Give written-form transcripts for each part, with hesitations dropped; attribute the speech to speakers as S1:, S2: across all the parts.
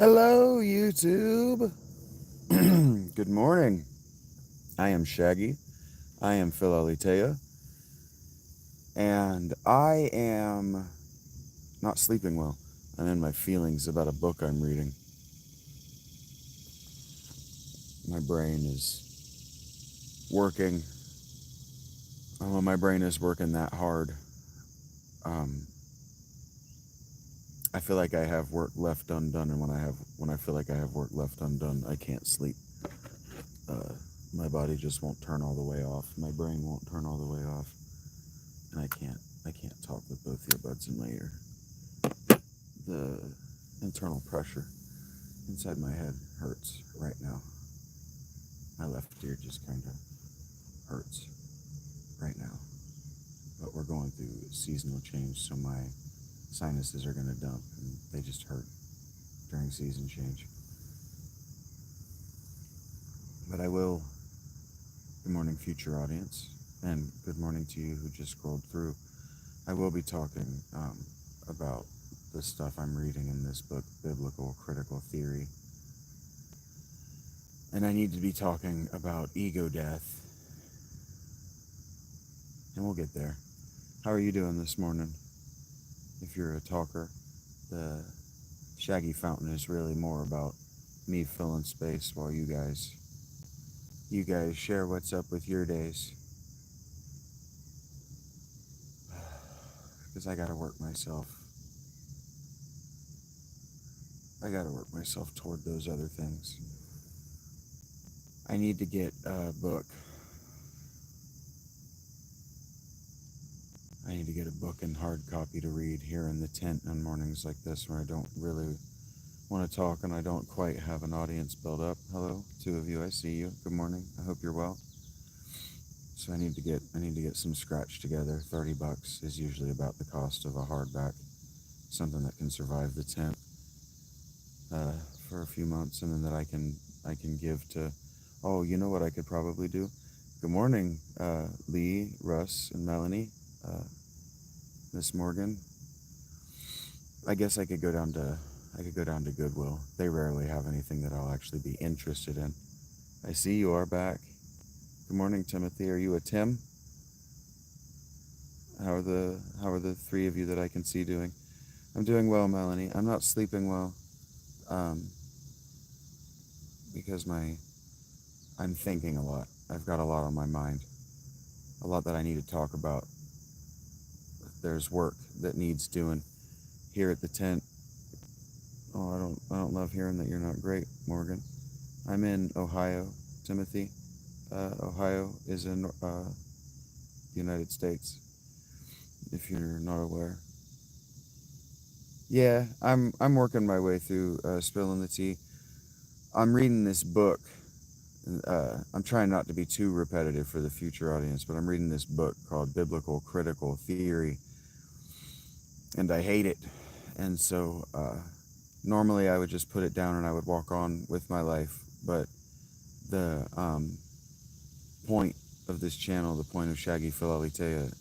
S1: Hello, YouTube. Good morning. I am Shaggy. I am Philalitea, and I am not sleeping well. I'm in my feelings about a book I'm reading. My brain is working. Oh, my brain is working that hard. Um, I feel like I have work left undone, and when I feel like I have work left undone, I can't sleep. Uh, my body just won't turn all the way off. My brain won't turn all the way off. And I can't talk with both earbuds in my ear. The internal pressure inside my head hurts right now. My left ear just kind of hurts right now. But we're going through seasonal change, so my sinuses are going to dump, and they just hurt during season change. But I will. Good morning, future audience, and good morning to you who just scrolled through. I will be talking about the stuff I'm reading in this book, Biblical Critical Theory. And I need to be talking about ego death. And we'll get there. How are you doing this morning? If you're a talker, the Shaggy Fountain is really more about me filling space while you guys share what's up with your days. Because I gotta work myself. I gotta work myself toward those other things. I need to get a book. I need to get a book in hard copy to read here in the tent on mornings like this where I don't really want to talk and I don't quite have an audience built up. Hello, two of you, I see you. Good morning. I hope you're well. So I need to get some scratch together. $30 is usually about the cost of a hardback, something that can survive the tent uh, for a few months, and then that I can give to. Oh, you know what I could probably do? Good morning, Lee, Russ, and Melanie, Miss Morgan. I guess I could go down to Goodwill. They rarely have anything that I'll actually be interested in. I see you are back. Good morning, Timothy. Are you a Tim? How are the three of you that I can see doing? I'm doing well, Melanie. I'm not sleeping well, um, because I'm thinking a lot. I've got a lot on my mind, a lot that I need to talk about. There's work that needs doing here at the tent. Oh, I don't love hearing that you're not great, Morgan. I'm in Ohio, Timothy. Ohio is in the United States, if you're not aware. Yeah, I'm working my way through spilling the tea. I'm reading this book. I'm trying not to be too repetitive for the future audience, but I'm reading this book called Biblical Critical Theory, and I hate it. And so normally I would just put it down and I would walk on with my life, but the point of this channel, the point of Shaggy Philalitea,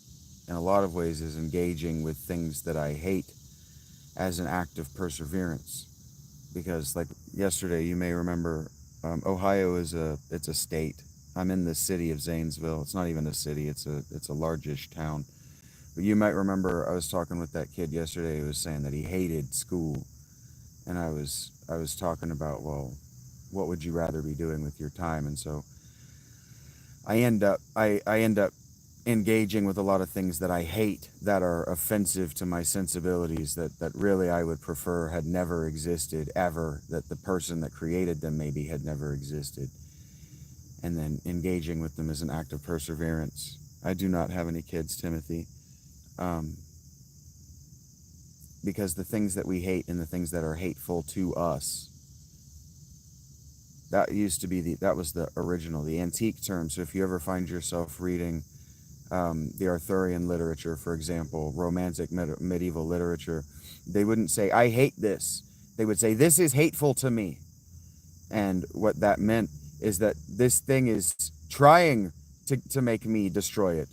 S1: in a lot of ways is engaging with things that I hate as an act of perseverance. Because like yesterday, you may remember, Ohio it's a state. I'm in the city of Zanesville. It's not even a city. It's a largish town. But you might remember I was talking with that kid yesterday who was saying that he hated school, and I was talking about, well, what would you rather be doing with your time? And so I end up engaging with a lot of things that I hate, that are offensive to my sensibilities, that really I would prefer had never existed ever, that the person that created them maybe had never existed, and then engaging with them as an act of perseverance. I do not have any kids, Timothy, um, because the things that we hate and the things that are hateful to us, that used to be that was the original, the antique term. So if you ever find yourself reading the Arthurian literature, for example, romantic medieval literature, they wouldn't say, I hate this. They would say, this is hateful to me. And what that meant is that this thing is trying to make me destroy it,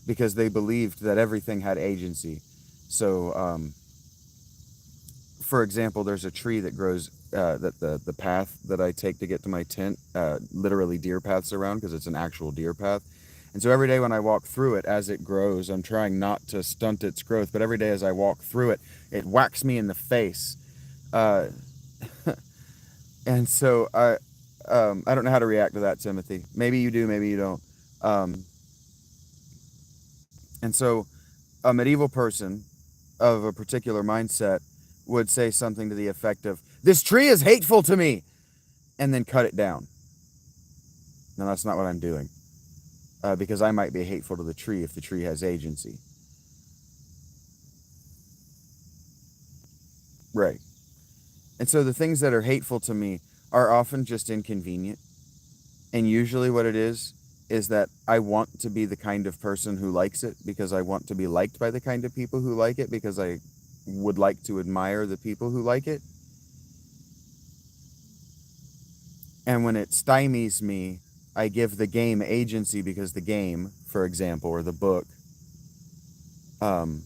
S1: because they believed that everything had agency. So for example, there's a tree that grows that the path that I take to get to my tent, literally deer paths around because it's an actual deer path. And so every day when I walk through it, as it grows, I'm trying not to stunt its growth. But every day as I walk through it, it whacks me in the face. Uh, and so I don't know how to react to that, Timothy. Maybe you do, maybe you don't. Um, and so a medieval person of a particular mindset would say something to the effect of, "This tree is hateful to me," and then cut it down. Now, that's not what I'm doing, because I might be hateful to the tree if the tree has agency. Right. And so the things that are hateful to me are often just inconvenient. And usually what it is that I want to be the kind of person who likes it because I want to be liked by the kind of people who like it because I would like to admire the people who like it. And when it stymies me, I give the game agency because the game, for example, or the book, um,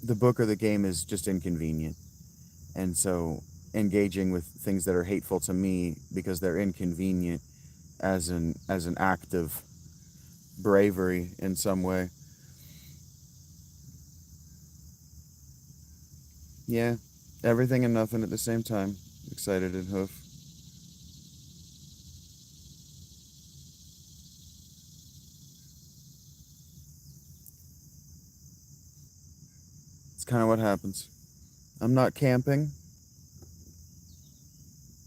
S1: the book or the game is just inconvenient. And so engaging with things that are hateful to me because they're inconvenient as an act of bravery in some way. Yeah, everything and nothing at the same time. Excited and hoof. It's kind of what happens. I'm not camping.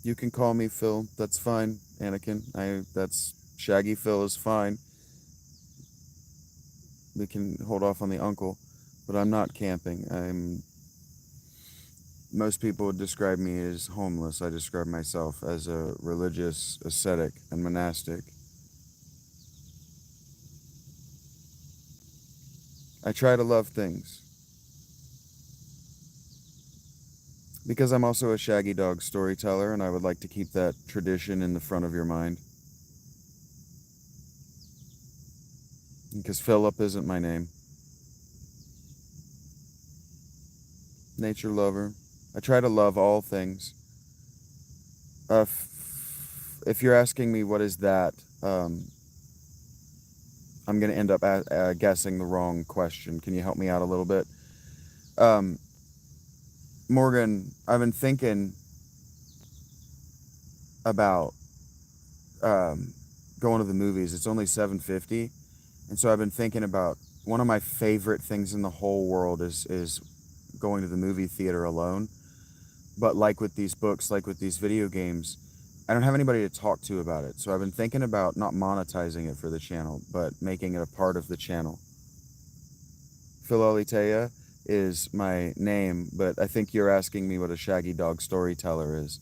S1: You can call me Phil. That's fine, Anakin. That's Shaggy Phil is fine. We can hold off on the uncle, but I'm not camping. Most people would describe me as homeless. I describe myself as a religious ascetic and monastic. I try to love things because I'm also a Shaggy Dog storyteller, and I would like to keep that tradition in the front of your mind. Because Philip isn't my name. Nature lover. I try to love all things. If you're asking me what is that, I'm going to end up guessing the wrong question. Can you help me out a little bit? Um, Morgan, I've been thinking about going to the movies. It's only 7:50, and so I've been thinking about one of my favorite things in the whole world is going to the movie theater alone. But like with these books, like with these video games, I don't have anybody to talk to about it. So I've been thinking about not monetizing it for the channel, but making it a part of the channel. Philolitea is my name, but I think you're asking me what a Shaggy Dog storyteller is.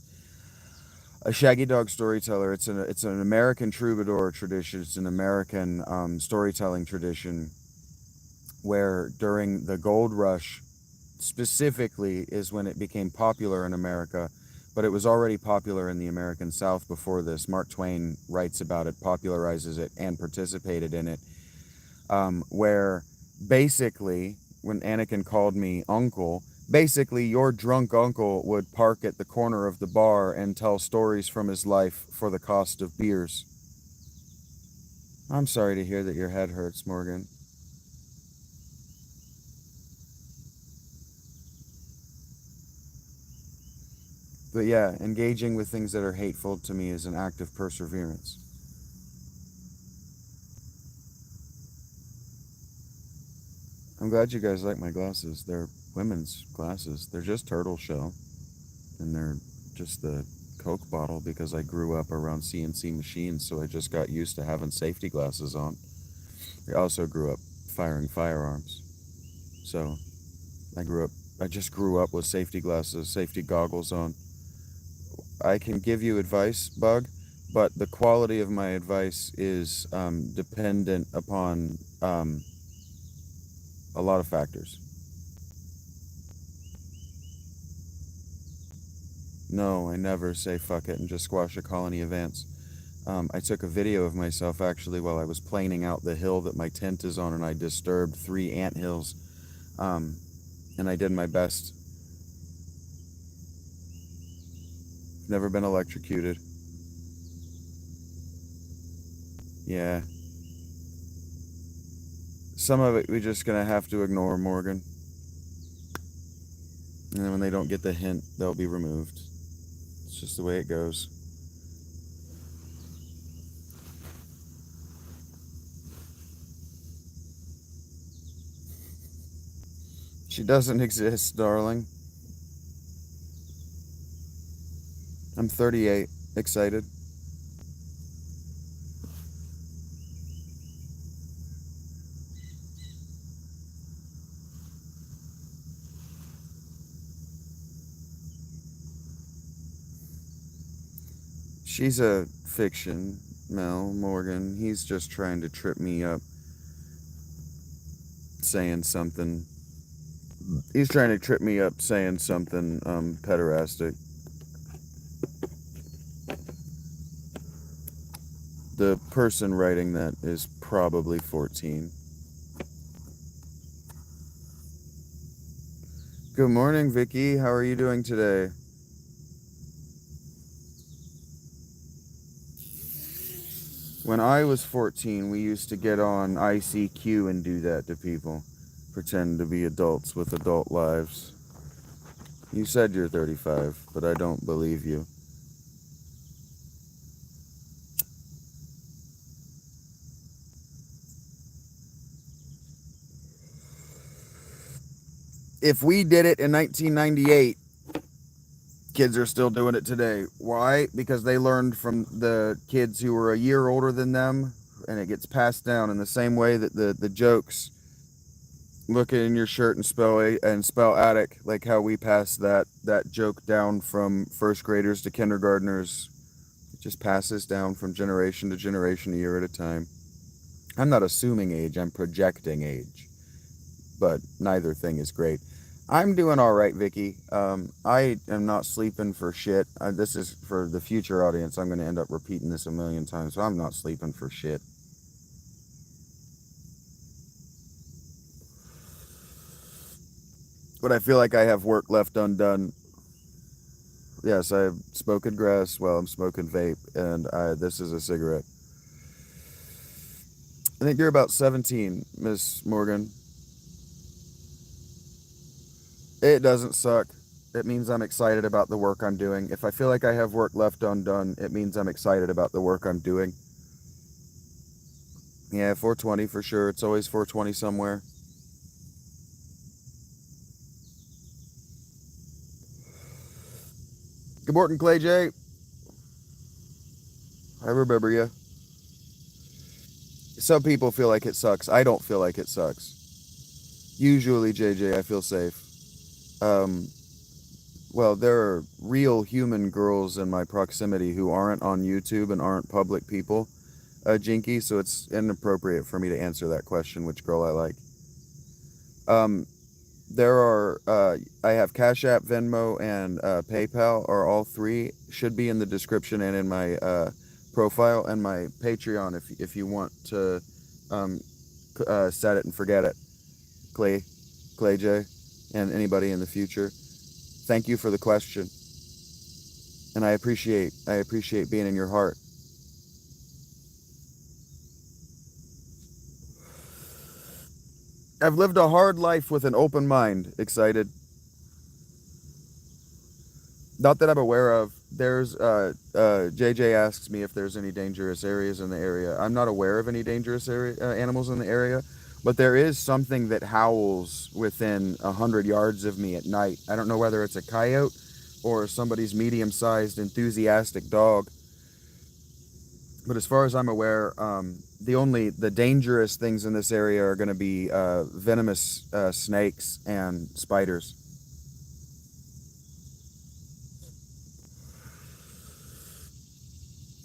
S1: A Shaggy Dog storyteller, it's an American troubadour tradition. It's an American storytelling tradition where during the gold rush specifically is when it became popular in America, but it was already popular in the American South before this. Mark Twain writes about it, popularizes it, and participated in it, where basically, when Anakin called me uncle, basically your drunk uncle would park at the corner of the bar and tell stories from his life for the cost of beers. I'm sorry to hear that your head hurts, Morgan. But yeah, engaging with things that are hateful to me is an act of perseverance. I'm glad you guys like my glasses. They're women's glasses. They're just turtle shell. And they're just the Coke bottle because I grew up around CNC machines, so I just got used to having safety glasses on. I also grew up firing firearms. So I just grew up with safety glasses, safety goggles on. I can give you advice, Bug, but the quality of my advice is dependent upon a lot of factors. No, I never say fuck it and just squash a colony of ants. I took a video of myself actually while I was planing out the hill that my tent is on, and I disturbed 3 ant hills Um, and I did my best. Never been electrocuted. Yeah. Some of it we just gonna have to ignore, Morgan. And then when they don't get the hint, they'll be removed. It's just the way it goes. She doesn't exist, darling. I'm 38. Excited. She's a fiction, Mel, Morgan. He's just trying to trip me up, saying something. He's trying to trip me up saying something pederastic. The person writing that is probably 14. Good morning, Vicky. How are you doing today? When I was 14, we used to get on ICQ and do that to people. Pretend to be adults with adult lives. You said you're 35, but I don't believe you. If we did it in 1998, kids are still doing it today. Why? Because they learned from the kids who were a year older than them, and it gets passed down in the same way that the jokes look in your shirt and spell attic, like how we pass that joke down from first graders to kindergartners. It just passes down from generation to generation, a year at a time. I'm not assuming age, I'm projecting age, but neither thing is great. I'm doing all right, Vicky. I am not sleeping for shit. This is for the future audience. I'm going to end up repeating this a million times, so I'm not sleeping for shit. But I feel like I have work left undone. Yes, I have smoking grass while I'm smoking vape, and this is a cigarette. I think you're about 17, Miss Morgan. It doesn't suck. It means I'm excited about the work I'm doing. If I feel like I have work left undone, it means I'm excited about the work I'm doing. Yeah, 420 for sure. It's always 420 somewhere. Good morning, Clay J. I remember you. Some people feel like it sucks. I don't feel like it sucks. Usually, JJ, I feel safe. Um, well, there are real human girls in my proximity who aren't on YouTube and aren't public people, Jinky, so it's inappropriate for me to answer that question, which girl I like. Um, there are, I have Cash App, Venmo, and PayPal, or all three should be in the description and in my profile, and my Patreon if you want to um, set it and forget it. Clay J, and anybody in the future. Thank you for the question, and I appreciate being in your heart. I've lived a hard life with an open mind. Excited. Not that I'm aware of. There's JJ asks me if there's any dangerous areas in the area. I'm not aware of any dangerous animals in the area, but there is something that howls within 100 yards of me at night. I don't know whether it's a coyote or somebody's medium-sized enthusiastic dog. But as far as I'm aware, the dangerous things in this area are going to be venomous snakes and spiders.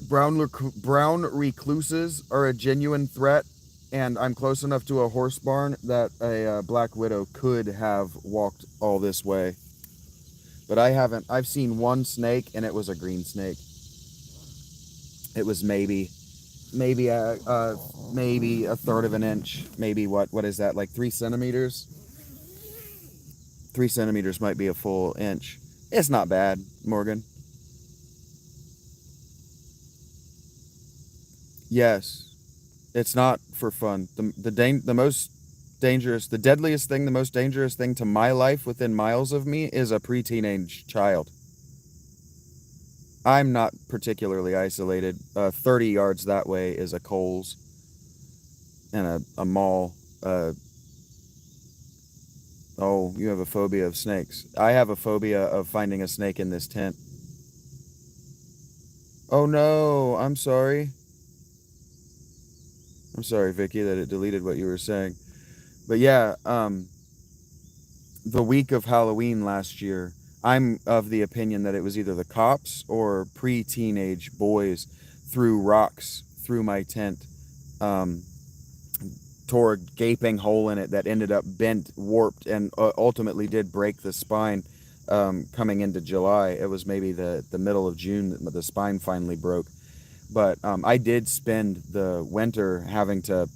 S1: Brown recluses are a genuine threat, and I'm close enough to a horse barn that a black widow could have walked all this way. But I haven't. I've seen one snake, and it was a green snake. It was maybe a third of an inch. Maybe what is that, like 3 centimeters? 3 centimeters might be a full inch. It's not bad, Morgan. Yes, it's not for fun. The most dangerous, the deadliest thing, the most dangerous thing to my life within miles of me is a pre-teenage child. I'm not particularly isolated. 30 yards that way is a Kohl's and a mall. Oh, you have a phobia of snakes. I have a phobia of finding a snake in this tent. Oh no, I'm sorry. I'm sorry, Vicky, that it deleted what you were saying. But yeah, the week of Halloween last year, I'm of the opinion that it was either the cops or pre-teenage boys threw rocks through my tent, um, tore a gaping hole in it that ended up bent, warped, and ultimately did break the spine. Coming into July, it was maybe the middle of June that the spine finally broke. But I did spend the winter having to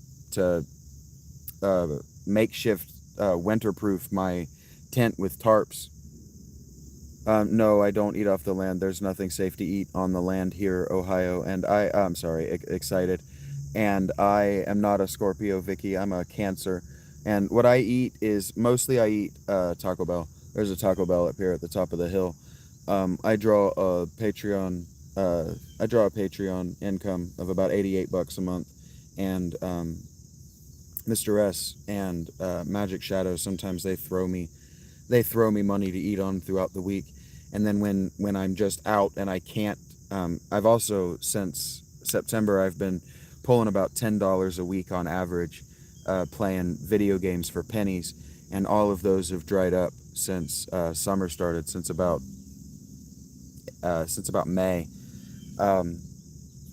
S1: uh, makeshift winterproof my tent with tarps. No, I don't eat off the land. There's nothing safe to eat on the land here, Ohio. And I'm sorry, excited. And I am not a Scorpio, Vicky. I'm a Cancer. And what I eat is mostly I eat Taco Bell. There's a Taco Bell up here at the top of the hill. I draw a Patreon. I draw a Patreon income of about $88 a month, and Mr. S and Magic Shadow sometimes they throw me money to eat on throughout the week. And then when I'm just out and I can't, I've also, since September, I've been pulling about $10 a week on average, playing video games for pennies, and all of those have dried up since summer started, since about May. Um,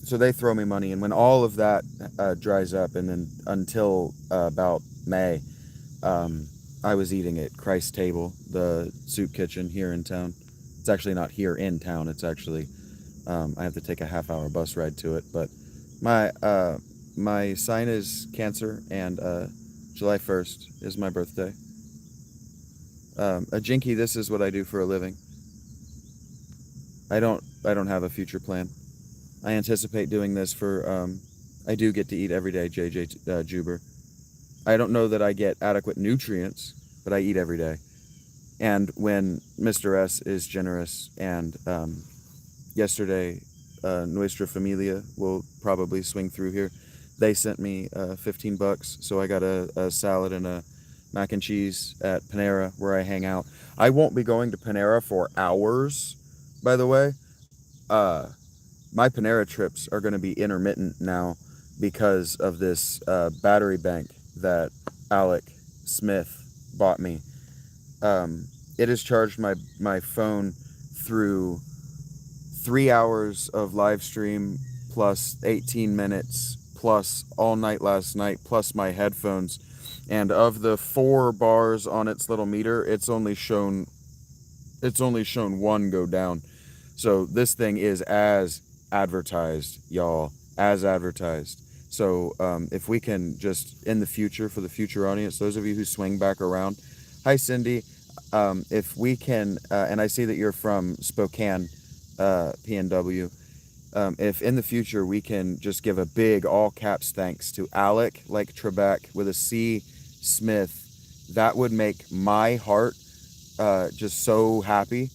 S1: so they throw me money, and when all of that dries up, and then until about May, um, I was eating at Christ's Table, the soup kitchen here in town. It's actually not here in town. It's actually I have to take a half-hour bus ride to it. But my my sign is Cancer, and July 1st is my birthday. A Jinky, this is what I do for a living. I don't have a future plan. I anticipate doing this for. I do get to eat every day, JJ Juber. I don't know that I get adequate nutrients, but I eat every day. And when Mr. S is generous, and yesterday, Nuestra Familia will probably swing through here. They sent me $15, so I got a salad and a mac and cheese at Panera where I hang out. I won't be going to Panera for hours, by the way. Uh, my Panera trips are going to be intermittent now because of this battery bank that Alec Smith bought me. It has charged my phone through 3 hours of live stream plus 18 minutes plus all night last night plus my headphones, and of the 4 bars on its little meter, it's only shown one go down. So this thing is as advertised, y'all, as advertised. So if we can just, in the future, for the future audience, those of you who swing back around, hi Cindy, if we can, and I see that you're from Spokane, PNW. If in the future we can just give a big all caps thanks to Alec, like Trebek with a C, Smith, that would make my heart just so happy,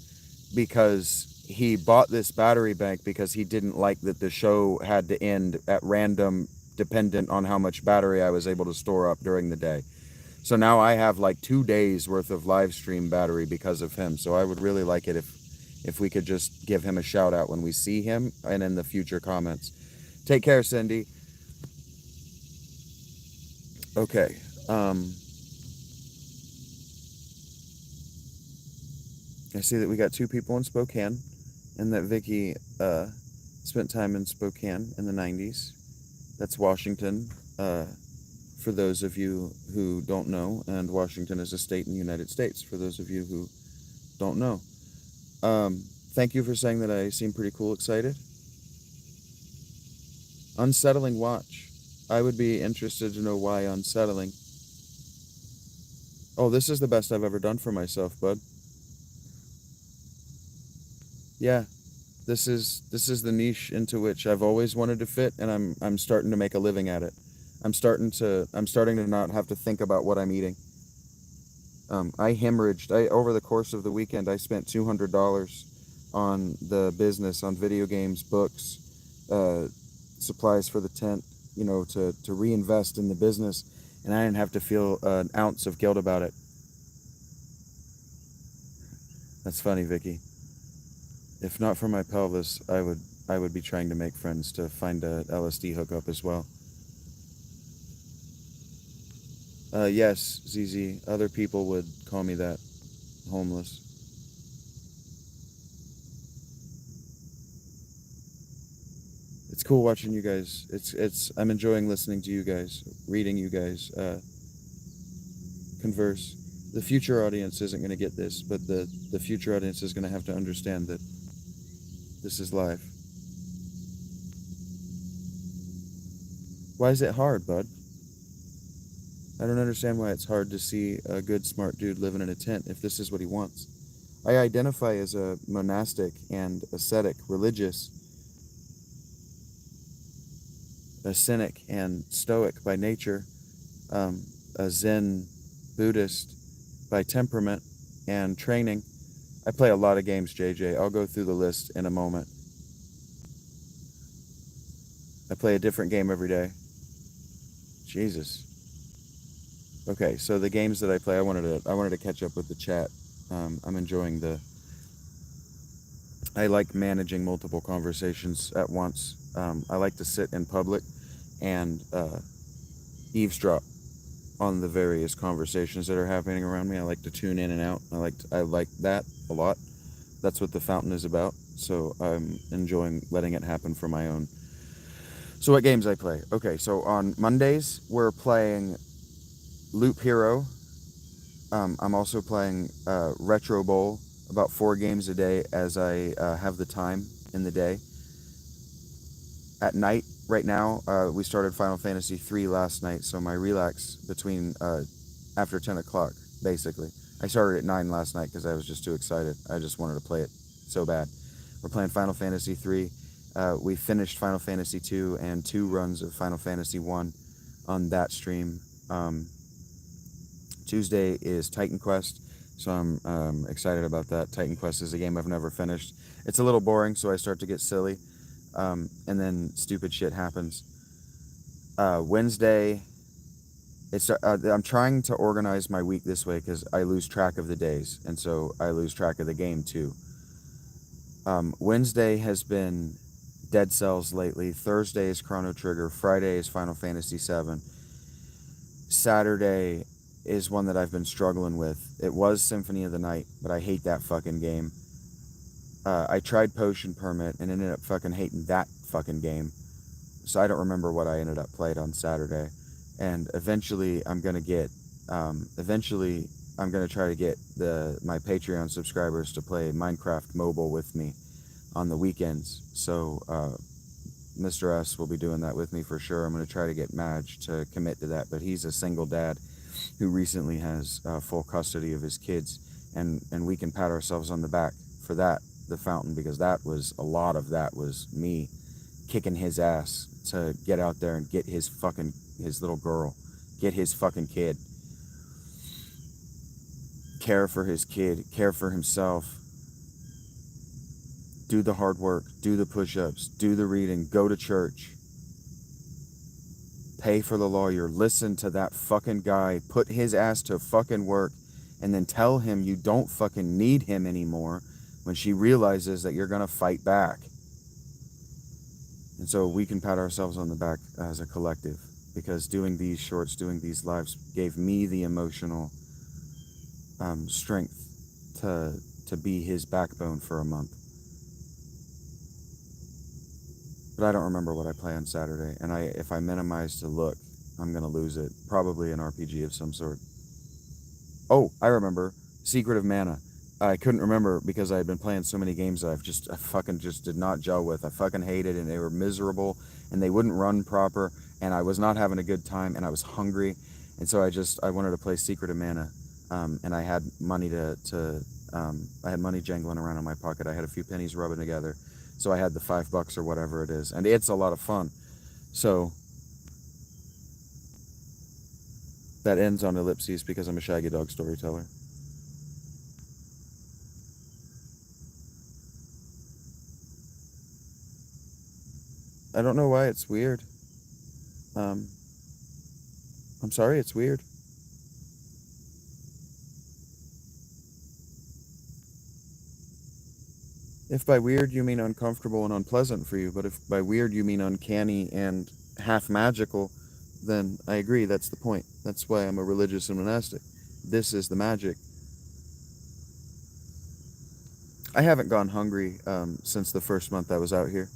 S1: because he bought this battery bank because he didn't like that the show had to end at random, dependent on how much battery I was able to store up during the day. So now I have like 2 days worth of live stream battery because of him. So I would really like it if we could just give him a shout out when we see him and in the future comments. Take care, Cindy. Okay. I see that we got 2 people in Spokane, and that Vicky spent time in Spokane in the 90s. That's Washington, for those of you who don't know, and Washington is a state in the United States, for those of you who don't know. Thank you for saying that I seem pretty cool, excited. Unsettling watch. I would be interested to know why unsettling. Oh, this is the best I've ever done for myself, bud. Yeah, this is the niche into which I've always wanted to fit, and I'm starting to make a living at it. I'm starting to not have to think about what I'm eating. I hemorrhaged. I Over the course of the weekend, I spent $200 on the business, on video games, books, uh, supplies for the tent. To reinvest in the business, and I didn't have to feel an ounce of guilt about it. That's funny, Vicky. If not for my pelvis, I would be trying to make friends to find a LSD hookup as well. Yes, ZZ. Other people would call me that. Homeless. It's cool watching you guys. I'm enjoying listening to you guys, reading you guys converse. The future audience isn't going to get this, but the future audience is going to have to understand that this is live. Why is it hard, bud? I don't understand why it's hard to see a good, smart dude living in a tent if this is what he wants. I identify as a monastic and ascetic, religious, a cynic and stoic by nature, a Zen Buddhist by temperament and training. I play a lot of games, JJ. I'll go through the list in a moment. I play a different game every day. Jesus. Okay, so the games that I play, I wanted to catch up with the chat. I'm enjoying the. I like managing multiple conversations at once. I like to sit in public and eavesdrop on the various conversations that are happening around me. I like to tune in and out. I like that a lot. That's what the fountain is about. So I'm enjoying letting it happen for my own. So what games I play? Okay, so on Mondays we're playing Loop Hero. I'm also playing Retro Bowl, about 4 games a day as I have the time in the day. At night, right now, we started Final Fantasy 3 last night, so my relax between after 10 o'clock, basically. I started at 9 last night because I was just too excited. I just wanted to play it so bad. We're playing Final Fantasy 3. We finished Final Fantasy 2 and 2 runs of Final Fantasy 1 on that stream. Tuesday is Titan Quest, so I'm excited about that. Titan Quest is a game I've never finished. It's a little boring, so I start to get silly, and then stupid shit happens. Wednesday, I'm trying to organize my week this way because I lose track of the days, and so I lose track of the game too. Wednesday has been Dead Cells lately. Thursday is Chrono Trigger. Friday is Final Fantasy 7. Saturday is one that I've been struggling with. It was Symphony of the Night, but I hate that fucking game. I tried Potion Permit and ended up fucking hating that fucking game. So I don't remember what I ended up playing on Saturday. And eventually I'm gonna try to get my Patreon subscribers to play Minecraft Mobile with me on the weekends. So Mr. S will be doing that with me for sure. I'm gonna try to get Madge to commit to that, but he's a single dad who recently has full custody of his kids, and we can pat ourselves on the back for that, the fountain, because a lot of that was me kicking his ass to get out there and get his little girl, get his fucking kid, care for his kid, care for himself, do the hard work, do the push-ups, do the reading, go to church, pay for the lawyer, listen to that fucking guy, put his ass to fucking work, and then tell him you don't fucking need him anymore when she realizes that you're gonna fight back. And so we can pat ourselves on the back as a collective, because doing these shorts, doing these lives gave me the emotional strength to be his backbone for a month. But I don't remember what I play on Saturday, and if I minimize to look, I'm gonna lose it. Probably an RPG of some sort. Oh, I remember. Secret of Mana. I couldn't remember because I had been playing so many games that I fucking just did not gel with. I fucking hated, and they were miserable, and they wouldn't run proper, and I was not having a good time, and I was hungry, and so I wanted to play Secret of Mana. and I had money I had money jangling around in my pocket. I had a few pennies rubbing together, so I had the $5 or whatever it is, and it's a lot of fun. So that ends on ellipses because I'm a Shaggy Dog storyteller. I don't know why it's weird. Um, I'm sorry, it's weird. If by weird you mean uncomfortable and unpleasant for you, but if by weird you mean uncanny and half magical, then I agree, that's the point. That's why I'm a religious and monastic. This is the magic. I haven't gone hungry since the first month I was out here.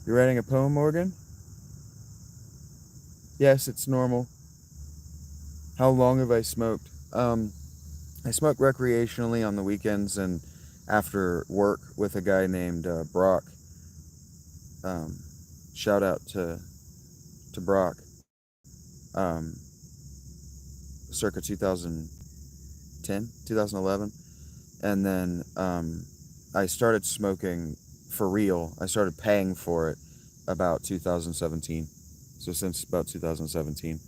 S1: You're writing a poem, Morgan? Yes, it's normal. How long have I smoked? I smoke recreationally on the weekends and after work with a guy named Brock. Um, Shout out to Brock. Um, Circa 2010, 2011. And then I started smoking for real. I started paying for it about 2017. So since about 2017.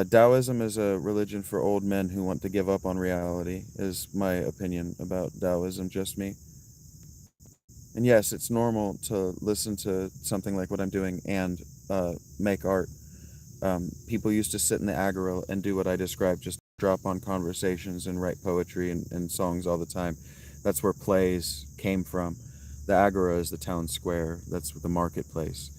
S1: Taoism is a religion for old men who want to give up on reality, is my opinion about Taoism, just me. And yes, it's normal to listen to something like what I'm doing and make art. People used to sit in the agora and do what I described, just drop on conversations and write poetry and songs all the time. That's where plays came from. The agora is the town square, that's the marketplace.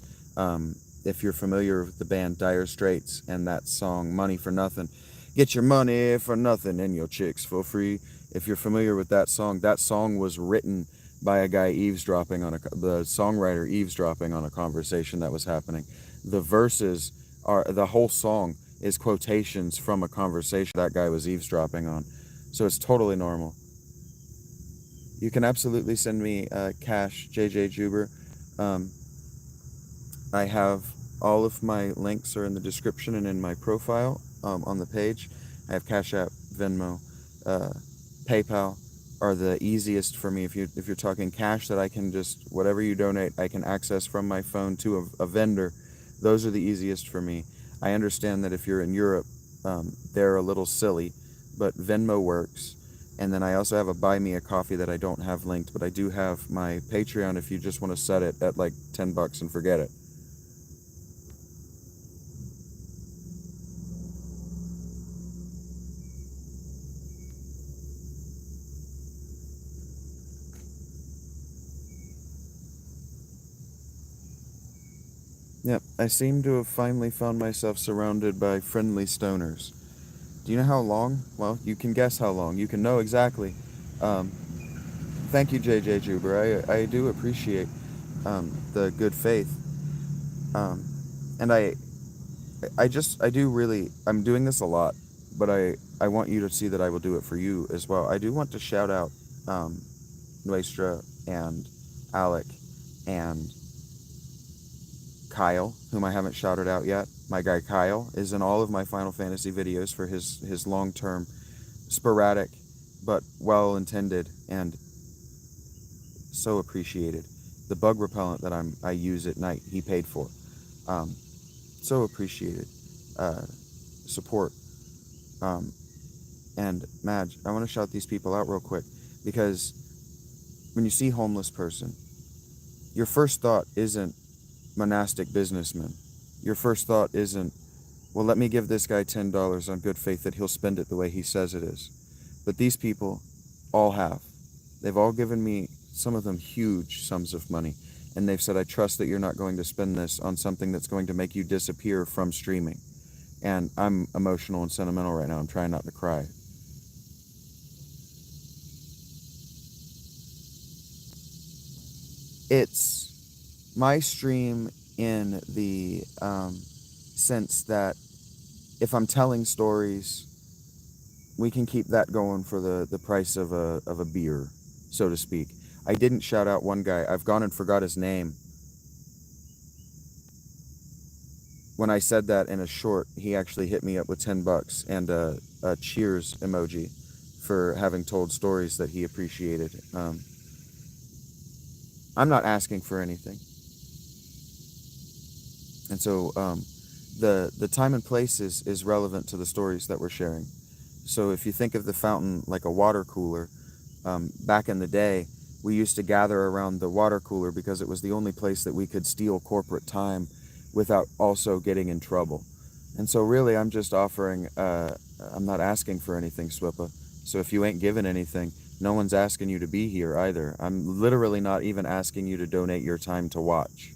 S1: If you're familiar with the band Dire Straits and that song Money for Nothing, get your money for nothing and your chicks for free. If you're familiar with that song was written by a guy eavesdropping on the songwriter eavesdropping on a conversation that was happening. The verses are, the whole song is quotations from a conversation that guy was eavesdropping on. So it's totally normal. You can absolutely send me cash, JJ Juber. Um, I have all of my links are in the description and in my profile on the page. I have CashApp, Venmo, uh, PayPal are the easiest for me. If you're talking cash that I can just whatever you donate, I can access from my phone to a vendor. Those are the easiest for me. I understand that if you're in Europe, they're a little silly, but Venmo works. And then I also have a buy me a coffee that I don't have linked, but I do have my Patreon if you just want to set it at like $10 and forget it. Yep, I seem to have finally found myself surrounded by friendly stoners. Do you know how long? Well, you can guess how long. You can know exactly. Um, Thank you, JJ Juber. I do appreciate the good faith. Um, and I do really, I'm doing this a lot, but I want you to see that I will do it for you as well. I do want to shout out um, Nuestra and Alec and Kyle, whom I haven't shouted out yet. My guy Kyle is in all of my Final Fantasy videos for his long-term, sporadic, but well-intended and so appreciated. The bug repellent that I use at night, he paid for. Um, so appreciated. Uh, Support. Um, and Madge, I want to shout these people out real quick because when you see homeless person, your first thought isn't monastic businessman. Your first thought isn't, well, let me give this guy $10 on good faith that he'll spend it the way he says it is. But these people all have. They've all given me, some of them, huge sums of money. And they've said, I trust that you're not going to spend this on something that's going to make you disappear from streaming. And I'm emotional and sentimental right now. I'm trying not to cry. It's my stream in the sense that if I'm telling stories, we can keep that going for the price of a beer, so to speak. I didn't shout out one guy. I've gone and forgot his name. when I said that in a short, he actually hit me up with $10 and a cheers emoji for having told stories that he appreciated. I'm not asking for anything, and so the time and place is relevant to the stories that we're sharing. So if you think of the fountain like a water cooler, back in the day, we used to gather around the water cooler because it was the only place that we could steal corporate time without also getting in trouble. And so, really, I'm just offering, I'm not asking for anything, Swippa. So, if you ain't giving anything, no one's asking you to be here either. I'm literally not even asking you to donate your time to watch.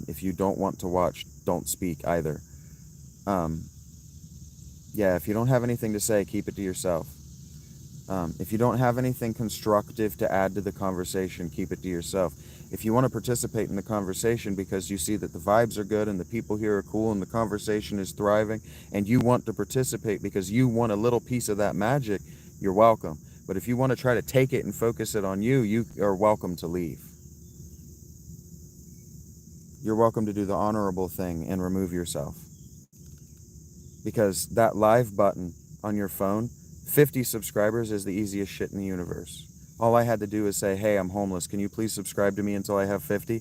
S1: If you don't want to watch, don't speak either. Um, yeah, if you don't have anything to say, keep it to yourself. If you don't have anything constructive to add to the conversation, keep it to yourself. If you want to participate in the conversation because you see that the vibes are good and the people here are cool and the conversation is thriving, and you want to participate because you want a little piece of that magic, you're welcome. But if you want to try to take it and focus it on you, you are welcome to leave. You're welcome to do the honorable thing and remove yourself. Because that live button on your phone, 50 subscribers is the easiest shit in the universe. All I had to do is say, hey, I'm homeless. Can you please subscribe to me until I have 50?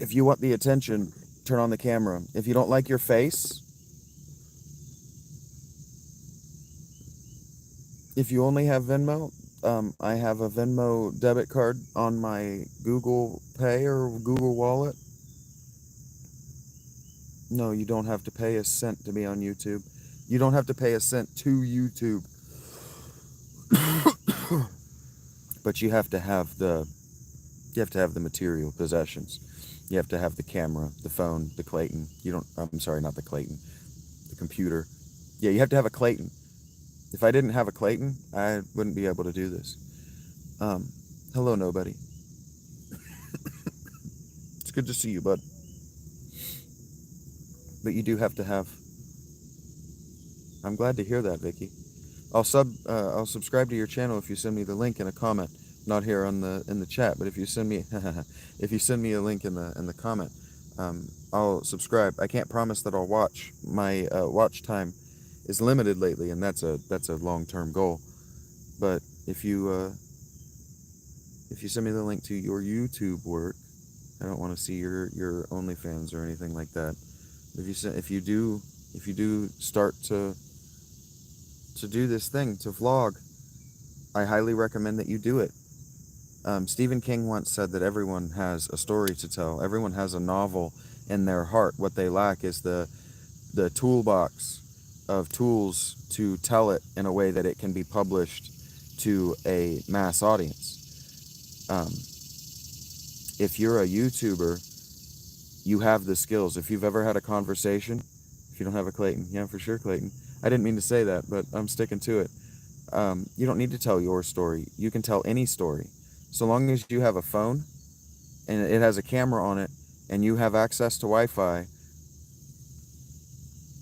S1: If you want the attention, turn on the camera. If you don't like your face, if you only have Venmo, I have a Venmo debit card on my Google Pay or Google Wallet. No, you don't have to pay a cent to be on YouTube. You don't have to pay a cent to YouTube. But you have to have the material possessions. You have to have the camera, the phone, the Clayton. You don't, I'm sorry, not the Clayton, the computer. Yeah, you have to have a Clayton. If I didn't have a Clayton, I wouldn't be able to do this. Um, Hello, nobody. It's good to see you, bud. But you do have to have. I'm glad to hear that, Vicky. I'll subscribe to your channel if you send me the link in a comment. Not here on the in the chat, but if you send me if you send me a link in the comment, I'll subscribe. I can't promise that I'll watch. My watch time is limited lately, and that's a long-term goal. But if you send me the link to your YouTube work, I don't want to see your OnlyFans or anything like that. If you do start to do this thing, to vlog, I highly recommend that you do it. Stephen King once said that everyone has a story to tell. Everyone has a novel in their heart. What they lack is the toolbox of tools to tell it in a way that it can be published to a mass audience. If you're a YouTuber, you have the skills. If you've ever had a conversation, if you don't have a Clayton, yeah, for sure, Clayton. I didn't mean to say that, but I'm sticking to it. You don't need to tell your story. You can tell any story. So long as you have a phone and it has a camera on it and you have access to Wi-Fi,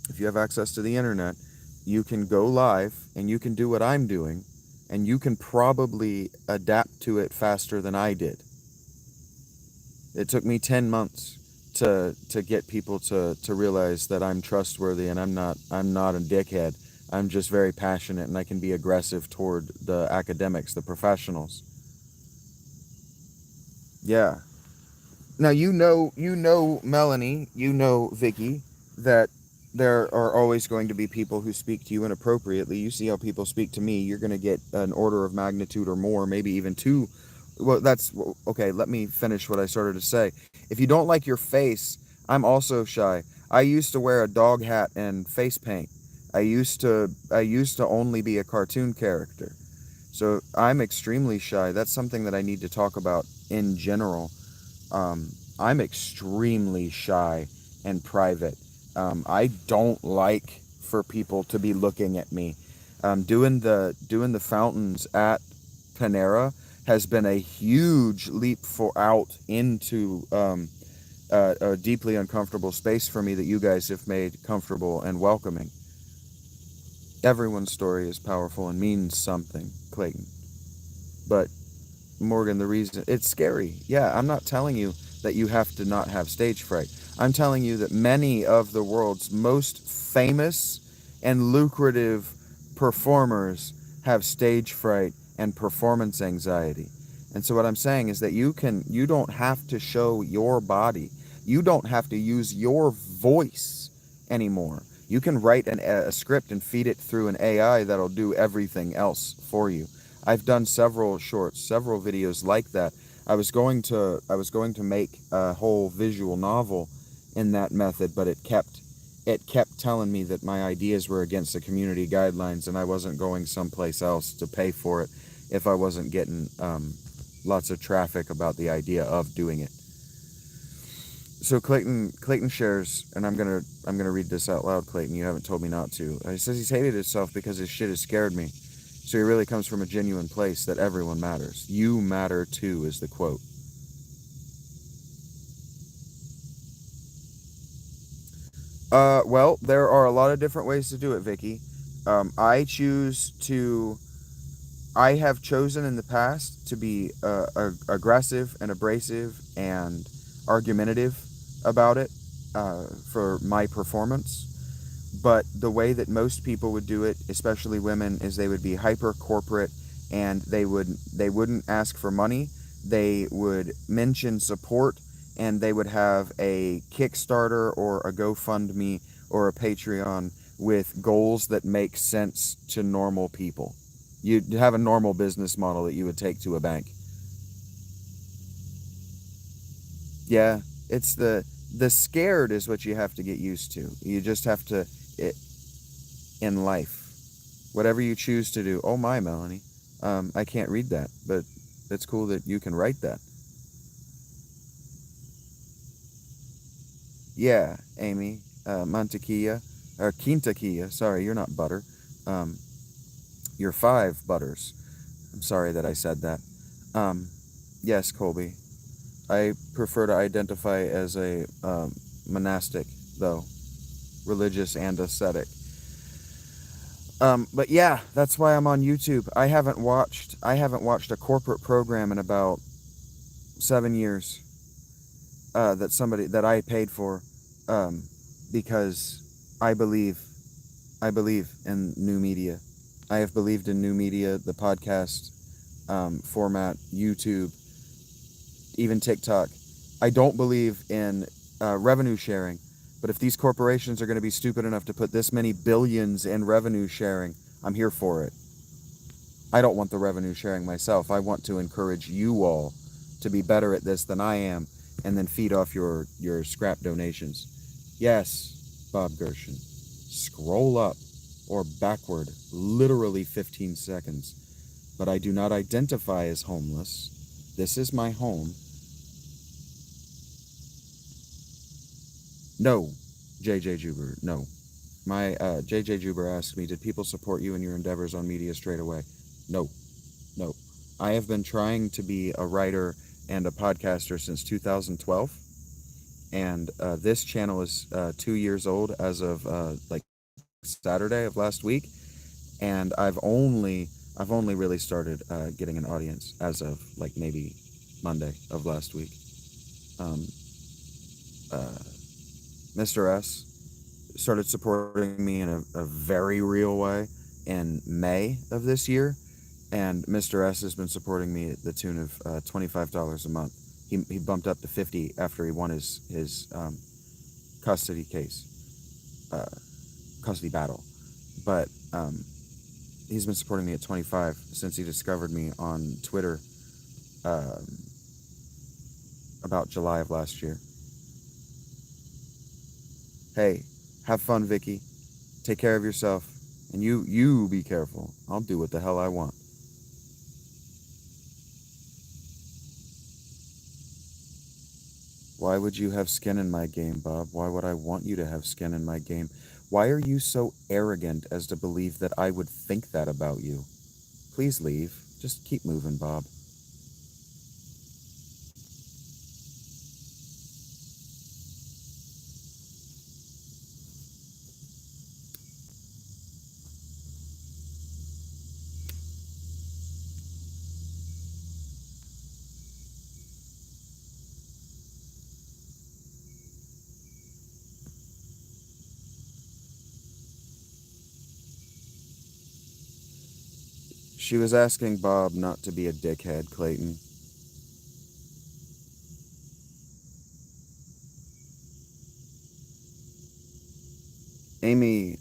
S1: if you have access to the internet, you can go live and you can do what I'm doing, and you can probably adapt to it faster than I did. It took me 10 months to get people to realize that I'm trustworthy and I'm not a dickhead. I'm just very passionate and I can be aggressive toward the academics, the professionals. Yeah. Now you know Melanie, you know Vicky, that there are always going to be people who speak to you inappropriately. You see how people speak to me. You're going to get an order of magnitude or more, maybe even two. Well, that's okay. Let me finish what I started to say. If you don't like your face, I'm also shy. I used to wear a dog hat and face paint. I used to only be a cartoon character. So I'm extremely shy. That's something that I need to talk about in general. I'm extremely shy and private. I don't like for people to be looking at me. Doing the fountains at Panera has been a huge leap for out into a deeply uncomfortable space for me that you guys have made comfortable and welcoming. Everyone's story is powerful and means something, Clayton. But Morgan, the reason it's scary. Yeah, I'm not telling you that you have to not have stage fright. I'm telling you that many of the world's most famous and lucrative performers have stage fright and performance anxiety. And so what I'm saying is that you don't have to show your body. You don't have to use your voice anymore. You can write a script and feed it through an AI that'll do everything else for you. I've done several shorts, several videos like that. I was going to make a whole visual novel in that method, but it kept telling me that my ideas were against the community guidelines and I wasn't going someplace else to pay for it if I wasn't getting lots of traffic about the idea of doing it. So Clayton shares, and I'm gonna read this out loud. Clayton, you haven't told me not to. He says he's hated himself because his shit has scared me. So he really comes from a genuine place that everyone matters. You matter too, is the quote. Well, there are a lot of different ways to do it, Vicky. I choose to. I have chosen in the past to be aggressive and abrasive and argumentative about it for my performance. But the way that most people would do it, especially women, is they would be hyper corporate and they wouldn't ask for money. They would mention support and they would have a Kickstarter or a GoFundMe or a Patreon with goals that make sense to normal people. You'd have a normal business model that you would take to a bank. Yeah, it's the scared is what you have to get used to. You just have to it, in life. Whatever you choose to do. Oh my, Melanie. I can't read that, but it's cool that you can write that. Yeah, Amy. Mantequilla. Or Quintaquilla. Sorry, you're not butter. Um, you're five butters. I'm sorry that I said that. Um, yes, Colby. I prefer to identify as a monastic, though, religious and ascetic. But yeah, that's why I'm on YouTube. I haven't watched a corporate program in about 7 years that I paid for, um, because I believe I believe in new media. I have believed in new media, the podcast format, YouTube, even TikTok. I don't believe in revenue sharing, but if these corporations are going to be stupid enough to put this many billions in revenue sharing, I'm here for it. I don't want the revenue sharing myself. I want to encourage you all to be better at this than I am and then feed off your scrap donations. Yes, Bob Gershon. Scroll up or backward literally 15 seconds. But I do not identify as homeless. This is my home. No, JJ Juber, no. My JJ Juber asked me, did people support you in your endeavors on media straight away? No. No. I have been trying to be a writer and a podcaster since 2012, and this channel is 2 years old as of like Saturday of last week, and I've only really started getting an audience as of like maybe Monday of last week. Um, uh, Mr. S started supporting me in a very real way in May of this year, and Mr. S has been supporting me at the tune of $25 a month. He bumped up to 50 after he won his custody case, uh, custody battle. But he's been supporting me at 25 since he discovered me on Twitter um, about July of last year. Hey, have fun, Vicky. Take care of yourself, and you be careful. I'll do what the hell I want. Why would you have skin in my game, Bob? Why would I want you to have skin in my game? Why are you so arrogant as to believe that I would think that about you? Please leave. Just keep moving, Bob. She was asking Bob not to be a dickhead, Clayton. Amy,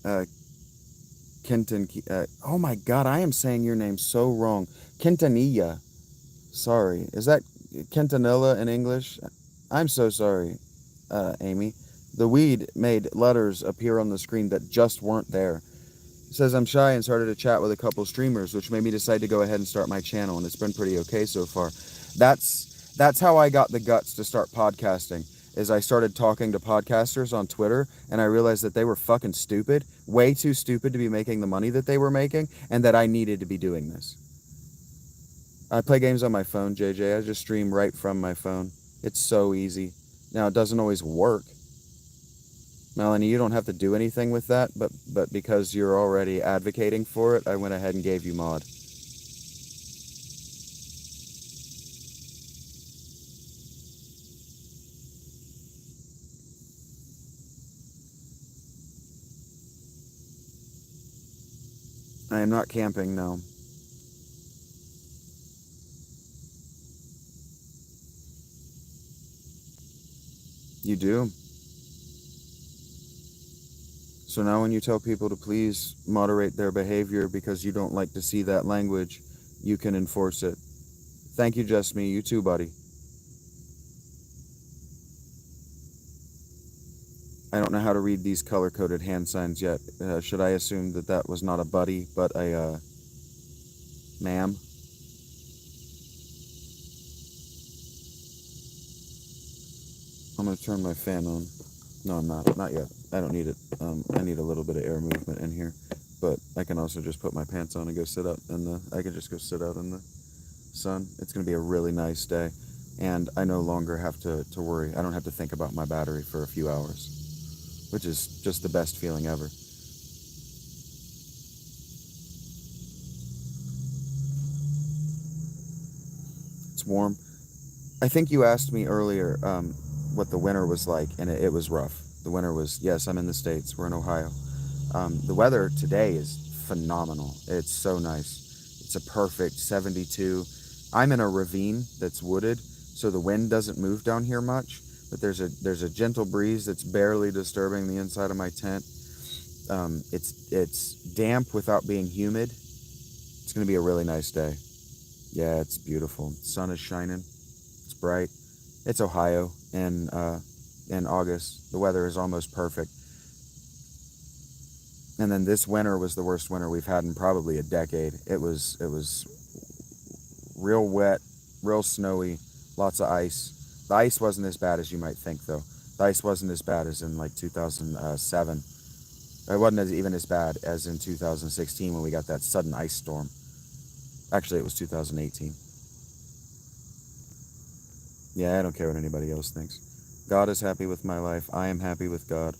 S1: Kenton, oh my god, I am saying your name so wrong. Quintanilla. Sorry. Is that Quintanilla in English? I'm so sorry, Amy. The weed made letters appear on the screen that just weren't there. It says I'm shy and started to chat with a couple streamers, which made me decide to go ahead and start my channel, and it's been pretty okay so far. That's how I got the guts to start podcasting. Is I started talking to podcasters on Twitter, and I realized that they were fucking stupid, way too stupid to be making the money that they were making, and that I needed to be doing this. I play games on my phone, JJ. I just stream right from my phone. It's so easy. Now, it doesn't always work. Melanie, you don't have to do anything with that, but because you're already advocating for it, I went ahead and gave you mod. I am not camping, no. You do? So now when you tell people to please moderate their behavior because you don't like to see that language, you can enforce it. Thank you, Just Me. You too, buddy. I don't know how to read these color-coded hand signs yet. Should I assume that that was not a buddy, but a, ma'am? I'm going to turn my fan on. No, I'm not. Not yet. I don't need it. I need a little bit of air movement in here. But I can also just put my pants on and go sit out in the... I can just go sit out in the sun. It's going to be a really nice day. And I no longer have to worry. I don't have to think about my battery for a few hours, which is just the best feeling ever. It's warm. I think you asked me earlier what the winter was like, and it was rough. The winter was, yes, I'm in the States. We're in Ohio. The weather today is phenomenal. It's so nice. It's a perfect 72. I'm in a ravine that's wooded, so the wind doesn't move down here much, but there's a gentle breeze that's barely disturbing the inside of my tent. It's damp without being humid. It's going to be a really nice day. Yeah, it's beautiful. The sun is shining. It's bright. It's Ohio in August. The weather is almost perfect. And then this winter was the worst winter we've had in probably a decade. It was real wet, real snowy, lots of ice. The ice wasn't as bad as you might think, though. The ice wasn't as bad as in like 2007. It wasn't even as bad as in 2016 when we got that sudden ice storm. Actually, it was 2018. Yeah, I don't care what anybody else thinks. God is happy with my life. I am happy with God.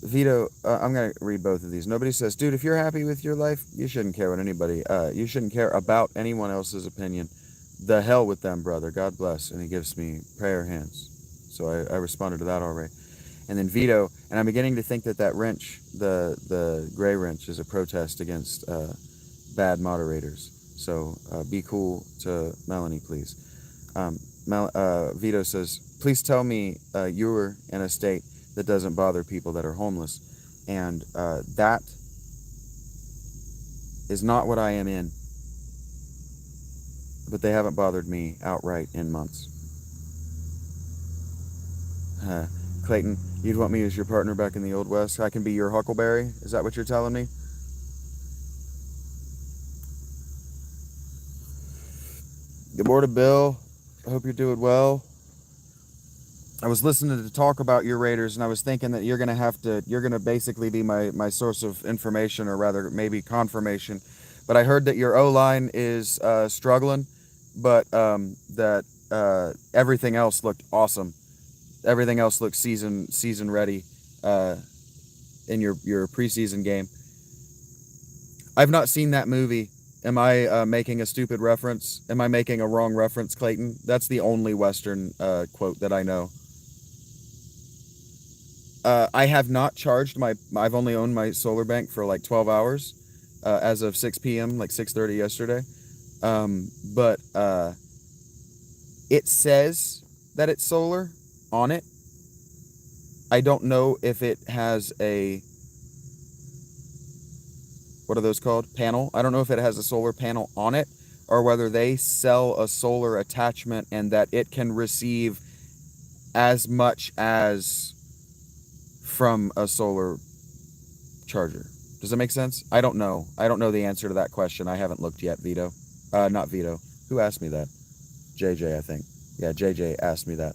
S1: Vito, I'm going to read both of these. Nobody says, dude, if you're happy with your life, you shouldn't care what anybody, you shouldn't care about anyone else's opinion. The hell with them, brother. God bless. And he gives me prayer hands. So I responded to that already. And then Vito, and I'm beginning to think that wrench, the gray wrench, is a protest against bad moderators. So be cool to Melanie, please. Vito says, please tell me you're in a state that doesn't bother people that are homeless. And that is not what I am in. But they haven't bothered me outright in months. Clayton, you'd want me as your partner back in the Old West? I can be your Huckleberry? Is that what you're telling me? Good morning, Bill. I hope you're doing well. I was listening to talk about your Raiders, and I was thinking that you're going to basically be my source of information, or rather maybe confirmation. But I heard that your O-line is struggling, but that everything else looked awesome. Everything else looked season ready in your preseason game. I've not seen that movie. Am I making a stupid reference? Am I making a wrong reference, Clayton? That's the only Western quote that I know. I have not charged I've only owned my solar bank for like 12 hours as of 6 p.m., like 6:30 yesterday. But it says that it's solar on it. I don't know if it has a, what are those called? Panel. I don't know if it has a solar panel on it or whether they sell a solar attachment and that it can receive as much as from a solar charger. Does that make sense? I don't know. I don't know the answer to that question. I haven't looked yet, Vito. Not Vito. Who asked me that? JJ, I think. Yeah, JJ asked me that.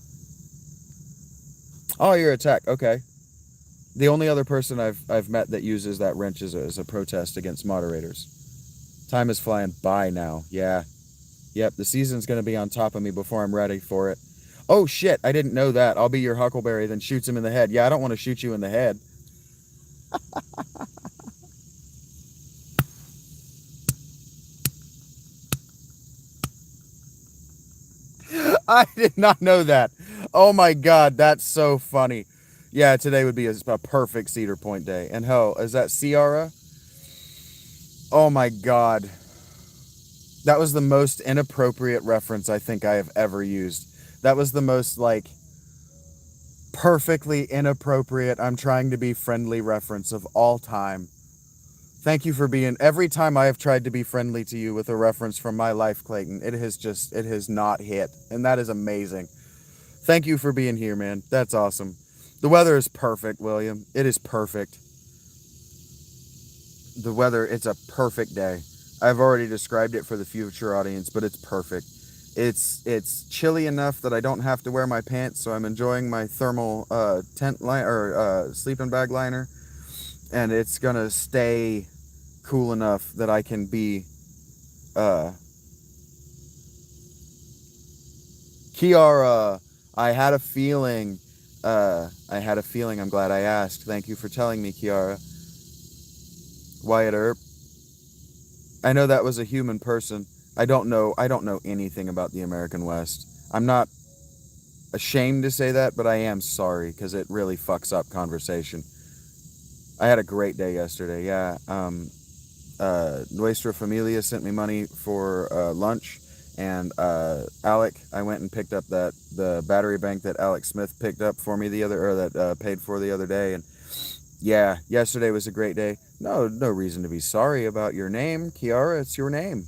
S1: Oh, you're a tech. Okay. The only other person I've met that uses that wrench is a protest against moderators. Time is flying by now. Yeah. Yep, the season's going to be on top of me before I'm ready for it. Oh, shit, I didn't know that. I'll be your Huckleberry, then shoots him in the head. Yeah, I don't want to shoot you in the head. I did not know that. Oh, my God, that's so funny. Yeah, today would be a perfect Cedar Point day. And ho, is that Ciara? Oh, my God. That was the most inappropriate reference I think I have ever used. That was the most, like, perfectly inappropriate, I'm trying to be friendly reference of all time. Thank you for being, every time I have tried to be friendly to you with a reference from my life, Clayton, it has not hit. And that is amazing. Thank you for being here, man. That's awesome. The weather is perfect, William. It is perfect. The weather, it's a perfect day. I've already described it for the future audience, but it's perfect. It's chilly enough that I don't have to wear my pants, so I'm enjoying my thermal tent line or sleeping bag liner, and it's gonna stay cool enough that I can be. Kiara, I had a feeling. I had a feeling. I'm glad I asked. Thank you for telling me, Kiara. Wyatt Earp. I know that was a human person. I don't know anything about the American West. I'm not ashamed to say that, but I am sorry because it really fucks up conversation. I had a great day yesterday. Yeah. Nuestra Familia sent me money for lunch, and Alec, I went and picked up the battery bank that Alex Smith picked up for me paid for the other day, and yeah, yesterday was a great day. No reason to be sorry about your name, Kiara. It's your name.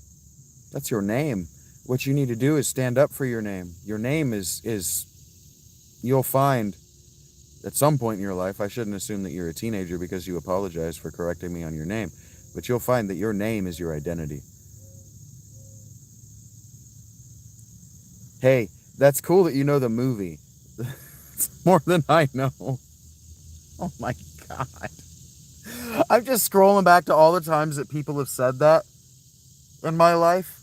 S1: That's your name. What you need to do is stand up for your name. Your name is you'll find at some point in your life, I shouldn't assume that you're a teenager because you apologized for correcting me on your name, but you'll find that your name is your identity. Hey, that's cool that you know the movie. It's more than I know. Oh my God. I'm just scrolling back to all the times that people have said that in my life,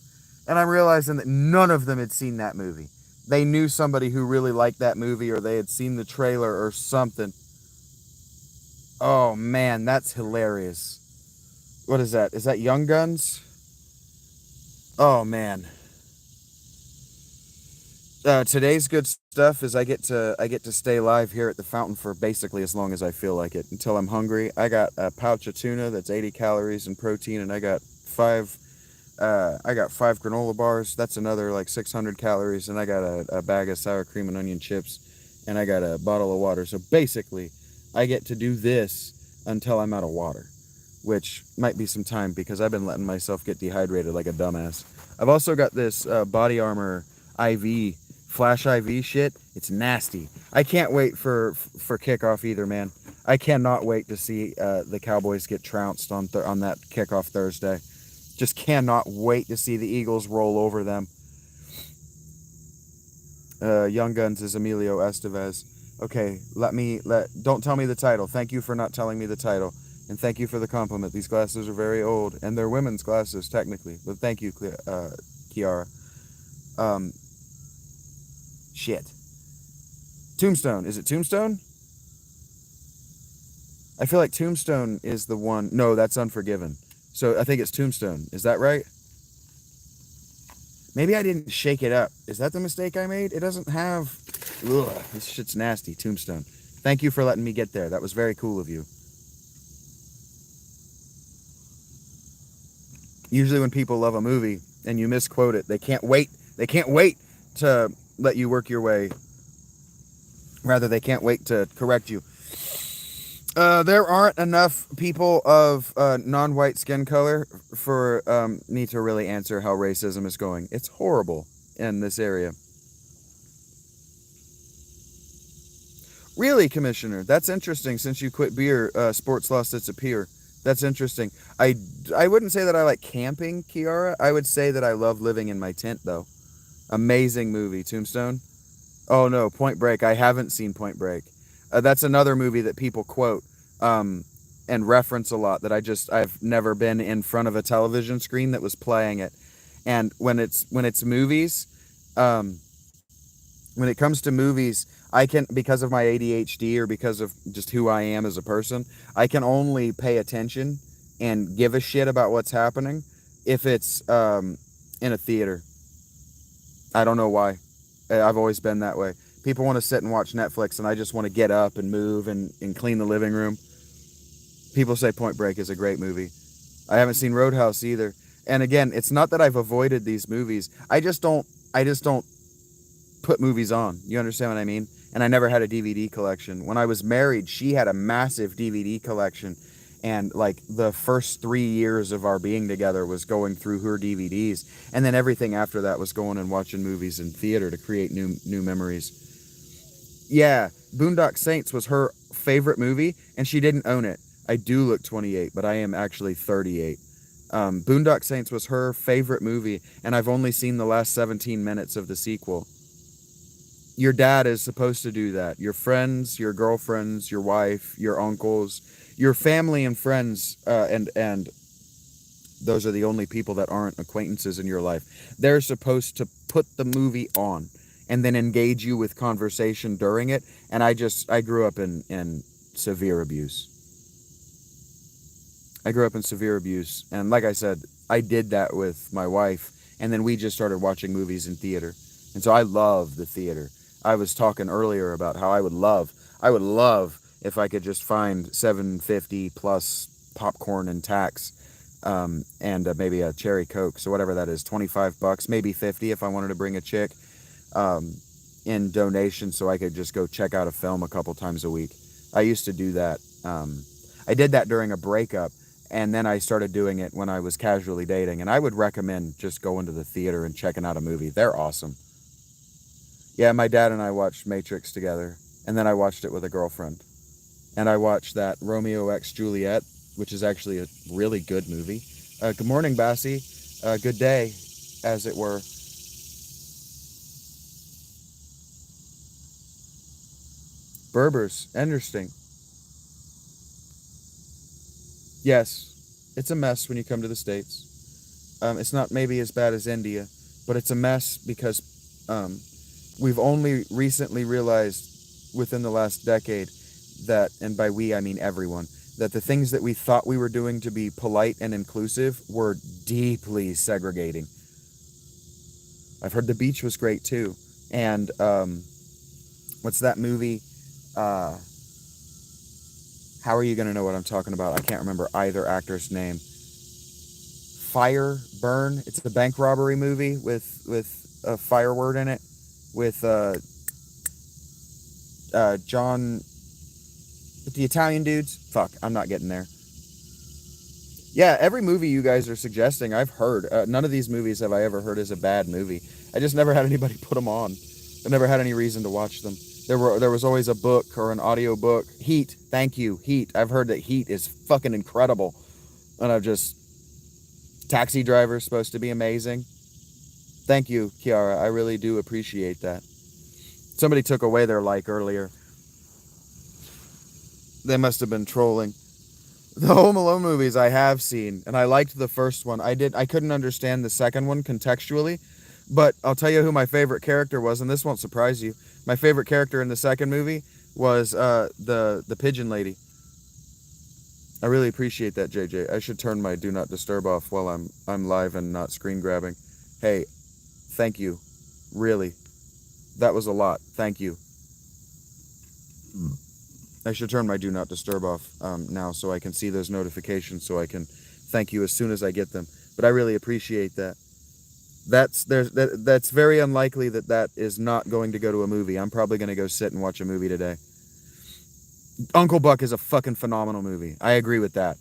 S1: and I'm realizing that none of them had seen that movie. They knew somebody who really liked that movie, or they had seen the trailer or something. Oh man, that's hilarious. What is that? Is that Young Guns? Oh man. Today's good stuff is I get to stay live here at the fountain for basically as long as I feel like it until I'm hungry. I got a pouch of tuna that's 80 calories in protein, and I got five granola bars. That's another like 600 calories, and I got a bag of sour cream and onion chips, and I got a bottle of water. So basically, I get to do this until I'm out of water, which might be some time because I've been letting myself get dehydrated like a dumbass. I've also got this Body Armor IV, Flash IV shit. It's nasty. I can't wait for kickoff either, man. I cannot wait to see the Cowboys get trounced on that kickoff Thursday. Just cannot wait to see the Eagles roll over them. Young Guns is Emilio Estevez. Okay, don't tell me the title. Thank you for not telling me the title. And thank you for the compliment. These glasses are very old. And they're women's glasses, technically. But thank you, Kiara. Shit. Tombstone. Is it Tombstone? I feel like Tombstone is the one. No, that's Unforgiven. So I think it's Tombstone. Is that right? Maybe I didn't shake it up. Is that the mistake I made? It doesn't have... Ugh, this shit's nasty. Tombstone. Thank you for letting me get there. That was very cool of you. Usually when people love a movie and you misquote it, they can't wait. They can't wait to let you work your way. Rather, they can't wait to correct you. There aren't enough people of non-white skin color for me to really answer how racism is going. It's horrible in this area. Really, Commissioner, that's interesting. Since you quit beer, sports lost its appeal. That's interesting. I wouldn't say that I like camping, Kiara. I would say that I love living in my tent, though. Amazing movie, Tombstone. Oh no, Point Break. I haven't seen Point Break. That's another movie that people quote and reference a lot. That I've never been in front of a television screen that was playing it. And when it's movies, um, when it comes to movies, I can, because of my ADHD or because of just who I am as a person, I can only pay attention and give a shit about what's happening if it's in a theater. I don't know why. I've always been that way. People want to sit and watch Netflix, and I just want to get up and move and clean the living room. People say Point Break is a great movie. I haven't seen Roadhouse either. And again, it's not that I've avoided these movies. I just don't put movies on. You understand what I mean? And I never had a DVD collection. When I was married, she had a massive DVD collection. And like the first 3 years of our being together was going through her DVDs. And then everything after that was going and watching movies in theater to create new memories. Yeah, Boondock Saints was her favorite movie, and she didn't own it. I do look 28, but I am actually 38. Boondock Saints was her favorite movie, and I've only seen the last 17 minutes of the sequel. Your dad is supposed to do that. Your friends, your girlfriends, your wife, your uncles, your family and friends, and those are the only people that aren't acquaintances in your life. They're supposed to put the movie on and then engage you with conversation during it. And I grew up in severe abuse. I grew up in severe abuse. And like I said, I did that with my wife. And then we just started watching movies in theater. And so I love the theater. I was talking earlier about how I would love if I could just find $7.50 plus popcorn and tax, and maybe a cherry Coke. So whatever that is, $25, maybe 50 if I wanted to bring a chick, um, in donation, so I could just go check out a film a couple times a week. I used to do that. I did that during a breakup, and then I started doing it when I was casually dating. And I would recommend just going to the theater and checking out a movie. They're awesome. Yeah, my dad and I watched Matrix together, and then I watched it with a girlfriend. And I watched that Romeo X Juliet, which is actually a really good movie. Good morning, Bassie. Good day, as it were. Berbers, interesting. Yes, it's a mess when you come to the States. It's not maybe as bad as India, but it's a mess because um, we've only recently realized within the last decade that, and by we I mean everyone, that the things that we thought we were doing to be polite and inclusive were deeply segregating. I've heard the beach was great too. And what's that movie? Uh, how are you going to know what I'm talking about? I can't remember either actor's name. Fire Burn. It's the bank robbery movie with a fire word in it, with John, with the Italian dudes. Fuck, I'm not getting there. Yeah, every movie you guys are suggesting, I've heard. None of these movies have I ever heard is a bad movie. I just never had anybody put them on. I never had any reason to watch them. There was always a book or an audio book. Heat, thank you, Heat. I've heard that Heat is fucking incredible, and I've just Taxi Driver supposed to be amazing. Thank you, Kiara. I really do appreciate that. Somebody took away their like earlier. They must have been trolling. The Home Alone movies I have seen, and I liked the first one. I couldn't understand the second one contextually, but I'll tell you who my favorite character was, and this won't surprise you. My favorite character in the second movie was the pigeon lady. I really appreciate that, JJ. I should turn my do not disturb off while I'm live and not screen grabbing. Hey, thank you. Really. That was a lot. Thank you. I should turn my do not disturb off now so I can see those notifications so I can thank you as soon as I get them. But I really appreciate that. That's very unlikely that that is not going to go to a movie. I'm probably going to go sit and watch a movie today. Uncle Buck is a fucking phenomenal movie. I agree with that.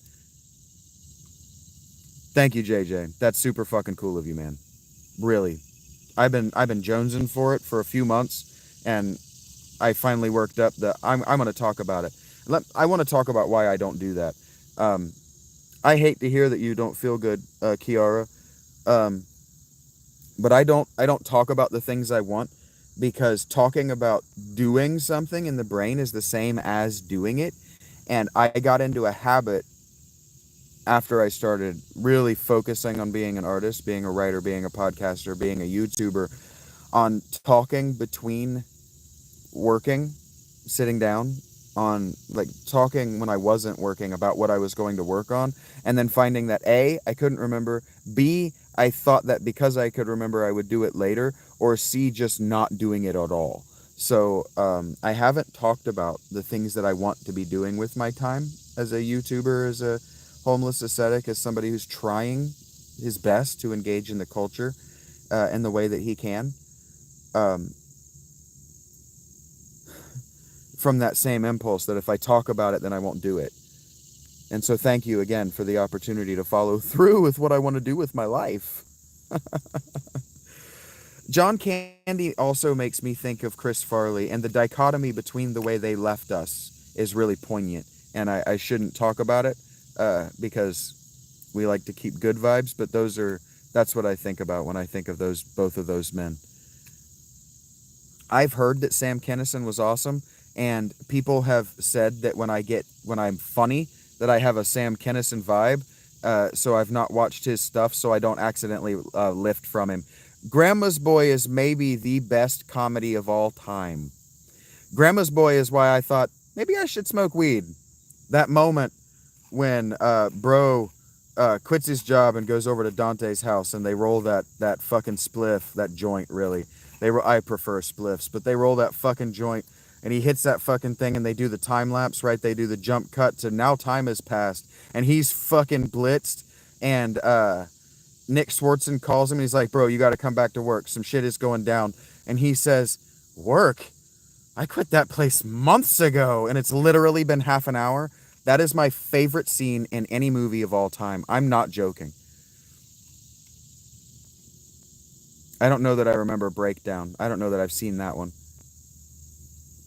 S1: Thank you, JJ. That's super fucking cool of you, man. Really. I've been jonesing for it for a few months, and I finally worked up the. I'm going to talk about it. I want to talk about why I don't do that. Um, I hate to hear that you don't feel good, Kiara. Um, but I don't talk about the things I want, because talking about doing something in the brain is the same as doing it. And I got into a habit after I started really focusing on being an artist, being a writer, being a podcaster, being a YouTuber, on talking between working, sitting down, on like talking when I wasn't working about what I was going to work on, and then finding that A, I couldn't remember, B, I thought that because I could remember I would do it later, or C, just not doing it at all. So I haven't talked about the things that I want to be doing with my time as a YouTuber, as a homeless ascetic, as somebody who's trying his best to engage in the culture in the way that he can. Um, from that same impulse that if I talk about it, then I won't do it. And so thank you again for the opportunity to follow through with what I want to do with my life. John Candy also makes me think of Chris Farley, and the dichotomy between the way they left us is really poignant. And I shouldn't talk about it because we like to keep good vibes, but that's what I think about when I think of both of those men. I've heard that Sam Kinison was awesome, and people have said that when I'm funny, that I have a Sam Kinison vibe. So I've not watched his stuff, so I don't accidentally lift from him. Grandma's Boy is maybe the best comedy of all time. Grandma's Boy is why I thought maybe I should smoke weed. That moment when bro quits his job and goes over to Dante's house, and they roll that fucking spliff, that joint, really. I prefer spliffs, but they roll that fucking joint, and he hits that fucking thing, and they do the time lapse, right? They do the jump cut to now time has passed, and he's fucking blitzed, and Nick Swartzen calls him, and he's like, bro, you got to come back to work. Some shit is going down. And he says, work? I quit that place months ago, and it's literally been half an hour. That is my favorite scene in any movie of all time. I'm not joking. I don't know that I remember Breakdown. I don't know that I've seen that one.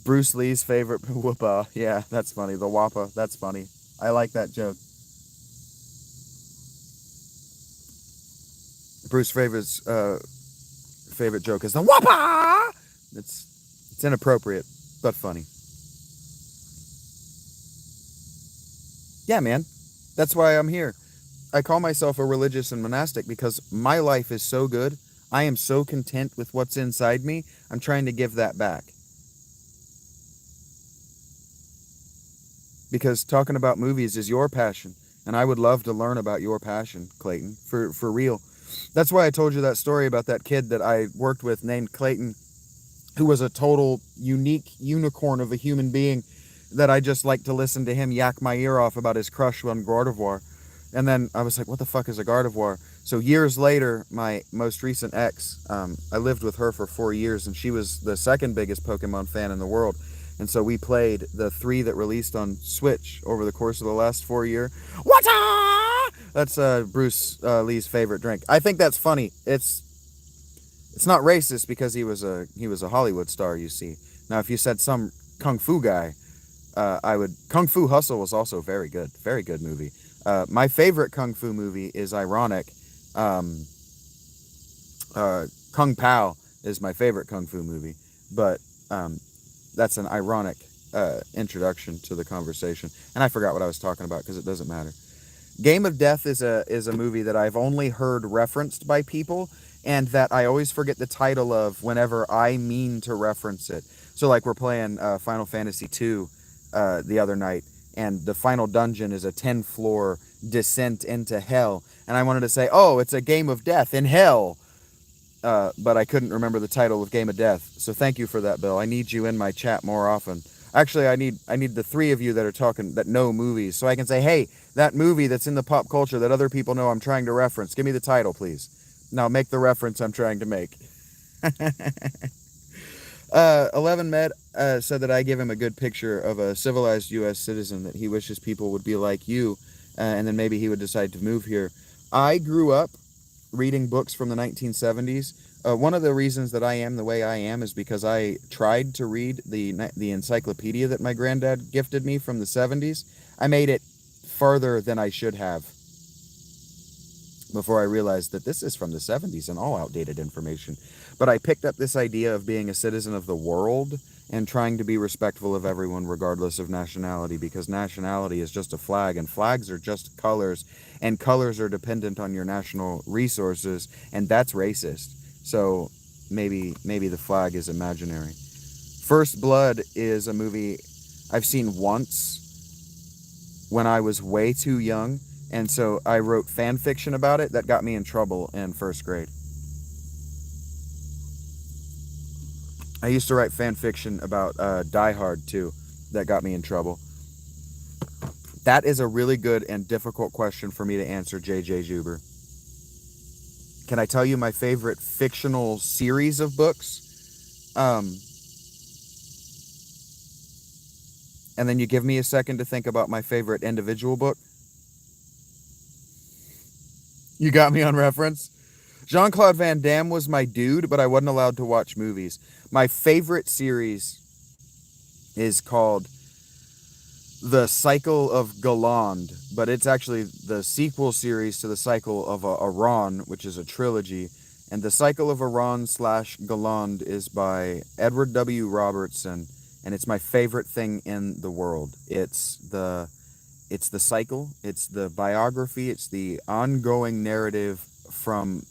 S1: Bruce Lee's favorite whoopa. Yeah, that's funny. The whoppa. That's funny. I like that joke. Bruce's favorite joke is the whoppa. It's inappropriate, but funny. Yeah, man. That's why I'm here. I call myself a religious and monastic because my life is so good. I am so content with what's inside me. I'm trying to give that back. Because talking about movies is your passion, and I would love to learn about your passion, Clayton, for real. That's why I told you that story about that kid that I worked with named Clayton, who was a total unique unicorn of a human being, that I just like to listen to him yak my ear off about his crush on Gardevoir. And then I was like, what the fuck is a Gardevoir? So years later, my most recent ex, I lived with her for 4 years, and she was the second biggest Pokemon fan in the world. And so we played the 3 that released on Switch over the course of the last 4 years. Wata! That's Bruce Lee's favorite drink. I think that's funny. It's not racist because he was a Hollywood star, you see. Now, if you said some kung fu guy, I would. Kung Fu Hustle was also very good movie. My favorite kung fu movie is ironic. Um, Kung Pao is my favorite kung fu movie, but that's an ironic introduction to the conversation. And I forgot what I was talking about because it doesn't matter. Game of Death is a movie that I've only heard referenced by people, and that I always forget the title of whenever I mean to reference it. So like we're playing Final Fantasy II the other night, and the final dungeon is a 10-floor descent into hell, and I wanted to say, oh, it's a game of death in hell, but I couldn't remember the title of Game of Death. So thank you for that, Bill. I need you in my chat more often. Actually, I need the three of you that are talking that know movies, so I can say, hey, that movie that's in the pop culture that other people know I'm trying to reference. Give me the title, please. Now make the reference I'm trying to make. 11 Med said that I give him a good picture of a civilized U.S. citizen that he wishes people would be like you, and then maybe he would decide to move here. I grew up reading books from the 1970s. One of the reasons that I am the way I am is because I tried to read the encyclopedia that my granddad gifted me from the 70s. I made it farther than I should have before I realized that this is from the 70s and all outdated information. But I picked up this idea of being a citizen of the world and trying to be respectful of everyone regardless of nationality, because nationality is just a flag and flags are just colors, and colors are dependent on your national resources, and that's racist. So maybe the flag is imaginary. First Blood is a movie I've seen once when I was way too young, and so I wrote fan fiction about it that got me in trouble in first grade. I used to write fan fiction about Die Hard too, that got me in trouble. That is a really good and difficult question for me to answer, JJ Zuber. Can I tell you my favorite fictional series of books? And then you give me a second to think about my favorite individual book. You got me on reference? Jean-Claude Van Damme was my dude, but I wasn't allowed to watch movies. My favorite series is called The Cycle of Galland, but it's actually the sequel series to The Cycle of Iran, which is a trilogy. And The Cycle of Iran / Galland is by Edward W. Robertson, and it's my favorite thing in the world. It's the cycle, it's the biography, it's the ongoing narrative from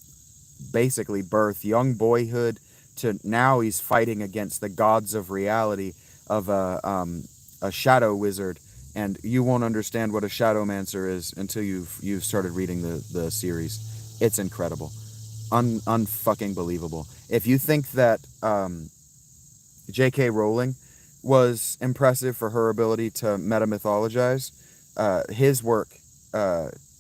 S1: basically birth, young boyhood, to now he's fighting against the gods of reality of a shadow wizard. And you won't understand what a shadowmancer is until you've started reading the series. It's incredible. Unfucking believable. If you think that J.K. Rowling was impressive for her ability to metamythologize, his work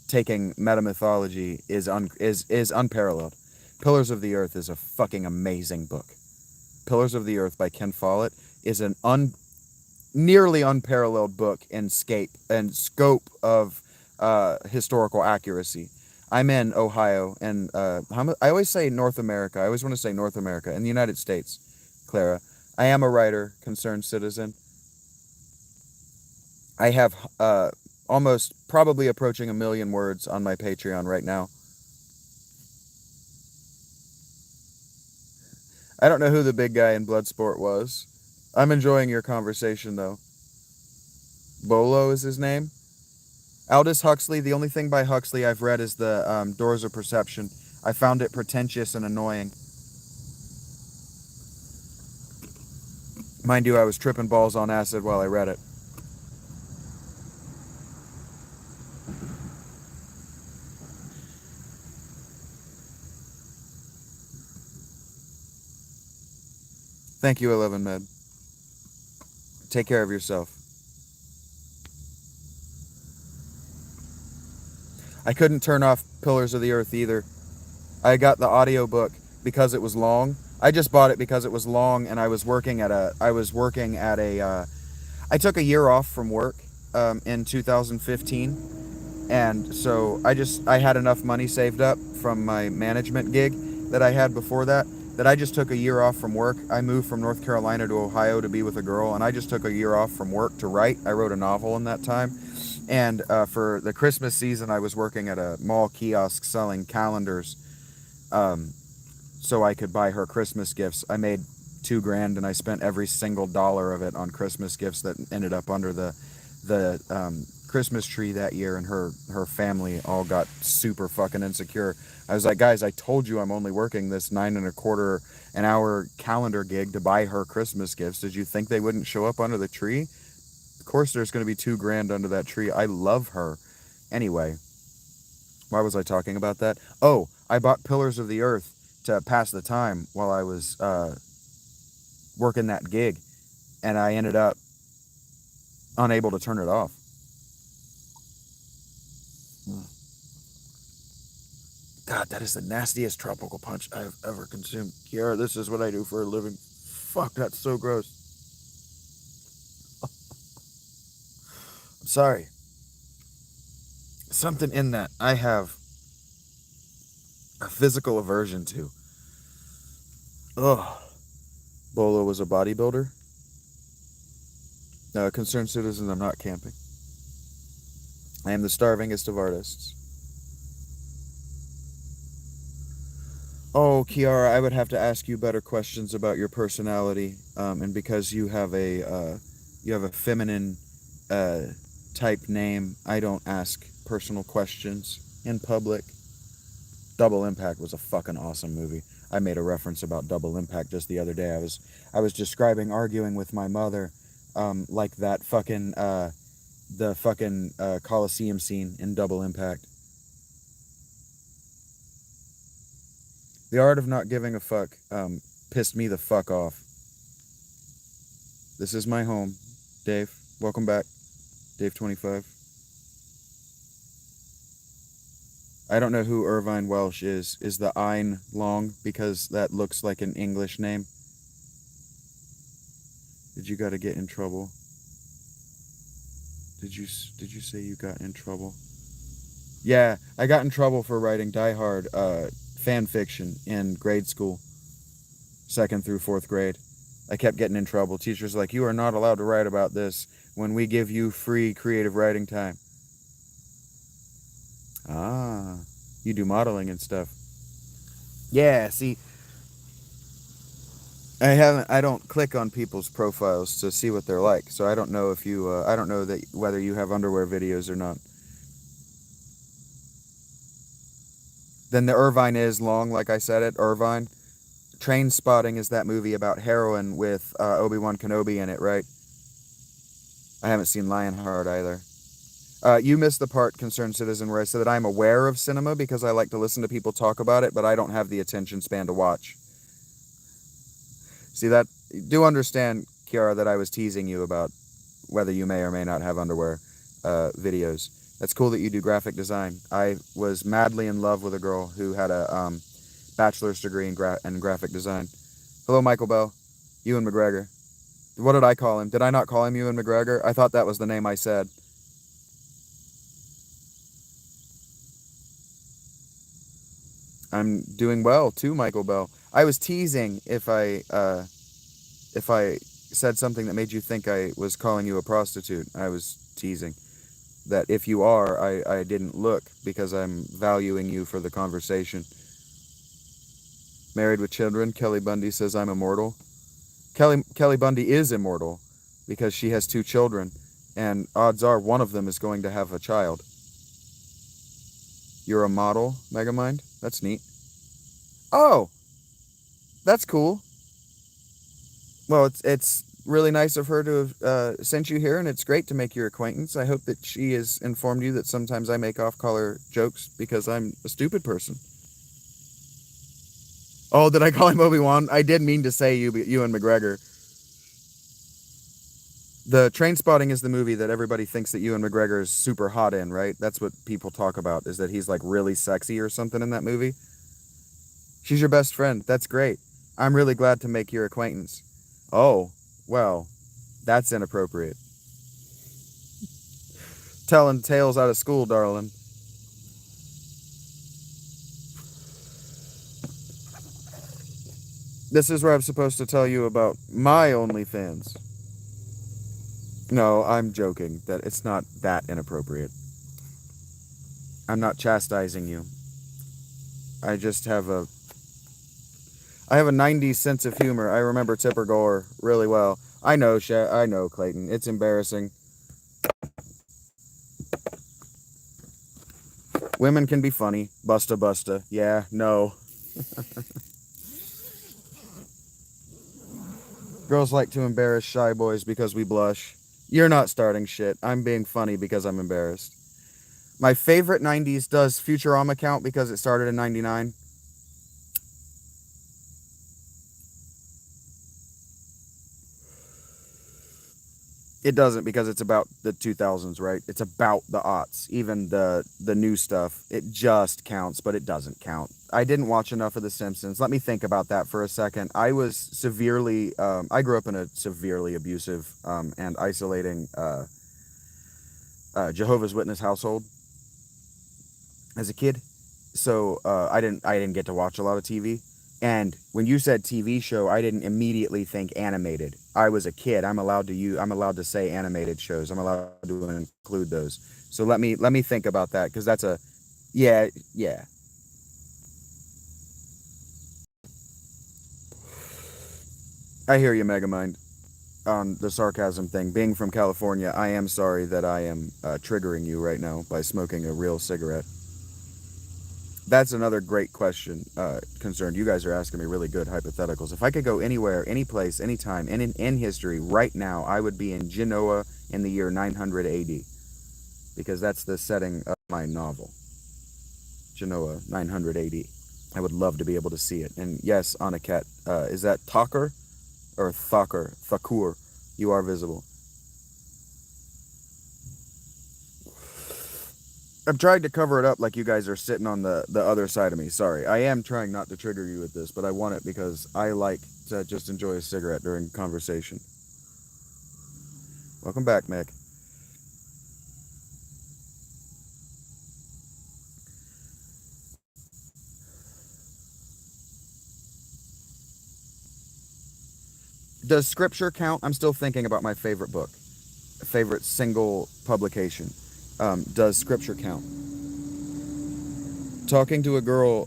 S1: taking metamythology is unparalleled. Pillars of the Earth is a fucking amazing book. Pillars of the Earth by Ken Follett is an nearly unparalleled book in scope of historical accuracy. I'm in Ohio, and I always say North America. I always want to say North America. In the United States, Clara. I am a writer, concerned citizen. I have almost probably approaching 1 million words on my Patreon right now. I don't know who the big guy in Bloodsport was. I'm enjoying your conversation, though. Bolo is his name. Aldous Huxley. The only thing by Huxley I've read is the Doors of Perception. I found it pretentious and annoying. Mind you, I was tripping balls on acid while I read it. Thank you, 11 Med. Take care of yourself. I couldn't turn off Pillars of the Earth either. I got the audiobook because it was long. I just bought it because it was long, and I took a year off from work in 2015, and so I had enough money saved up from my management gig that I had before that I just took a year off from work. I moved from North Carolina to Ohio to be with a girl, and I just took a year off from work to write. I wrote a novel in that time. And for the Christmas season, I was working at a mall kiosk selling calendars, so I could buy her Christmas gifts. I made $2,000, and I spent every single dollar of it on Christmas gifts that ended up under the Christmas tree that year, and her family all got super fucking insecure. I was like, guys, I told you I'm only working this 9.25 an hour calendar gig to buy her Christmas gifts. Did you think they wouldn't show up under the tree? Of course there's going to be $2,000 under that tree. I love her. Anyway, why was I talking about that? Oh, I bought Pillars of the Earth to pass the time while I was working that gig, and I ended up unable to turn it off. God, that is the nastiest tropical punch I've ever consumed. Kiara, this is what I do for a living. Fuck, that's so gross. I'm sorry. Something in that I have a physical aversion to. Ugh. Bolo was a bodybuilder. Concerned citizen, I'm not camping. I am the starvingest of artists. Oh, Kiara, I would have to ask you better questions about your personality, and because you have a feminine type name, I don't ask personal questions in public. Double Impact was a fucking awesome movie. I made a reference about Double Impact just the other day. I was describing arguing with my mother, like that fucking the fucking Coliseum scene in Double Impact. The art of not giving a fuck pissed me the fuck off. This is my home, Dave. Welcome back, Dave 25. I don't know who Irvine Welsh is. Is the Ein long because that looks like an English name? Did you gotta get in trouble? Did you say you got in trouble? Yeah, I got in trouble for writing Die Hard fan fiction in grade school, 2nd through 4th grade. I kept getting in trouble. Teachers like, you are not allowed to write about this when we give you free creative writing time. Ah, you do modeling and stuff. Yeah, see, I don't click on people's profiles to see what they're like, so I don't know if you, I don't know that whether you have underwear videos or not. Then the Irvine is long, like I said it, Irvine. Train Spotting is that movie about heroin with Obi-Wan Kenobi in it, right? I haven't seen Lionheart either. You missed the part, Concerned Citizen, where I said that I'm aware of cinema because I like to listen to people talk about it, but I don't have the attention span to watch. See, that, do understand, Kiara, that I was teasing you about whether you may or may not have underwear videos. That's cool that you do graphic design. I was madly in love with a girl who had a bachelor's degree in graphic design. Hello, Michael Bell. Ewan McGregor. What did I call him? Did I not call him Ewan McGregor? I thought that was the name I said. I'm doing well too, Michael Bell. I was teasing if I said something that made you think I was calling you a prostitute. I was teasing that if you are, I didn't look because I'm valuing you for the conversation. Married with children, Kelly Bundy says I'm immortal. Kelly Bundy is immortal because she has 2 children, and odds are one of them is going to have a child. You're a model, Megamind? That's neat. Oh, that's cool. Well, it's really nice of her to have sent you here, and it's great to make your acquaintance. I hope that she has informed you that sometimes I make off-color jokes because I'm a stupid person. Oh, did I call him Obi-Wan? I did mean to say Ewan McGregor. The Train Spotting is the movie that everybody thinks that Ewan McGregor is super hot in, right? That's what people talk about, is that he's like really sexy or something in that movie. She's your best friend. That's great. I'm really glad to make your acquaintance. Oh, well, that's inappropriate. Telling tales out of school, darling. This is where I'm supposed to tell you about my OnlyFans. No, I'm joking. That it's not that inappropriate. I'm not chastising you. I just have a 90s sense of humor. I remember Tipper Gore really well. I know, I know, Clayton. It's embarrassing. Women can be funny. Busta busta. Yeah, no. Girls like to embarrass shy boys because we blush. You're not starting shit. I'm being funny because I'm embarrassed. My favorite 90s does Futurama count because it started in 99. It doesn't, because it's about the 2000s, right? It's about the aughts. Even the new stuff, it just counts, but it doesn't count. I didn't watch enough of The Simpsons. Let me think about that for a second. I grew up in a severely abusive and isolating Jehovah's Witness household as a kid. So I didn't get to watch a lot of TV. And when you said TV show, I didn't immediately think animated. I was a kid. I'm allowed to say animated shows. I'm allowed to include those. So let me think about that, because that's a yeah, yeah. I hear you, Megamind, on the sarcasm thing. Being from California, I am sorry that I am triggering you right now by smoking a real cigarette. That's another great question. Concerned, you guys are asking me really good hypotheticals. If I could go anywhere, any place, anytime, in history right now, I would be in Genoa in the year 900 AD, because that's the setting of my novel, Genoa 900 AD. I would love to be able to see it. And yes, Anaket, is that Thakur or Thakur? Thakur, you are visible. I'm trying to cover it up like you guys are sitting on the other side of me. Sorry. I am trying not to trigger you with this, but I want it because I like to just enjoy a cigarette during conversation. Welcome back, Mick. Does scripture count? I'm still thinking about my favorite book, favorite single publication. Does scripture count? Talking to a girl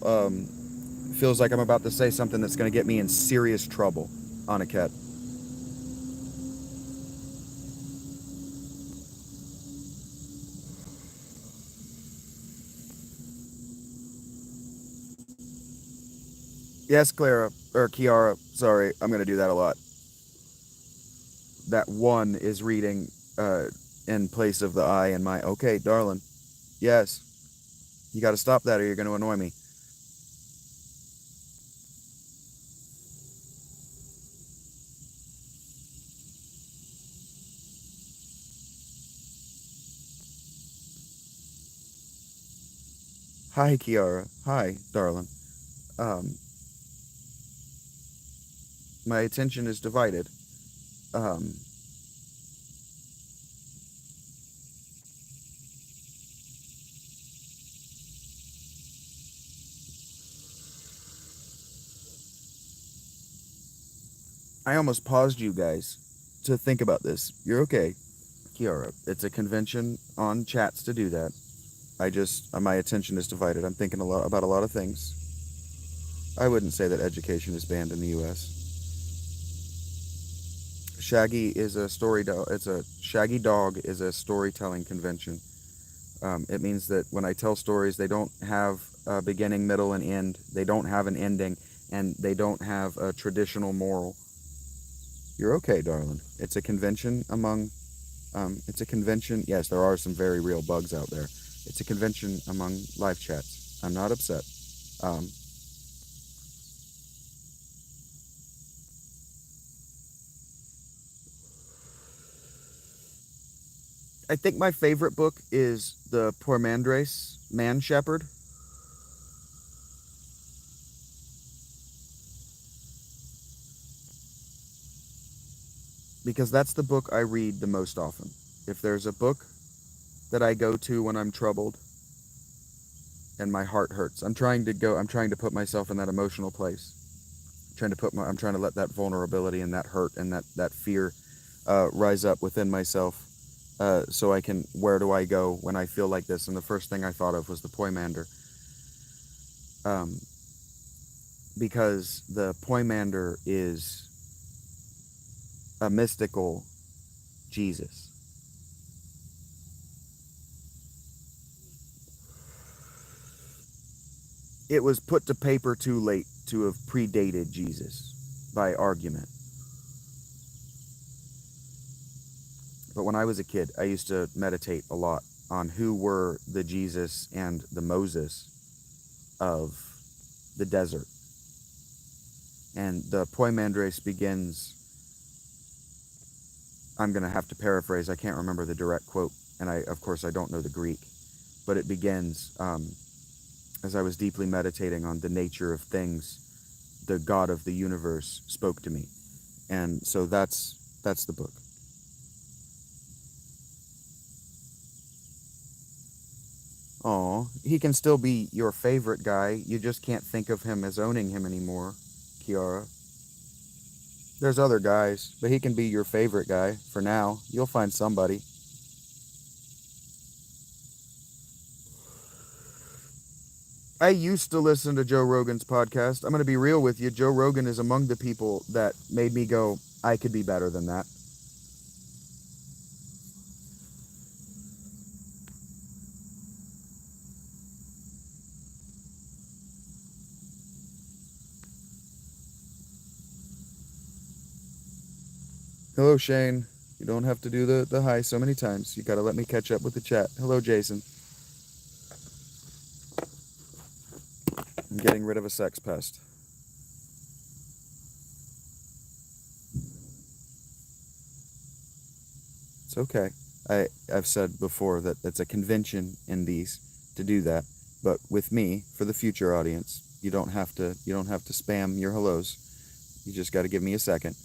S1: feels like I'm about to say something that's going to get me in serious trouble, Anaket. Yes, Clara, or Kiara, sorry, I'm going to do that a lot. That one is reading in place of the I and my. Okay, darling. Yes, you got to stop that or you're going to annoy me. Hi, Kiara. Hi, darling. Um, my attention is divided. Um, I almost paused you guys to think about this. You're okay, Kiara. It's a convention on chats to do that. I just my attention is divided. I'm thinking a lot about a lot of things. I wouldn't say that education is banned in the U.S. Shaggy is a story dog. It's a Shaggy dog is a storytelling convention. It means that when I tell stories, they don't have a beginning, middle, and end. They don't have an ending, and they don't have a traditional moral. You're okay, darling. It's a convention among. It's a convention. Yes, there are some very real bugs out there. It's a convention among live chats. I'm not upset. Um, I think my favorite book is the Pormandres Man Shepherd, because that's the book I read the most often. If there's a book that I go to when I'm troubled and my heart hurts, I'm trying to put myself in that emotional place. I'm trying to let that vulnerability and that hurt and that fear rise up within myself, so I can, where do I go when I feel like this? And the first thing I thought of was the Poimander, um, because the Poimander is a mystical Jesus. It was put to paper too late to have predated Jesus by argument. But when I was a kid, I used to meditate a lot on who were the Jesus and the Moses of the desert. And the Poimandres begins, I'm going to have to paraphrase. I can't remember the direct quote, and of course, I don't know the Greek, but it begins, as I was deeply meditating on the nature of things, the God of the universe spoke to me. And so that's the book. Oh, he can still be your favorite guy. You just can't think of him as owning him anymore, Kiara. There's other guys, but he can be your favorite guy for now. You'll find somebody. I used to listen to Joe Rogan's podcast. I'm going to be real with you. Joe Rogan is among the people that made me go, I could be better than that. Hello, Shane. You don't have to do the hi so many times. You got to let me catch up with the chat. Hello, Jason. I'm getting rid of a sex pest. It's okay. I've said before that it's a convention in these to do that, but with me, for the future audience, you don't have to spam your hellos. You just got to give me a second.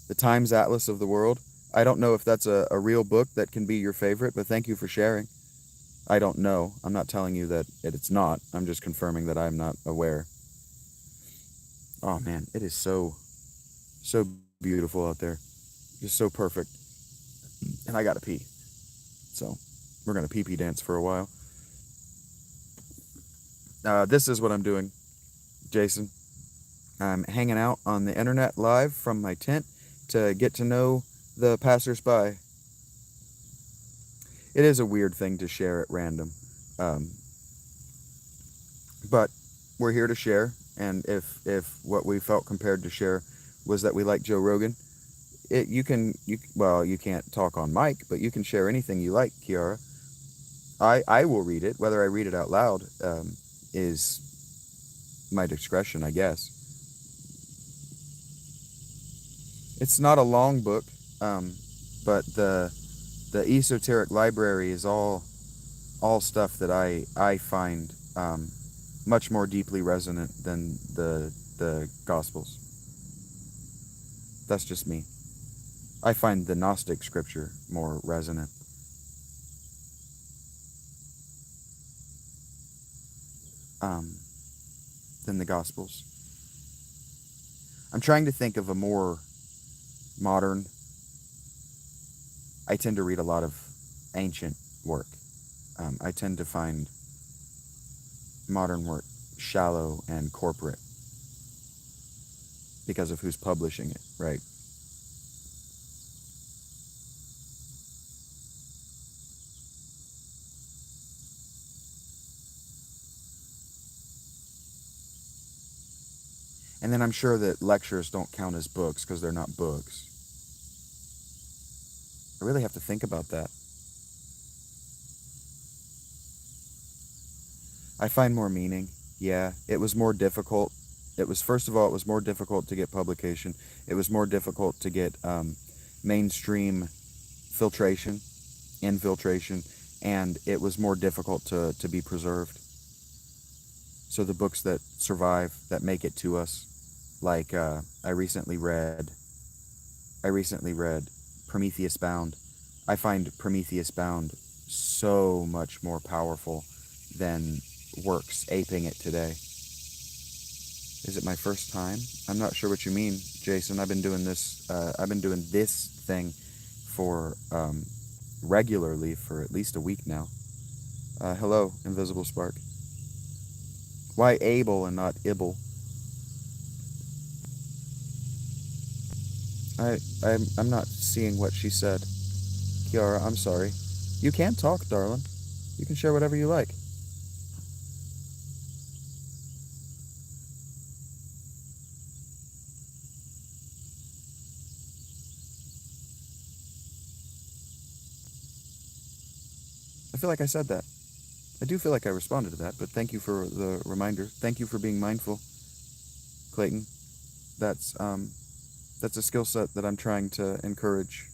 S1: The Times Atlas of the World. I don't know if that's a real book that can be your favorite, but thank you for sharing. I don't know. I'm not telling you that it's not. I'm just confirming that I'm not aware. Oh man, it is so beautiful out there. Just so perfect. And I gotta pee. So we're gonna pee dance for a while. This is what I'm doing, Jason. I'm hanging out on the internet live from my tent to get to know the passersby. It is a weird thing to share at random, um, but we're here to share. And if what we felt compared to share was that we like Joe Rogan, you can't talk on mic, but you can share anything you like, Kiara. I will read it. Whether I read it out loud is my discretion, I guess. It's not a long book, um, but the esoteric library is all stuff that I find much more deeply resonant than the Gospels. That's just me. I find the Gnostic scripture more resonant. Um, than the Gospels. I'm trying to think of a more modern. I tend to read a lot of ancient work. I tend to find modern work shallow and corporate because of who's publishing it, right? And then I'm sure that lectures don't count as books because they're not books. I really have to think about that. I find more meaning. Yeah, it was more difficult. It was, first of all, it was more difficult to get publication. It was more difficult to get mainstream filtration, infiltration, and it was more difficult to be preserved. So the books that survive, that make it to us, like I recently read Prometheus Bound. I find Prometheus Bound so much more powerful than works aping it today. Is it my first time? I'm not sure what you mean, Jason. I've been doing this. I've been doing this thing for regularly for at least a week now. Hello, Invisible Spark. Why Abel and not Ibble? I'm not seeing what she said. Kiara, I'm sorry. You can talk, darling. You can share whatever you like. I feel like I said that. I do feel like I responded to that, but thank you for the reminder. Thank you for being mindful, Clayton. That's that's a skill set that I'm trying to encourage.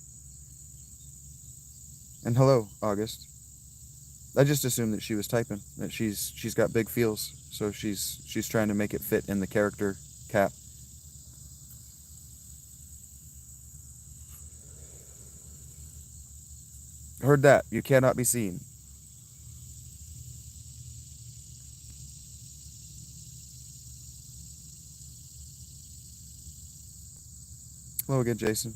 S1: And hello, August. I just assumed that she was typing. That she's got big feels, so she's trying to make it fit in the character cap. Heard that. You cannot be seen. Hello again, Jason.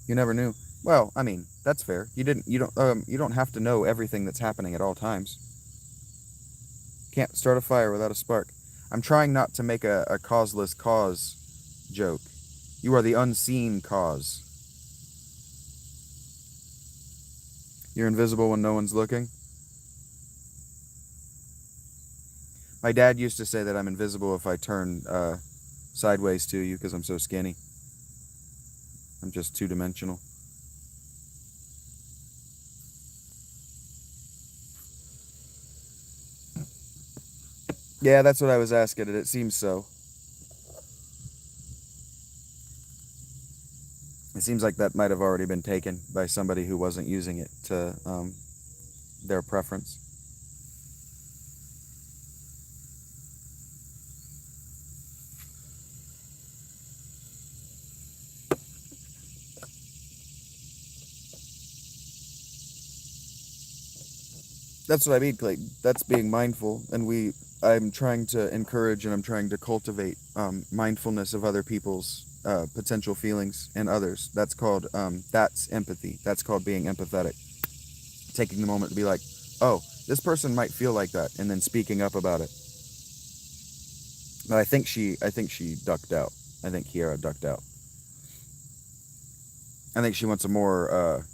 S1: You never knew. Well, I mean, that's fair. You don't have to know everything that's happening at all times. Can't start a fire without a spark. I'm trying not to make a causeless cause joke. You are the unseen cause. You're invisible when no one's looking. My dad used to say that I'm invisible if I turn sideways to you because I'm so skinny. I'm just two-dimensional. Yeah, that's what I was asking, and it seems so. It seems like that might have already been taken by somebody who wasn't using it to their preference. That's what I mean, like, that's being mindful, and I'm trying to encourage and I'm trying to cultivate mindfulness of other people's potential feelings and others. That's empathy. That's called being empathetic. Taking the moment to be like, oh, this person might feel like that, and then speaking up about it. But I think she ducked out. I think Kiara ducked out. I think she wants a more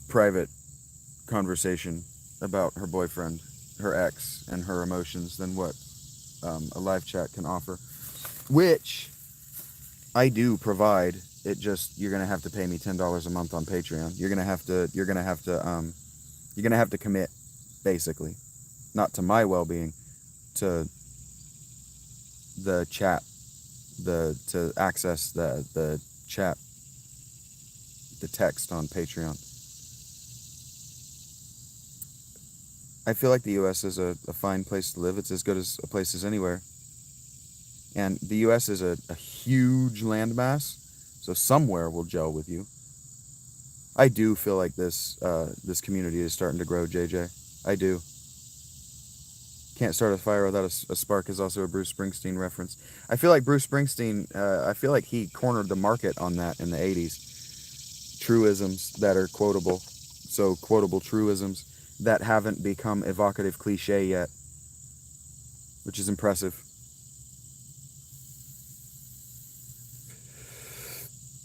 S1: private conversation about her boyfriend, her ex, and her emotions than what a live chat can offer, which I do provide. It just, you're gonna have to pay me $10 a month on Patreon. You're gonna have to commit, basically, not to my well-being, to the chat, to access the chat, the text on Patreon. I feel like the U.S. is a fine place to live. It's as good as a place as anywhere. And the U.S. is a huge landmass, so somewhere will gel with you. I do feel like this community is starting to grow, JJ. I do. Can't start a fire without a spark is also a Bruce Springsteen reference. I feel like Bruce Springsteen, I feel like he cornered the market on that in the 80s. Truisms that are quotable. So quotable truisms that haven't become evocative cliche yet, which is impressive.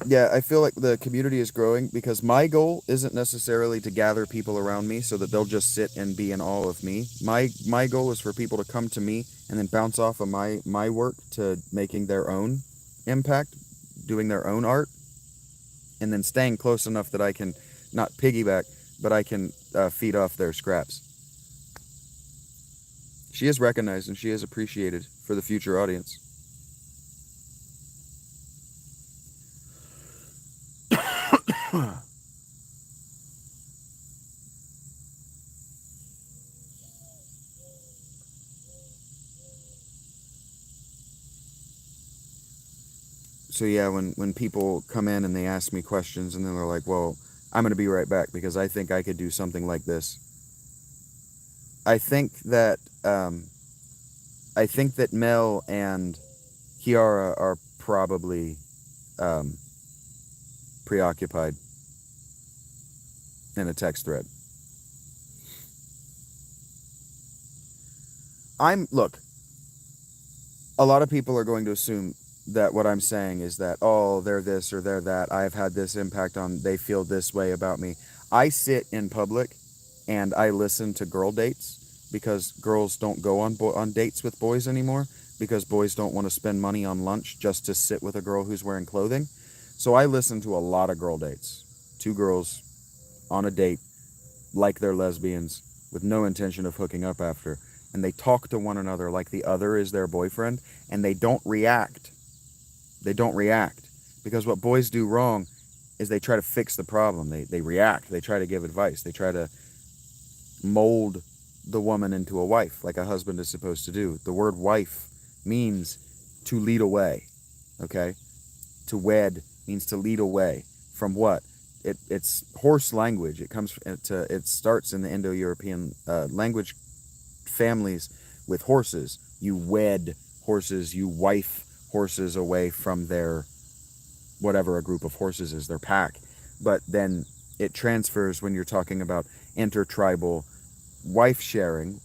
S1: Yeah, I feel like the community is growing because my goal isn't necessarily to gather people around me so that they'll just sit and be in awe of me. My goal is for people to come to me and then bounce off of my work to making their own impact, doing their own art, and then staying close enough that I can not piggyback, but I can feed off their scraps. She is recognized and she is appreciated for the future audience. So yeah, when people come in and they ask me questions and then they're like, well, I'm going to be right back because I think I could do something like this. I think that Mel and Kiara are probably um, preoccupied in a text thread. Look, a lot of people are going to assume that what I'm saying is that, oh, they're this or they're that. I've had this impact on, they feel this way about me. I sit in public and I listen to girl dates because girls don't go on dates with boys anymore because boys don't want to spend money on lunch just to sit with a girl who's wearing clothing. So I listen to a lot of girl dates. Two girls on a date like they're lesbians with no intention of hooking up after. And they talk to one another like the other is their boyfriend and they don't react. They don't react because what boys do wrong is they try to fix the problem. They react. They try to give advice. They try to mold the woman into a wife, like a husband is supposed to do. The word wife means to lead away. Okay, to wed means to lead away from what? It's horse language. It starts in the Indo-European language families with horses. You wed horses. You wife horses away from their whatever a group of horses is, their pack. But then it transfers when you're talking about intertribal wife sharing,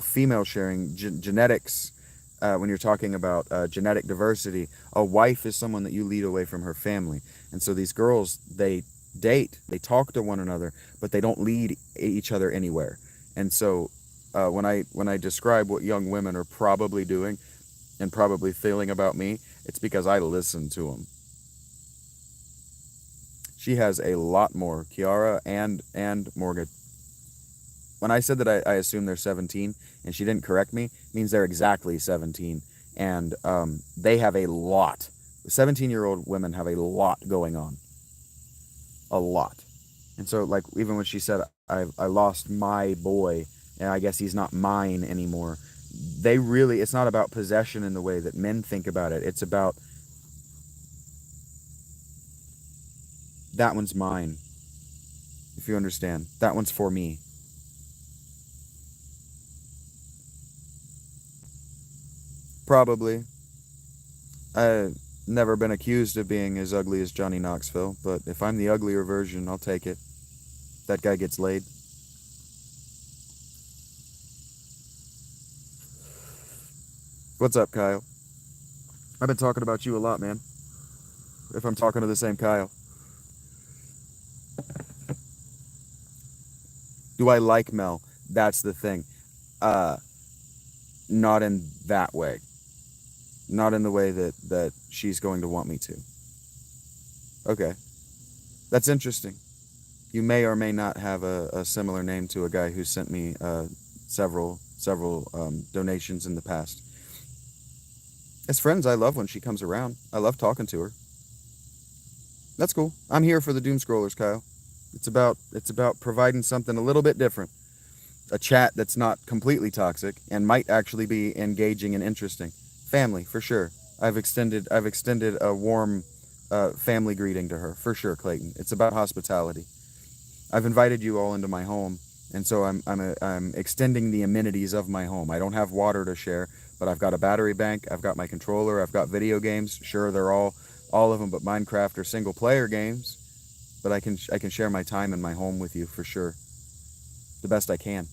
S1: female sharing, genetics. When you're talking about genetic diversity, a wife is someone that you lead away from her family. And so these girls, they date, they talk to one another, but they don't lead each other anywhere. And so when I describe what young women are probably doing and probably feeling about me, it's because I listen to them. She has a lot more, Kiara and Morgan. When I said that I assume they're 17 and she didn't correct me, means they're exactly 17. And they have a lot. 17-year-old women have a lot going on. A lot. And so, like, even when she said, I lost my boy, and I guess he's not mine anymore, it's not about possession in the way that men think about it. It's about, that one's mine, if you understand. That one's for me. Probably. I've never been accused of being as ugly as Johnny Knoxville, but if I'm the uglier version, I'll take it. That guy gets laid. What's up, Kyle? I've been talking about you a lot, man. If I'm talking to the same Kyle. Do I like Mel? That's the thing. Uh, Not in that way. Not in the way that she's going to want me to. Okay. That's interesting. You may or may not have a similar name to a guy who sent me several donations in the past. As friends, I love when she comes around. I love talking to her. That's cool. I'm here for the doom scrollers, Kyle. It's about providing something a little bit different. A chat that's not completely toxic and might actually be engaging and interesting. Family, for sure. I've extended a warm family greeting to her, for sure, Clayton. It's about hospitality. I've invited you all into my home, and so I'm extending the amenities of my home. I don't have water to share, but I've got a battery bank. I've got my controller. I've got video games. Sure, they're all of them, but Minecraft are single player games. But I can share my time in my home with you for sure, the best I can.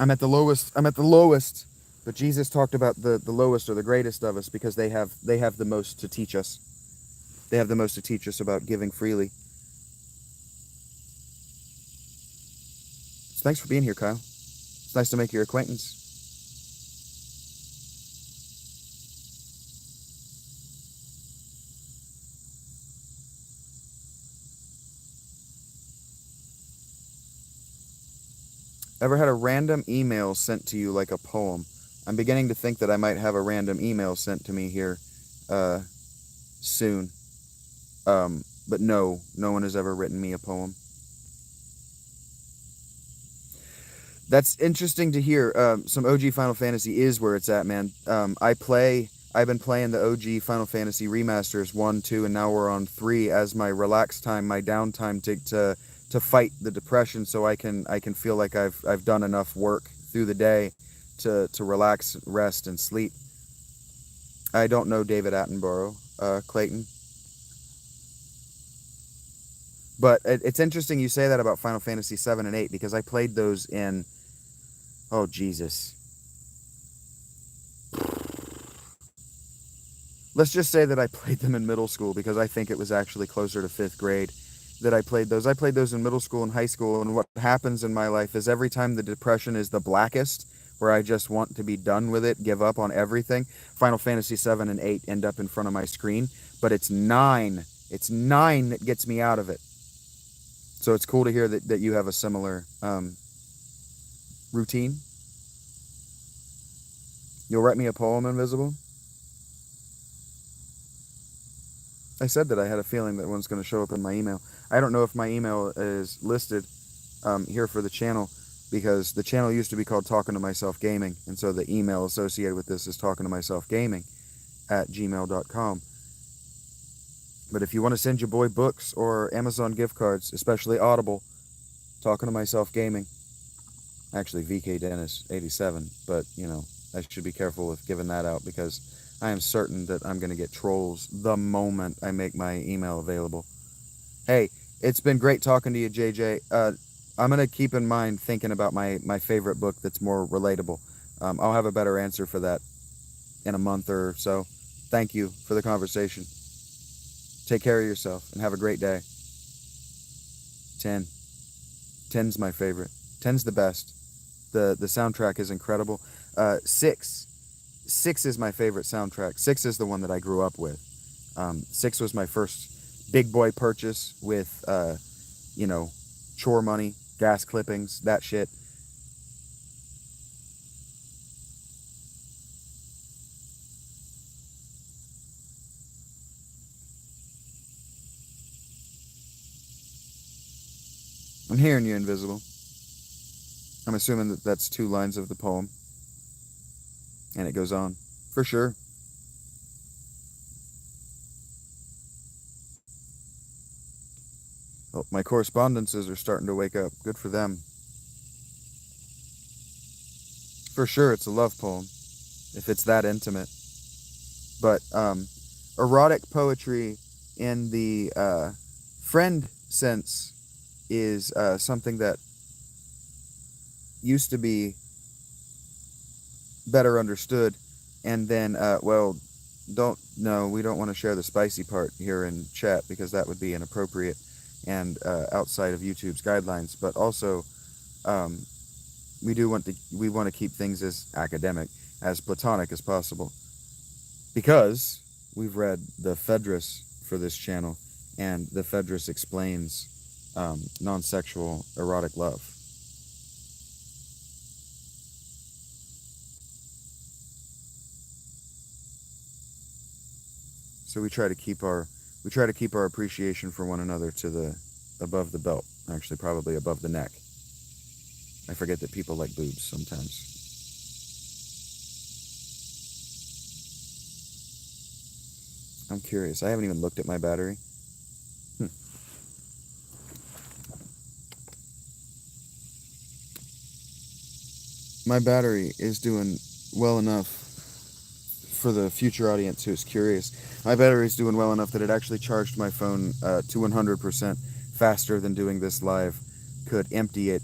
S1: I'm at the lowest. I'm at the lowest. But Jesus talked about the lowest or the greatest of us because they have the most to teach us. They have the most to teach us about giving freely. So thanks for being here, Kyle. It's nice to make your acquaintance. Ever had a random email sent to you like a poem? I'm beginning to think that I might have a random email sent to me here uh, soon. But no one has ever written me a poem. That's interesting to hear. Some OG Final Fantasy is where it's at, man. I've been playing the OG Final Fantasy remasters 1, 2, and now we're on 3 as my relax time, my downtime to fight the depression, so I can feel like I've done enough work through the day to relax, rest, and sleep. I don't know David Attenborough, Clayton, but it's interesting you say that about Final Fantasy 7 and 8 because I played those in, oh Jesus, let's just say that I played them in middle school because I think it was actually closer to fifth grade that I played those. I played those in middle school and high school, and what happens in my life is every time the depression is the blackest, where I just want to be done with it, give up on everything, Final Fantasy 7 and 8 end up in front of my screen, but it's 9. It's 9 that gets me out of it. So it's cool to hear that you have a similar routine. You'll write me a poem, Invisible? I said that I had a feeling that one's going to show up in my email. I don't know if my email is listed here for the channel because the channel used to be called Talking to Myself Gaming, and so the email associated with this is Talking to Myself Gaming at gmail.com. But if you want to send your boy books or Amazon gift cards, especially Audible, Talking to Myself Gaming, actually VK Dennis 87, but I should be careful with giving that out because I am certain that I'm going to get trolls the moment I make my email available. Hey, it's been great talking to you, JJ. I'm going to keep in mind thinking about my favorite book that's more relatable. I'll have a better answer for that in a month or so. Thank you for the conversation. Take care of yourself and have a great day. 10. 10's my favorite. 10's the best. The soundtrack is incredible. 6. 6 is my favorite soundtrack. 6 is the one that I grew up with. 6 was my first big boy purchase with, chore money, gas clippings, that shit. I'm hearing you, Invisible. I'm assuming that that's 2 lines of the poem. And it goes on. For sure. Oh, my correspondences are starting to wake up. Good for them. For sure, it's a love poem, if it's that intimate. But erotic poetry in the friend sense is something that used to be better understood, and then we don't want to share the spicy part here in chat because that would be inappropriate and outside of YouTube's guidelines. But also, we want to keep things as academic, as platonic as possible, because we've read the Phaedrus for this channel, and the Phaedrus explains non-sexual erotic love. So we try to keep our appreciation for one another to the above the belt, actually probably above the neck. I forget that people like boobs sometimes. I'm curious. I haven't even looked at my battery. My battery is doing well enough for the future audience who's curious. My battery is doing well enough that it actually charged my phone to 100% faster than doing this live could empty it,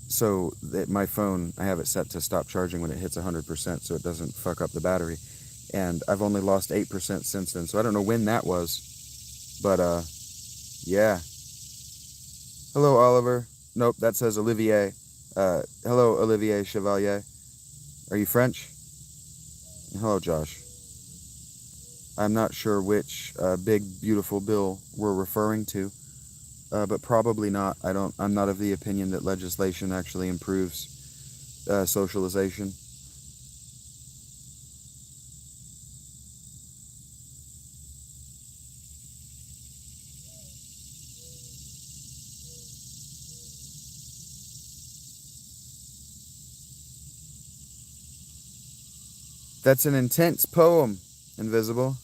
S1: so that my phone, I have it set to stop charging when it hits 100% so it doesn't fuck up the battery. And I've only lost 8% since then, so I don't know when that was. But, yeah. Hello, Oliver. Nope, that says Olivier. Hello, Olivier Chevalier. Are you French? Hello, Josh. I'm not sure which big, beautiful bill we're referring to, but probably not. I'm not of the opinion that legislation actually improves socialization. That's an intense poem, Invisible.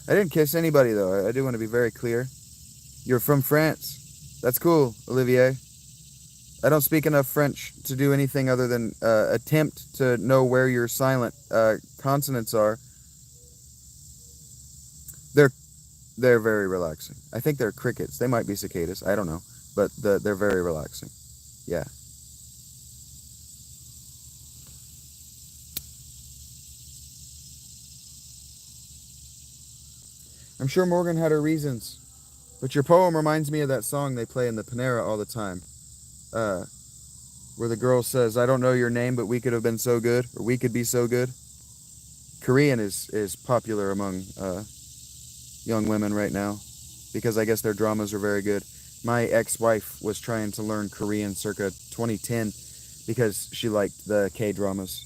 S1: I didn't kiss anybody, though. I do want to be very clear. You're from France. That's cool, Olivier. I don't speak enough French to do anything other than attempt to know where your silent consonants are. They're they're very relaxing. I think they're crickets. They might be cicadas. I don't know, but they're very relaxing. Yeah. I'm sure Morgan had her reasons, but your poem reminds me of that song they play in the Panera all the time, where the girl says, "I don't know your name, but we could have been so good, or we could be so good." Korean is popular among young women right now, because I guess their dramas are very good. My ex-wife was trying to learn Korean circa 2010 because she liked the K-dramas.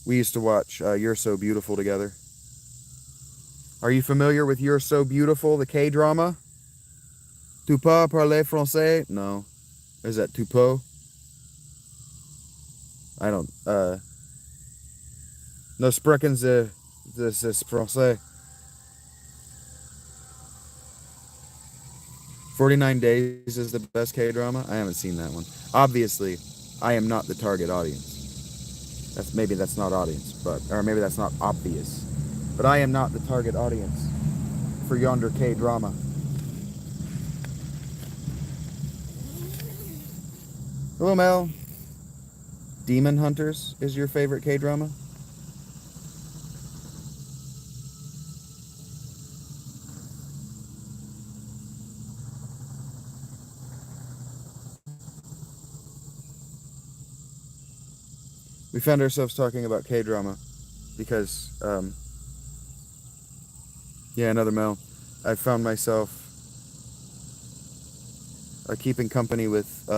S1: We used to watch You're So Beautiful together. Are you familiar with You're So Beautiful, the K-drama? Tu peux parler français? No. Is that tu peux? I don't. No sprechen Sie this is français. 49 Days is the best K-drama? I haven't seen that one. Obviously, I am not the target audience. That's not audience, or maybe that's not obvious. But I am not the target audience for yonder K-drama. Hello, Mel. Demon Hunters is your favorite K-drama? We found ourselves talking about K-drama because, yeah, another Mel. I found myself keeping company with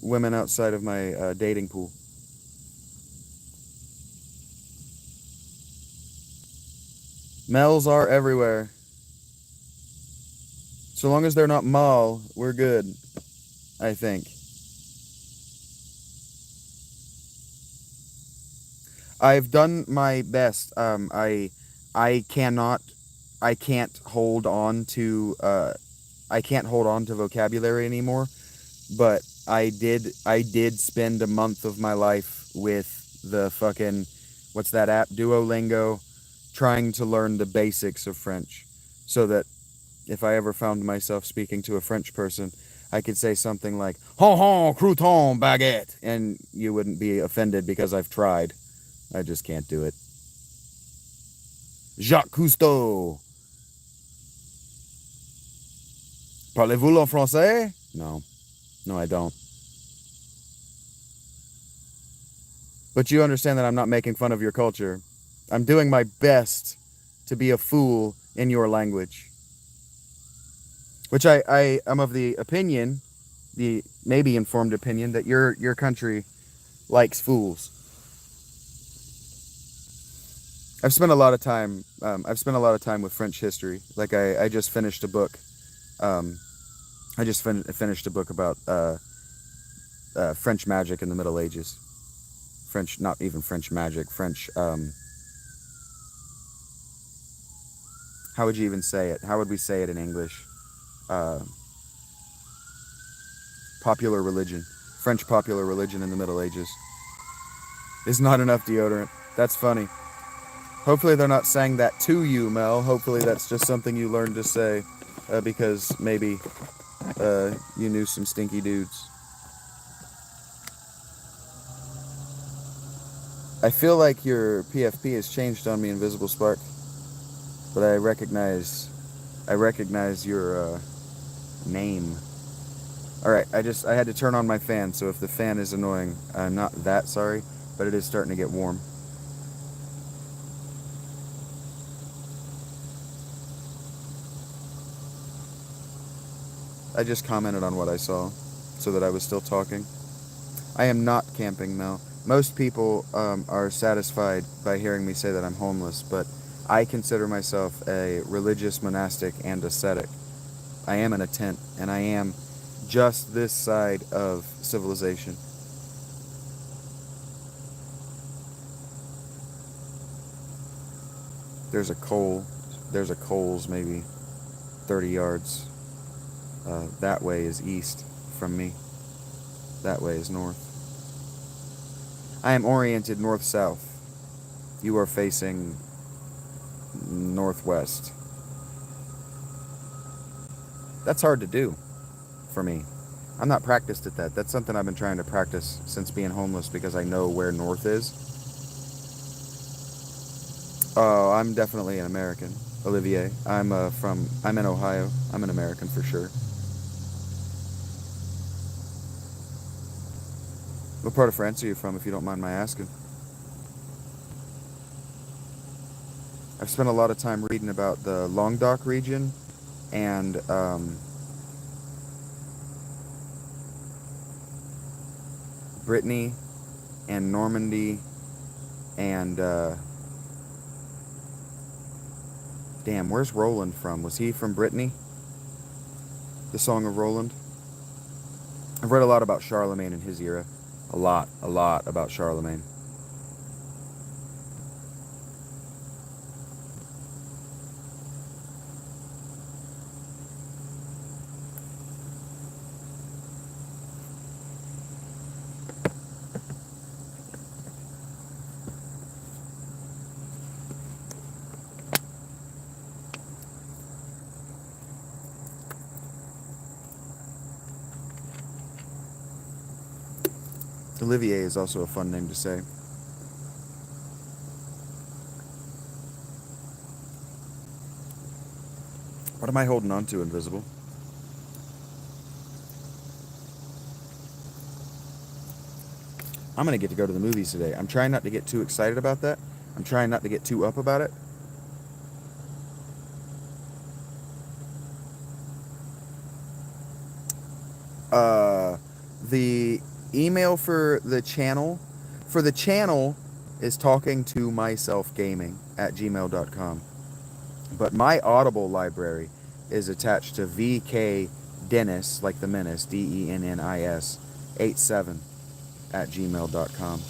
S1: women outside of my dating pool. Mels are everywhere. So long as they're not Mal, we're good, I think. I've done my best. I cannot, I can't hold on to, I can't hold on to vocabulary anymore. But I did spend a month of my life with the fucking, what's that app? Duolingo, trying to learn the basics of French, so that if I ever found myself speaking to a French person, I could say something like "Ho ho, crouton, baguette," and you wouldn't be offended because I've tried. I just can't do it. Jacques Cousteau. Parlez-vous le français? No. No, I don't. But you understand that I'm not making fun of your culture. I'm doing my best to be a fool in your language. Which I am of the opinion, the maybe informed opinion, that your country likes fools. I've spent a lot of time with French history. Like I just finished a book. Um, finished a book about French magic in the Middle Ages. French, not even French magic. French. How would you even say it? How would we say it in English? Uh, Popular religion. French popular religion in the Middle Ages. Is not enough deodorant. That's funny. Hopefully they're not saying that to you, Mel. Hopefully that's just something you learned to say because maybe you knew some stinky dudes. I feel like your PFP has changed on me, Invisible Spark, but I recognize your name. All right, I had to turn on my fan, so if the fan is annoying, I'm not that sorry, but it is starting to get warm. I just commented on what I saw, so that I was still talking. I am not camping, Mel. Most people are satisfied by hearing me say that I'm homeless, but I consider myself a religious monastic and ascetic. I am in a tent, and I am just this side of civilization. There's a coal. There's a Coles maybe 30 yards. That way is east from me. That way is north. I am oriented north-south. You are facing northwest. That's hard to do for me. I'm not practiced at that. That's something I've been trying to practice since being homeless because I know where north is. Oh, I'm definitely an American, Olivier. I'm in Ohio. I'm an American for sure. What part of France are you from, if you don't mind my asking? I've spent a lot of time reading about the Languedoc region and Brittany and Normandy and damn, where's Roland from? Was he from Brittany? The Song of Roland? I've read a lot about Charlemagne and his era. A lot about Charlemagne. Olivier is also a fun name to say. What am I holding on to, Invisible? I'm going to get to go to the movies today. I'm trying not to get too excited about that. I'm trying not to get too up about it. The email for the channel is talking to myself gaming at gmail.com. But my Audible library is attached to VK Dennis, like the menace, DENNIS 87 at gmail.com.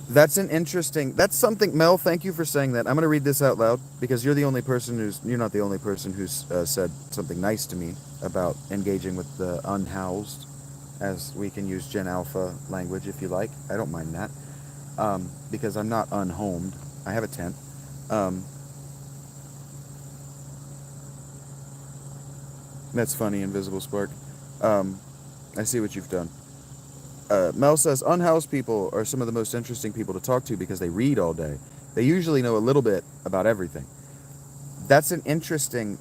S1: That's something, Mel, thank you for saying that. I'm going to read this out loud because you're not the only person who's said something nice to me about engaging with the unhoused, as we can use Gen Alpha language if you like. I don't mind that. Because I'm not unhomed. I have a tent. That's funny, Invisible Spark. I see what you've done. Mel says, unhoused people are some of the most interesting people to talk to because they read all day. They usually know a little bit about everything. That's an interesting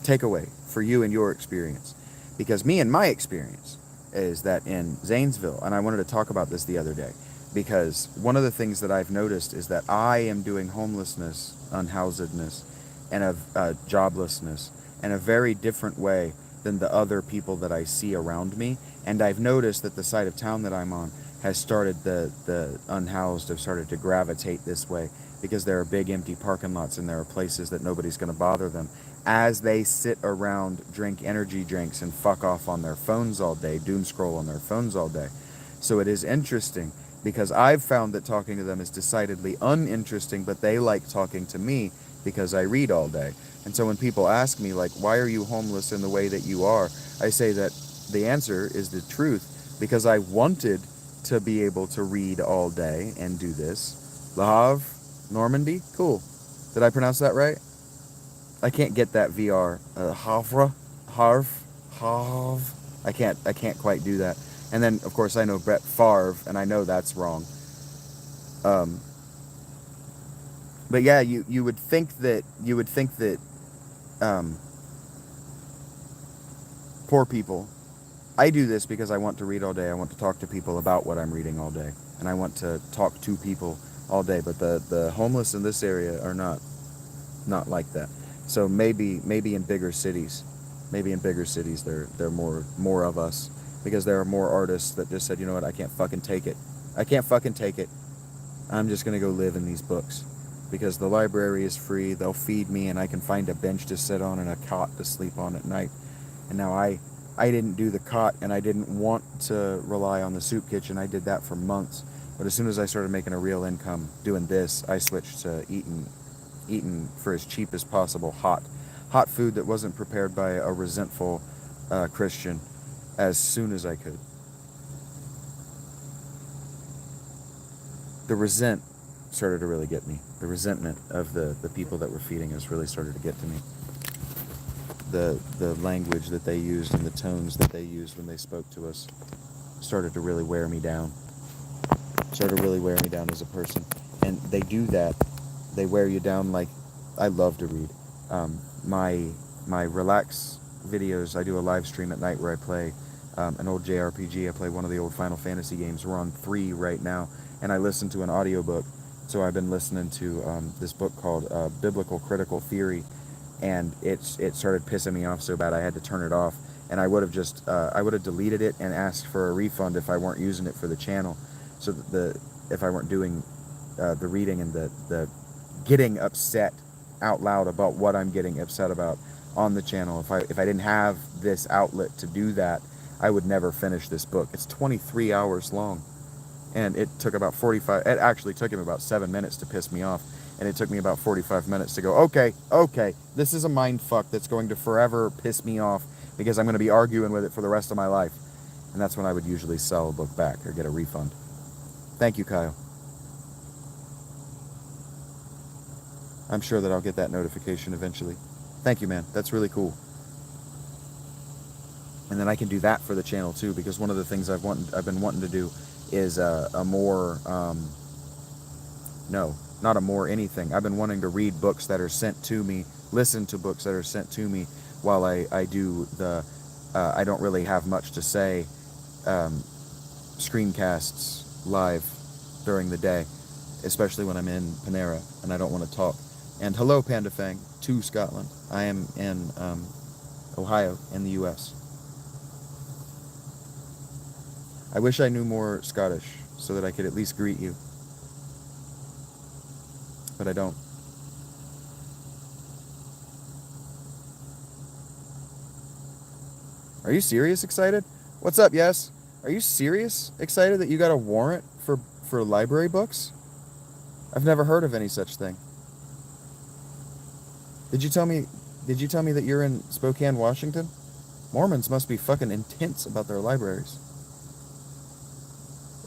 S1: takeaway for you and your experience. Because me and my experience is that in Zanesville, and I wanted to talk about this the other day, because one of the things that I've noticed is that I am doing homelessness, unhousedness, and joblessness in a very different way than the other people that I see around me. And I've noticed that the side of town that I'm on has started, the unhoused have started to gravitate this way because there are big empty parking lots and there are places that nobody's going to bother them as they sit around, drink energy drinks, and fuck off on their phones all day, doom scroll on their phones all day. So it is interesting because I've found that talking to them is decidedly uninteresting, but they like talking to me because I read all day. And so when people ask me, like, why are you homeless in the way that you are? I say that the answer is the truth, because I wanted to be able to read all day and do this. Le Havre, Normandy, cool. Did I pronounce that right? I can't get that VR. Havre. I can't quite do that. And then, of course, I know Brett Favre, and I know that's wrong. But yeah, you would think that poor people. I do this because I want to read all day. I want to talk to people about what I'm reading all day, and I want to talk to people all day. But the homeless in this area are not like that. So maybe in bigger cities, there are more of us, because there are more artists that just said, you know what, I can't fucking take it. I'm just gonna go live in these books, because the library is free. They'll feed me, and I can find a bench to sit on and a cot to sleep on at night. And now I didn't do the cot, and I didn't want to rely on the soup kitchen. I did that for months. But as soon as I started making a real income doing this, I switched to eating for as cheap as possible hot food that wasn't prepared by a resentful Christian as soon as I could. The resentment started to really get me. The resentment of the people that were feeding us really started to get to me. The language that they used and the tones that they used when they spoke to us started to really wear me down. As a person. And they do that. They wear you down. Like, I love to read. My relax videos, I do a live stream at night where I play an old JRPG. I play one of the old Final Fantasy games. We're on 3 right now. And I listen to an audiobook So I've been listening to this book called Biblical Critical Theory, and it started pissing me off so bad I had to turn it off. And I would have deleted it and asked for a refund if I weren't using it for the channel, so that if I weren't doing the reading and the getting upset out loud about what I'm getting upset about on the channel. If I didn't have this outlet to do that, I would never finish this book. It's 23 hours long, and it took about 45. It actually took him about 7 minutes to piss me off, and it took me about 45 minutes to go, okay, this is a mind fuck that's going to forever piss me off because I'm going to be arguing with it for the rest of my life. And that's when I would usually sell a book back or get a refund. Thank you, Kyle. I'm sure that I'll get that notification eventually. Thank you, man. That's really cool. And then I can do that for the channel too, because one of the things I've been wanting to do is a more no, not a more anything. I've been wanting to read books that are sent to me, listen to books that are sent to me while I do the I don't really have much to say screencasts live during the day, especially when I'm in Panera and I don't want to talk. And hello, Panda Fang, to Scotland. I am in Ohio in the U.S. I wish I knew more Scottish so that I could at least greet you, but I don't. Are you serious excited? What's up, yes? Are you serious excited that you got a warrant for library books? I've never heard of any such thing. Did you tell me that you're in Spokane, Washington? Mormons must be fucking intense about their libraries.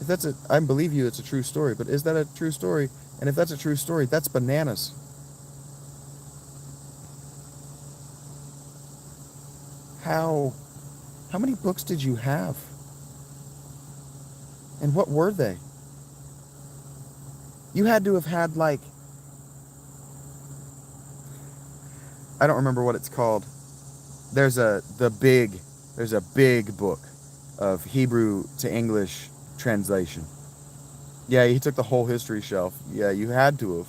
S1: If that's I believe you, it's a true story, but is that a true story? And if that's a true story, that's bananas. How many books did you have? And what were they? You had to have had like, I don't remember what it's called. There's a big book of Hebrew to English translation. Yeah, he took the whole history shelf. Yeah, you had to have.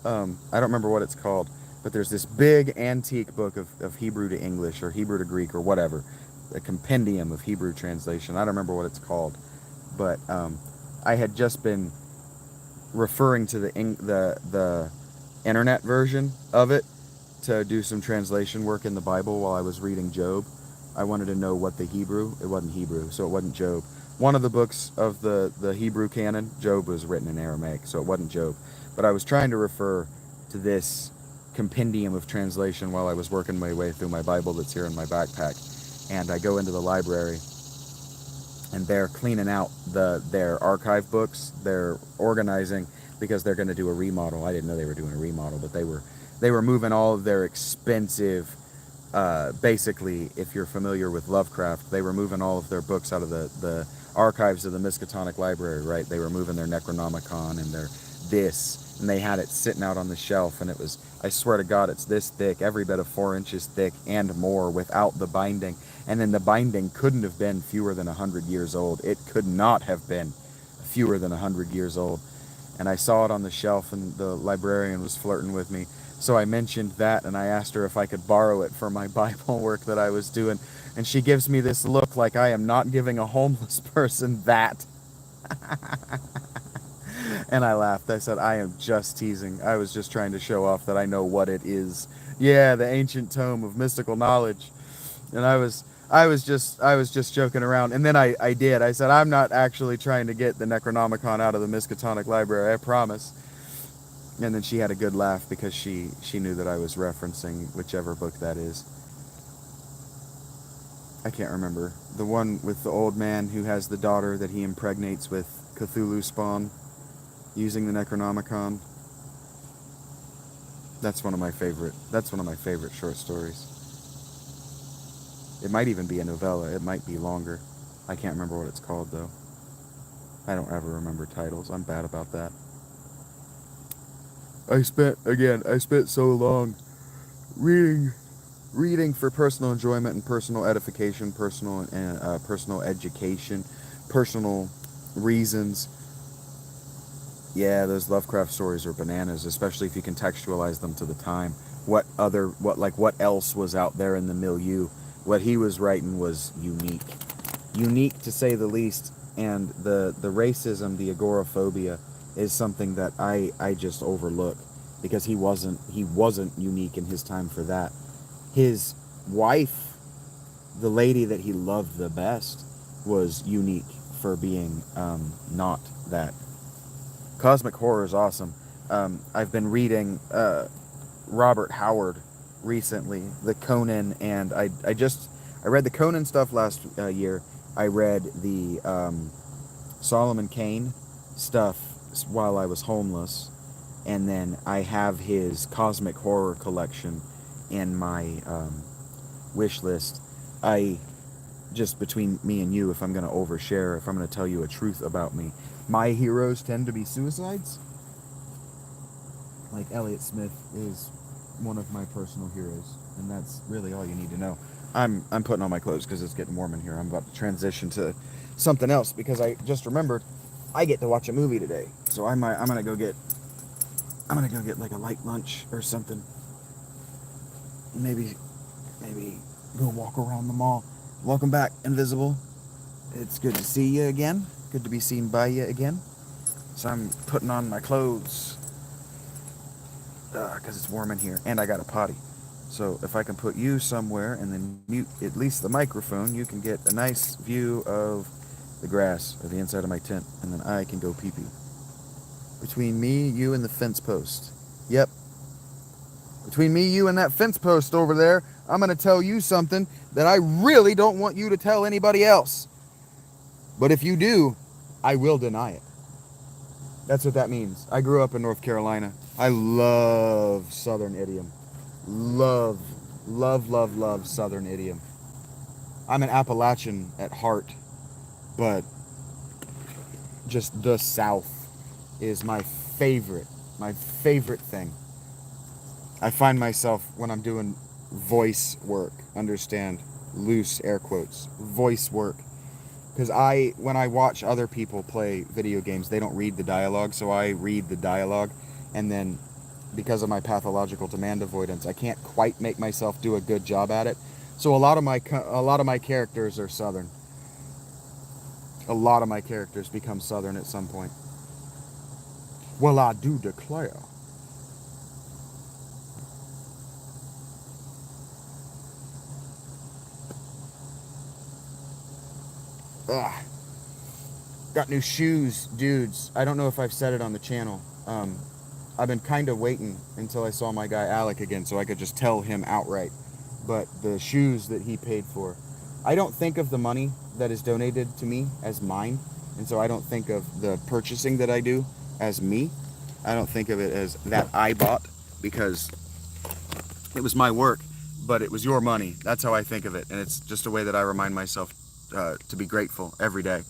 S1: I don't remember what it's called, but there's this big antique book of Hebrew to English or Hebrew to Greek or whatever, a compendium of Hebrew translation. I don't remember what it's called, but I had just been referring to the internet version of it to do some translation work in the Bible while I was reading Job. I wanted to know what the Hebrew. It wasn't Hebrew, so it wasn't Job. One of the books of the Hebrew canon, Job was written in Aramaic, so it wasn't Job. But I was trying to refer to this compendium of translation while I was working my way through my Bible that's here in my backpack. And I go into the library, and they're cleaning out their archive books. They're organizing because they're going to do a remodel. I didn't know they were doing a remodel, but they were moving all of their expensive, basically, if you're familiar with Lovecraft, they were moving all of their books out of the archives of the Miskatonic Library, right? They were moving their Necronomicon and their this, and they had it sitting out on the shelf, and it was, I swear to God, it's this thick, every bit of 4 inches thick and more without the binding. And then the binding couldn't have been fewer than 100 years old. It could not have been fewer than 100 years old. And I saw it on the shelf, and the librarian was flirting with me. So I mentioned that, and I asked her if I could borrow it for my Bible work that I was doing. And she gives me this look like I am not giving a homeless person that. And I laughed. I said, I am just teasing. I was just trying to show off that I know what it is. Yeah, the ancient tome of mystical knowledge. And I was just joking around. And then I did. I said, I'm not actually trying to get the Necronomicon out of the Miskatonic Library, I promise. And then she had a good laugh because she knew that I was referencing whichever book that is. I can't remember. The one with the old man who has the daughter that he impregnates with Cthulhu spawn using the Necronomicon. That's one of my favorite short stories. It might even be a novella. It might be longer. I can't remember what it's called though. I don't ever remember titles. I'm bad about that. I spent so long reading for personal enjoyment and personal edification, personal education, personal reasons. Yeah, those Lovecraft stories are bananas, especially if you contextualize them to the time. What else was out there in the milieu? What he was writing was unique to say the least. And the racism, the agoraphobia, is something that I just overlook because he wasn't unique in his time for that. His wife, the lady that he loved the best, was unique for being not that. Cosmic horror is awesome. I've been reading Robert Howard recently, the Conan, and I read the Conan stuff last year. I read the Solomon Kane stuff while I was homeless, and then I have his cosmic horror collection in my wish list. I just between me and you, if I'm going to overshare, if I'm going to tell you a truth about me, my heroes tend to be suicides. Like Elliot Smith is one of my personal heroes, and that's really all you need to know. I'm putting on my clothes because it's getting warm in here. I'm about to transition to something else because I just remembered I get to watch a movie today. So I'm gonna go get like a light lunch or something. Maybe go walk around the mall. Welcome back, Invisible. It's good to see you again. Good to be seen by you again. So I'm putting on my clothes because it's warm in here, and I got a potty. So if I can put you somewhere and then mute at least the microphone, you can get a nice view of the grass or the inside of my tent, and then I can go pee-pee. Between me, you, and the fence post. Yep. Between me, you, and that fence post over there, I'm going to tell you something that I really don't want you to tell anybody else. But if you do, I will deny it. That's what that means. I grew up in North Carolina. I love Southern idiom. Love, love Southern idiom. I'm an Appalachian at heart, but just the South is my favorite thing. I find myself when I'm doing voice work, understand, loose air quotes, voice work, because when I watch other people play video games, they don't read the dialogue, so I read the dialogue, and then because of my pathological demand avoidance, I can't quite make myself do a good job at it. So a lot of my characters are Southern. A lot of my characters become Southern at some point. Well, I do declare. Ugh. Got new shoes, dudes. I don't know if I've said it on the channel. I've been kind of waiting until I saw my guy Alec again so I could just tell him outright. But the shoes that he paid for, I don't think of the money that is donated to me as mine. And so I don't think of the purchasing that I do as me. I don't think of it as that I bought because it was my work, but it was your money. That's how I think of it. And it's just a way that I remind myself to be grateful every day.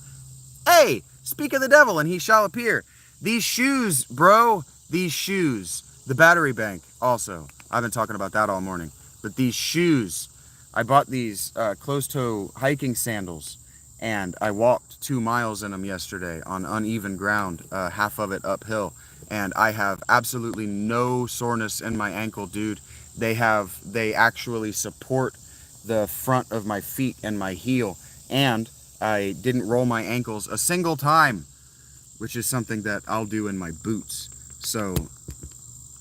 S1: Hey, speak of the devil and he shall appear. These shoes, bro, these shoes. The battery bank also. I've been talking about that all morning. But these shoes, I bought these closed-toe hiking sandals, and I walked 2 miles in them yesterday on uneven ground, half of it uphill. And I have absolutely no soreness in my ankle, dude. They actually support the front of my feet and my heel. And I didn't roll my ankles a single time, which is something that I'll do in my boots. So,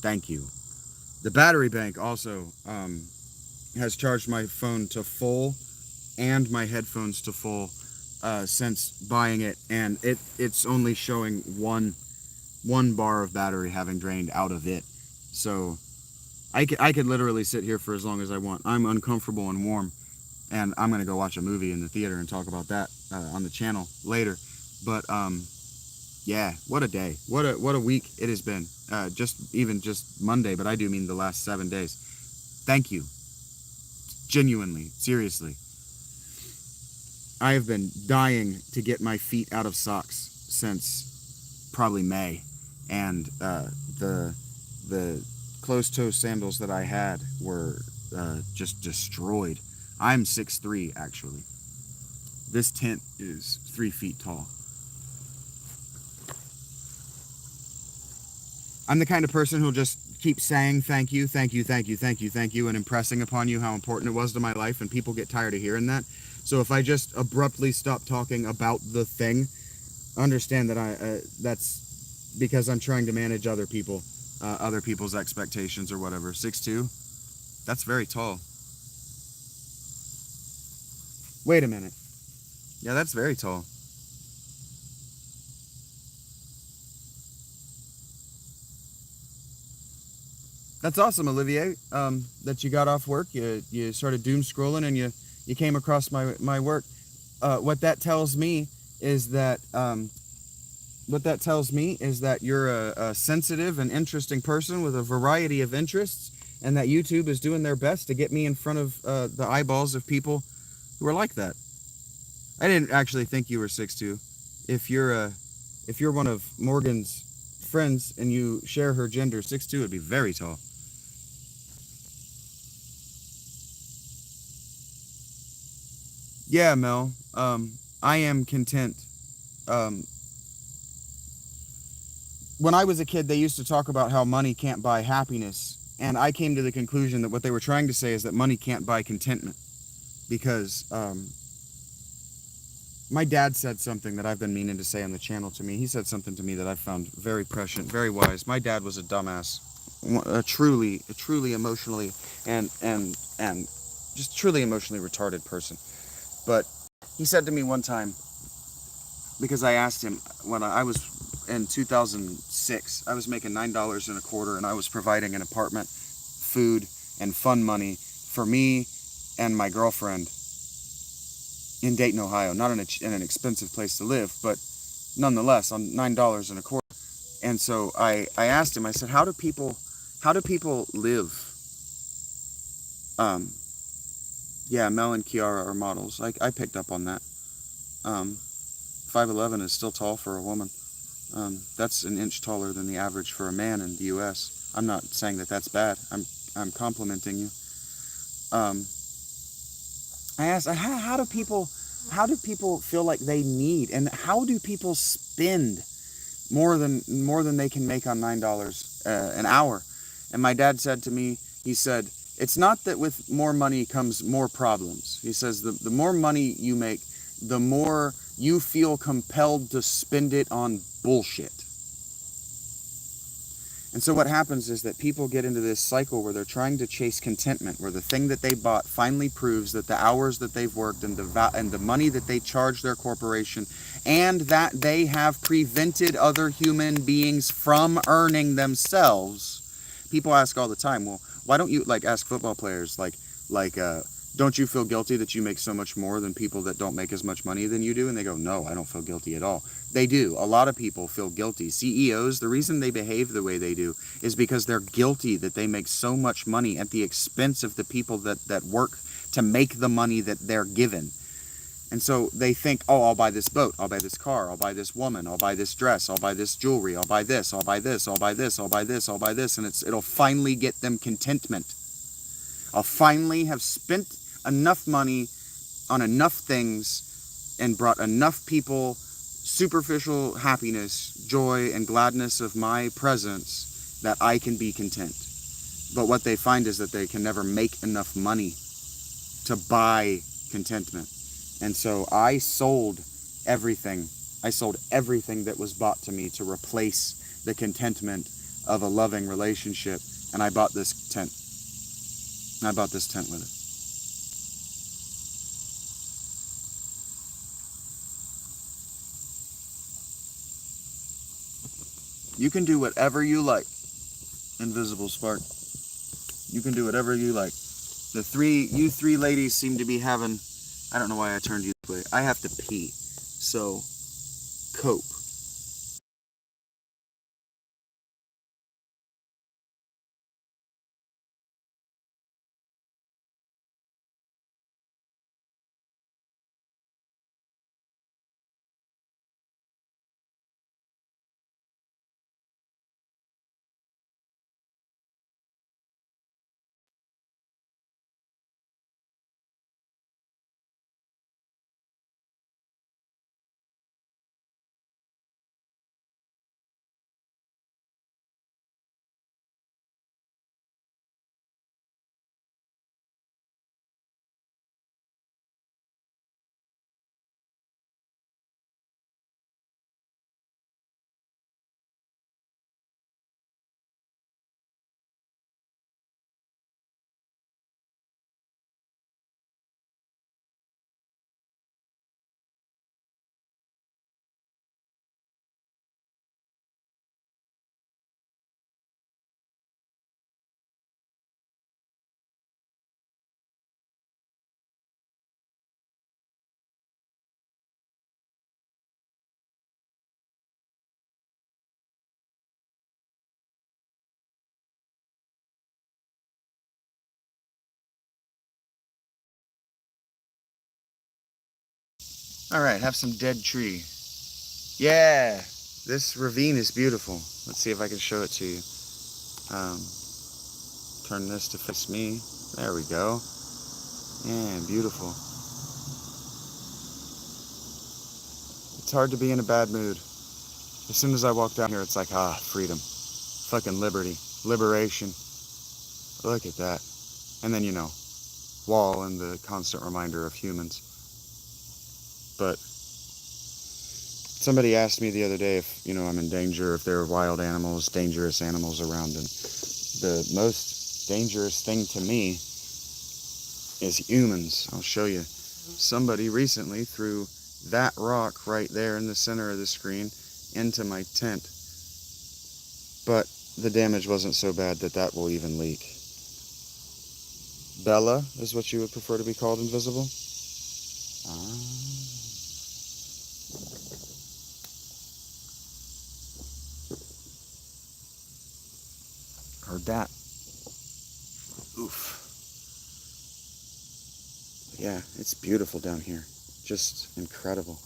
S1: thank you. The battery bank also has charged my phone to full and my headphones to full since buying it, and it's only showing one bar of battery having drained out of it. So I could literally sit here for as long as I want. I'm uncomfortable and warm, and I'm gonna go watch a movie in the theater and talk about that on the channel later. But yeah, what a day, what a week it has been. Just Monday, but I do mean the last 7 days. Thank you, genuinely, seriously. I have been dying to get my feet out of socks since probably May, and the closed-toe sandals that I had were just destroyed. I'm 6'3", actually. This tent is 3 feet tall. I'm the kind of person who'll just keep saying thank you, thank you, thank you, thank you, thank you, and impressing upon you how important it was to my life, and people get tired of hearing that. So if I just abruptly stop talking about the thing, understand that that's because I'm trying to manage other people's expectations or whatever. 6'2", that's very tall. Wait a minute. Yeah, that's very tall. That's awesome, Olivier. That you got off work, you started doom scrolling, and you came across my work. What that tells me is that you're a sensitive and interesting person with a variety of interests, and that YouTube is doing their best to get me in front of the eyeballs of people who are like that. I didn't actually think you were 6'2". If you're if you're one of Morgan's friends and you share her gender, 6'2" would be very tall. Yeah, Mel. I am content. Um, when I was a kid, they used to talk about how money can't buy happiness, and I came to the conclusion that what they were trying to say is that money can't buy contentment, because my dad said something that I've been meaning to say on the channel to me. He said something to me that I found very prescient, very wise. My dad was a dumbass, a truly emotionally and just truly emotionally retarded person. But he said to me one time, because I asked him when I was in 2006, I was making $9 and a quarter, and I was providing an apartment, food, and fun money for me and my girlfriend in Dayton, Ohio. Not in an expensive place to live, but nonetheless on $9 and a quarter. And so I asked him. I said, how do people live? Um, yeah, Mel and Kiara are models. I picked up on that. 5'11" is still tall for a woman. That's an inch taller than the average for a man in the U.S. I'm not saying that that's bad. I'm complimenting you. Um, I asked, how do people feel like they need, and how do people spend more than they can make on $9 an hour? And my dad said to me, he said, it's not that with more money comes more problems. He says the more money you make, the more you feel compelled to spend it on bullshit. And so what happens is that people get into this cycle where they're trying to chase contentment, where the thing that they bought finally proves that the hours that they've worked and the money that they charge their corporation, and that they have prevented other human beings from earning themselves. People ask all the time, well, why don't you, like, ask football players, like don't you feel guilty that you make so much more than people that don't make as much money than you do? And they go, no, I don't feel guilty at all. They do. A lot of people feel guilty. CEOs, the reason they behave the way they do is because they're guilty that they make so much money at the expense of the people that work to make the money that they're given. And so they think, oh, I'll buy this boat, I'll buy this car, I'll buy this woman, I'll buy this dress, I'll buy this jewelry, I'll buy this, I'll buy this, I'll buy this, I'll buy this, I'll buy this, and it'll finally get them contentment. I'll finally have spent enough money on enough things and brought enough people superficial happiness, joy, and gladness of my presence that I can be content. But what they find is that they can never make enough money to buy contentment. And so I sold everything. I sold everything that was bought to me to replace the contentment of a loving relationship. And I bought this tent. And I bought this tent with it. You can do whatever you like, Invisible Spark. You can do whatever you like. You three ladies seem to be having, I don't know why I turned you this way. I have to pee. So, cope. All right, have some dead tree. Yeah, this ravine is beautiful. Let's see if I can show it to you. Um, turn this to face me. There we go. Yeah, beautiful. It's hard to be in a bad mood. As soon as I walk down here, it's like, freedom. Fucking liberty. Liberation. Look at that. And then, wall and the constant reminder of humans. But somebody asked me the other day if, I'm in danger, if there are wild animals, dangerous animals around. And the most dangerous thing to me is humans. I'll show you. Somebody recently threw that rock right there in the center of the screen into my tent. But the damage wasn't so bad that will even leak. Bella is what you would prefer to be called, invisible? Heard that. Oof. Yeah, it's beautiful down here. Just incredible.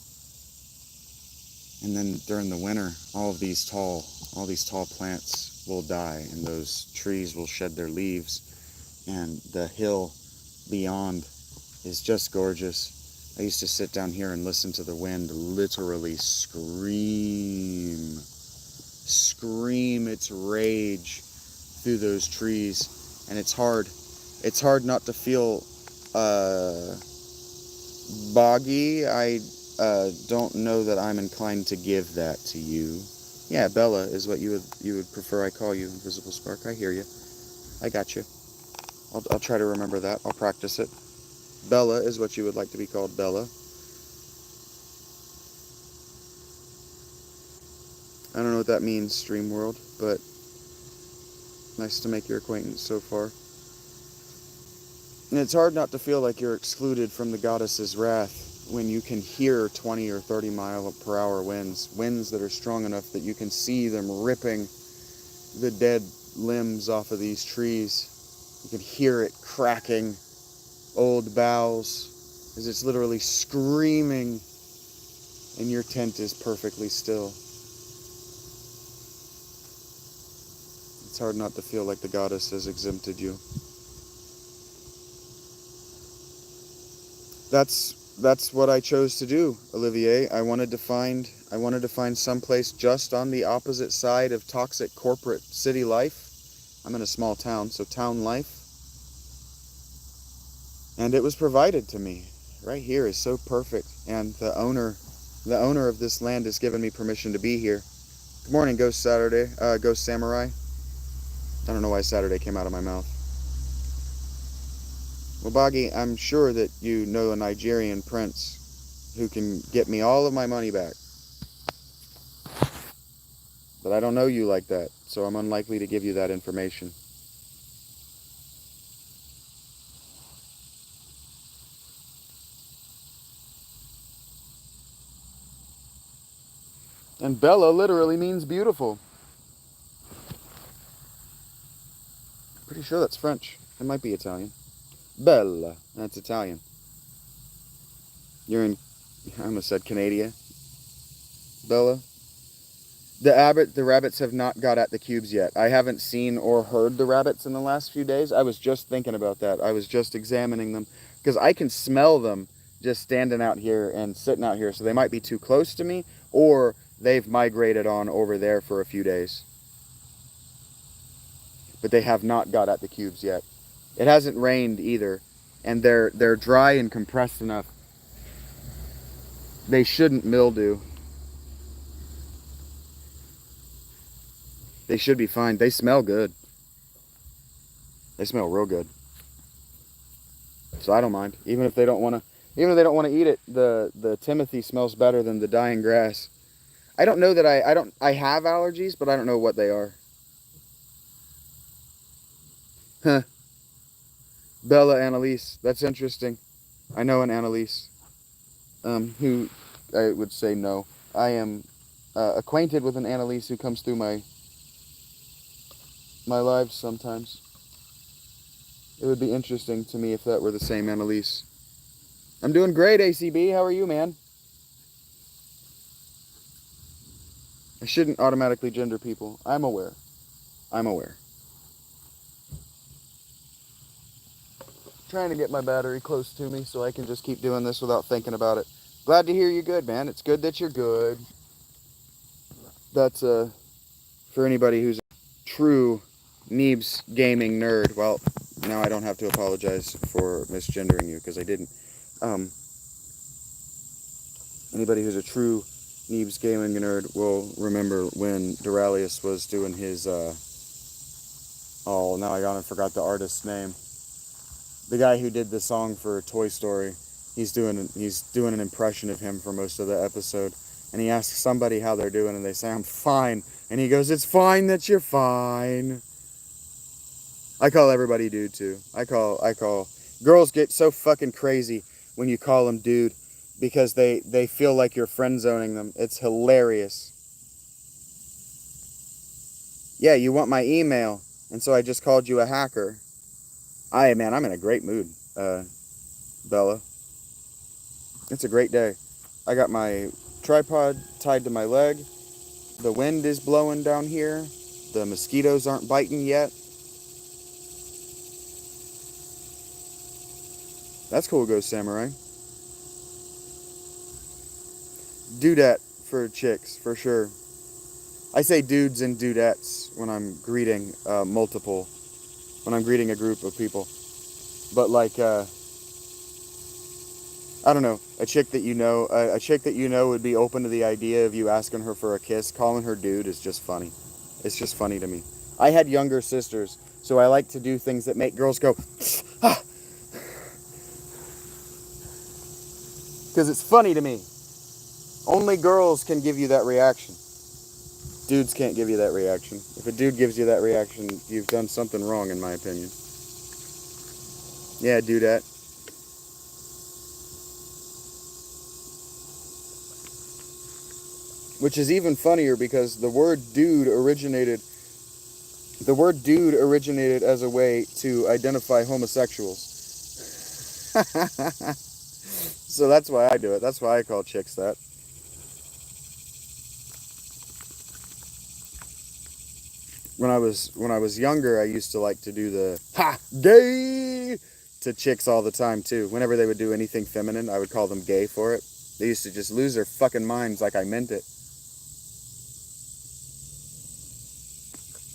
S1: And then during the winter, all these tall plants will die, and those trees will shed their leaves, and the hill beyond is just gorgeous. I used to sit down here and listen to the wind literally scream its rage through those trees, and it's hard not to feel boggy. I don't know that I'm inclined to give that to you. Yeah, Bella is what you would prefer I call you, Invisible Spark. I hear you. I got you. I'll try to remember that. I'll practice it. Bella is what you would like to be called, Bella. I don't know what that means, Stream World, but nice to make your acquaintance so far. And it's hard not to feel like you're excluded from the goddess's wrath when you can hear 20 or 30 mile per hour winds that are strong enough that you can see them ripping the dead limbs off of these trees. You can hear it cracking old boughs as it's literally screaming, and your tent is perfectly still. It's hard not to feel like the goddess has exempted you. That's what I chose to do, Olivier. I wanted to find some place just on the opposite side of toxic corporate city life. I'm in a small town, so town life. And it was provided to me. Right here is so perfect, and the owner of this land has given me permission to be here. Good morning, Ghost Samurai. I don't know why Saturday came out of my mouth. Well, Boggy, I'm sure that you know a Nigerian prince who can get me all of my money back. But I don't know you like that, so I'm unlikely to give you that information. And Bella literally means beautiful. Pretty sure that's French. It might be Italian. Bella. That's Italian. I almost said Canada. Bella. The rabbits have not got at the cubes yet. I haven't seen or heard the rabbits in the last few days. I was just thinking about that. I was just examining them because I can smell them just standing out here and sitting out here. So they might be too close to me, or they've migrated on over there for a few days. But they have not got at the cubes yet. It hasn't rained either, and they're dry and compressed enough. They shouldn't mildew. They should be fine. They smell good. They smell real good. So I don't mind. Even if they don't want to eat it, the Timothy smells better than the dying grass. I don't know that I have allergies, but I don't know what they are. Huh. Bella Annalise. That's interesting. I know an Annalise. Who I would say no. I am acquainted with an Annalise who comes through my lives sometimes. It would be interesting to me if that were the same Annalise. I'm doing great, ACB. How are you, man? I shouldn't automatically gender people. I'm aware. I'm aware. Trying to get my battery close to me so I can just keep doing this without thinking about it. Glad to hear you're good, man. It's good that you're good. That's for anybody who's a true Neebs gaming nerd. Well, now I don't have to apologize for misgendering you because I didn't. Anybody who's a true Neebs gaming nerd will remember when Duralius was doing his oh, now I forgot the artist's name. The guy who did the song for Toy Story, he's doing an impression of him for most of the episode, and he asks somebody how they're doing, and they say, "I'm fine," and he goes, "It's fine that you're fine." I call everybody dude too. I call girls get so fucking crazy when you call them dude because they feel like you're friend zoning them. It's hilarious. Yeah, you want my email, and so I just called you a hacker. Man, I'm in a great mood, Bella. It's a great day. I got my tripod tied to my leg. The wind is blowing down here. The mosquitoes aren't biting yet. That's cool, Ghost Samurai. Dudette for chicks, for sure. I say dudes and dudettes when I'm greeting when I'm greeting a group of people. But like, I don't know, a chick that you know would be open to the idea of you asking her for a kiss. Calling her dude is just funny. It's just funny to me. I had younger sisters, so I like to do things that make girls go, ah, because it's funny to me. Only girls can give you that reaction. Dudes can't give you that reaction. If a dude gives you that reaction, you've done something wrong, in my opinion. Yeah, dudette. Which is even funnier because the word dude originated as a way to identify homosexuals. So that's why I do it. That's why I call chicks that. When I was younger, I used to like to do the ha gay to chicks all the time too. Whenever they would do anything feminine, I would call them gay for it. They used to just lose their fucking minds like I meant it.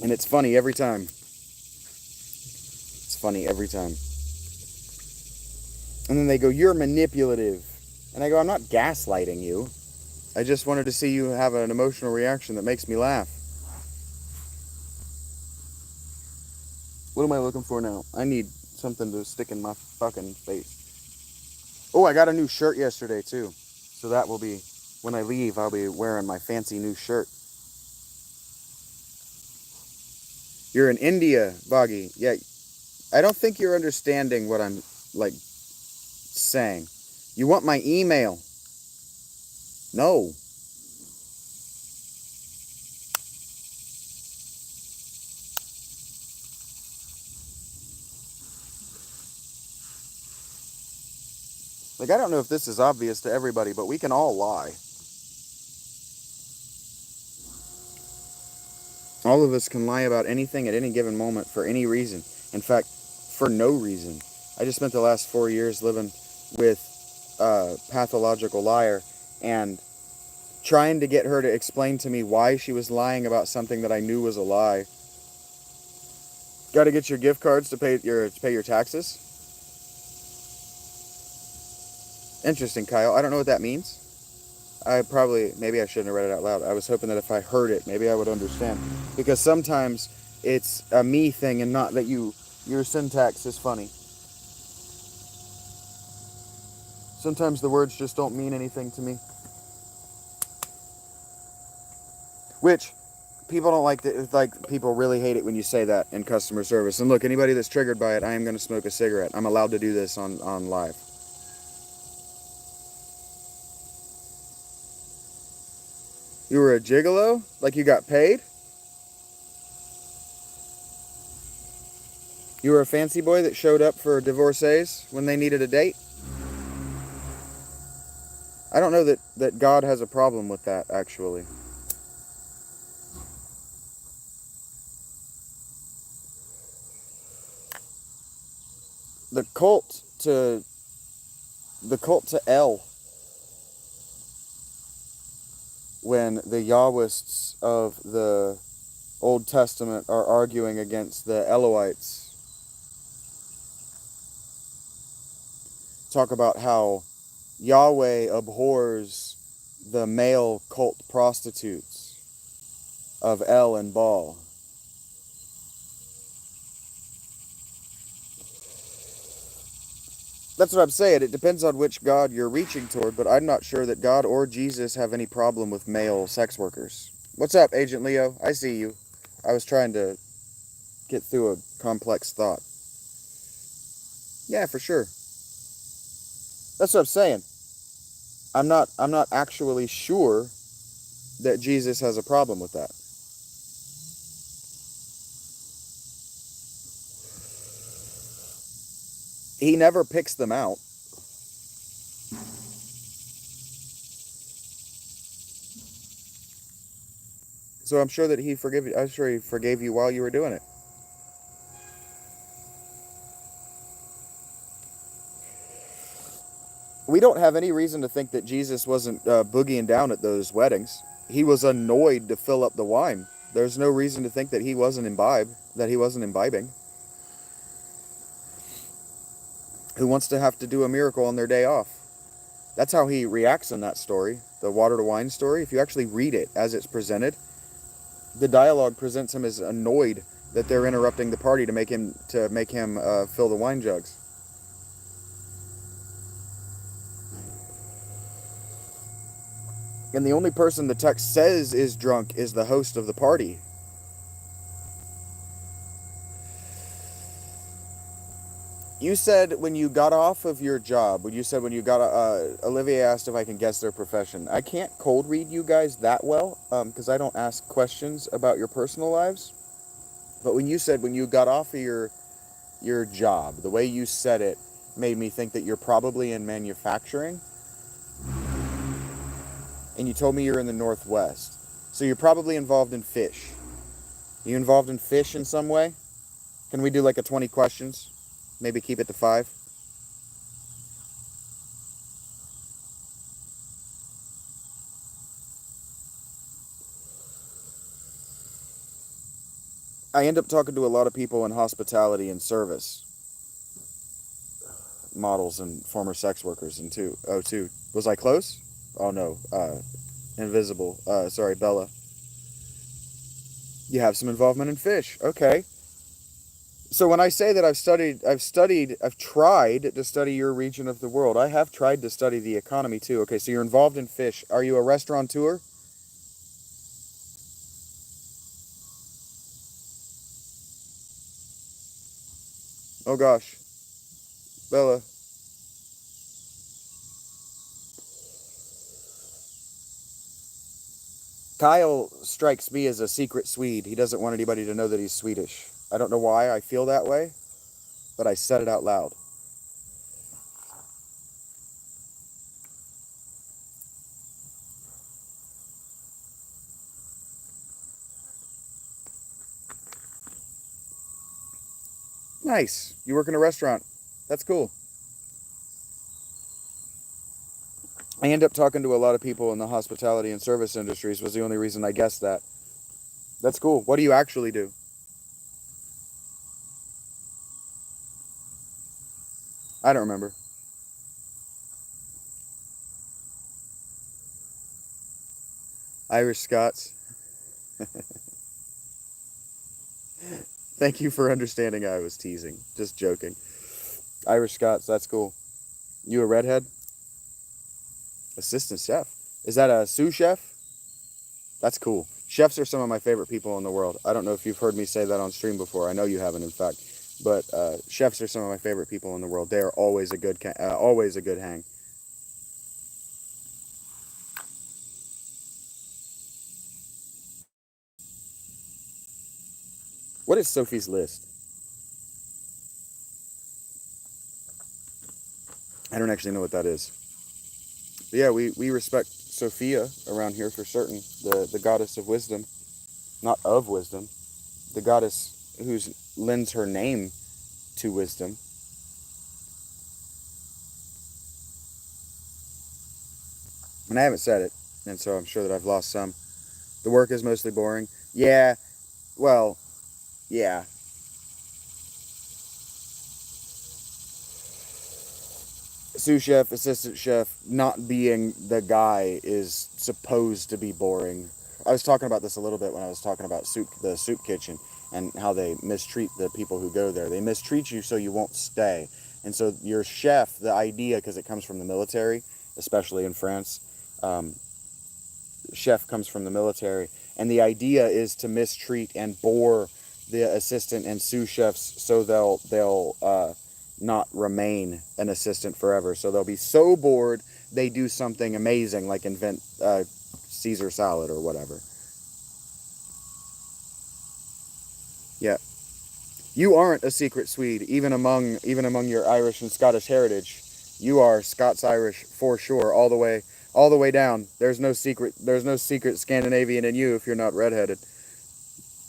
S1: And it's funny every time. It's funny every time. And then they go, "You're manipulative." And I go, "I'm not gaslighting you. I just wanted to see you have an emotional reaction that makes me laugh." What am I looking for now? I need something to stick in my fucking face. Oh, I got a new shirt yesterday too. So that will be, when I leave, I'll be wearing my fancy new shirt. You're in India, Boggy. Yeah, I don't think you're understanding what I'm, like, saying. You want my email? No. Like, I don't know if this is obvious to everybody, but we can all lie. All of us can lie about anything at any given moment for any reason. In fact, for no reason. I just spent the last 4 years living with a pathological liar and trying to get her to explain to me why she was lying about something that I knew was a lie. Got to get your gift cards to pay your taxes? Interesting, Kyle. I don't know what that means. Maybe I shouldn't have read it out loud. I was hoping that if I heard it, maybe I would understand. Because sometimes it's a me thing and not that your syntax is funny. Sometimes the words just don't mean anything to me. Which, people don't like people really hate it when you say that in customer service. And look, anybody that's triggered by it, I am going to smoke a cigarette. I'm allowed to do this on live. You were a gigolo? Like you got paid? You were a fancy boy that showed up for divorcees when they needed a date? I don't know that God has a problem with that, actually. the cult to El, when the Yahwists of the Old Testament are arguing against the Eloites, talk about how Yahweh abhors the male cult prostitutes of El and Baal. That's what I'm saying. It depends on which God you're reaching toward, but I'm not sure that God or Jesus have any problem with male sex workers. What's up, Agent Leo? I see you. I was trying to get through a complex thought. Yeah, for sure. That's what I'm saying. I'm not actually sure that Jesus has a problem with that. He never picks them out. So I'm sure that I'm sure he forgave you while you were doing it. We don't have any reason to think that Jesus wasn't boogieing down at those weddings. He was annoyed to fill up the wine. There's no reason to think that he wasn't imbibing. Who wants to have to do a miracle on their day off? That's how he reacts in that story, the water to wine story. If you actually read it as it's presented, the dialogue presents him as annoyed that they're interrupting the party to make him fill the wine jugs. And the only person the text says is drunk is the host of the party. You said when you got off of your job, Olivier asked if I can guess their profession. I can't cold read you guys that well, because I don't ask questions about your personal lives. But when you said when you got off of your job, the way you said it made me think that you're probably in manufacturing. And you told me you're in the Northwest. So you're probably involved in fish. You involved in fish in some way? Can we do like a 20 questions? Maybe keep it to 5? I end up talking to a lot of people in hospitality and service, models and former sex workers, and too. Oh, too. Was I close? Oh no. Invisible. Sorry, Bella. You have some involvement in fish. Okay. So when I say that I've tried to study your region of the world. I have tried to study the economy too. Okay, so you're involved in fish. Are you a restaurateur? Oh gosh, Bella. Kyle strikes me as a secret Swede. He doesn't want anybody to know that he's Swedish. I don't know why I feel that way, but I said it out loud. Nice. You work in a restaurant. That's cool. I end up talking to a lot of people in the hospitality and service industries was the only reason I guessed that. That's cool. What do you actually do? I don't remember. Irish Scots. Thank you for understanding I was teasing. Just joking. Irish Scots, that's cool. You a redhead? Assistant chef. Is that a sous chef? That's cool. Chefs are some of my favorite people in the world. I don't know if you've heard me say that on stream before. I know you haven't, in fact. But chefs are some of my favorite people in the world. They are always a good hang. What is Sophie's List? I don't actually know what that is. But yeah, we respect Sophia around here for certain. The goddess of wisdom, not of wisdom. The goddess who lends her name to wisdom. And I haven't said it, and so I'm sure that I've lost some. The work is mostly boring. Yeah, well, yeah. Sous chef, assistant chef, not being the guy is supposed to be boring. I was talking about this a little bit when I was talking about the soup kitchen, and how they mistreat the people who go there. They mistreat you so you won't stay. And so your chef, the idea, because it comes from the military, especially in France, um, chef comes from the military, and the idea is to mistreat and bore the assistant and sous chefs so they'll not remain an assistant forever. So they'll be so bored they do something amazing like invent Caesar salad or whatever. Yeah, you aren't a secret Swede even among your Irish and Scottish heritage. You are Scots Irish for sure, all the way down. There's no secret Scandinavian in you if you're not redheaded.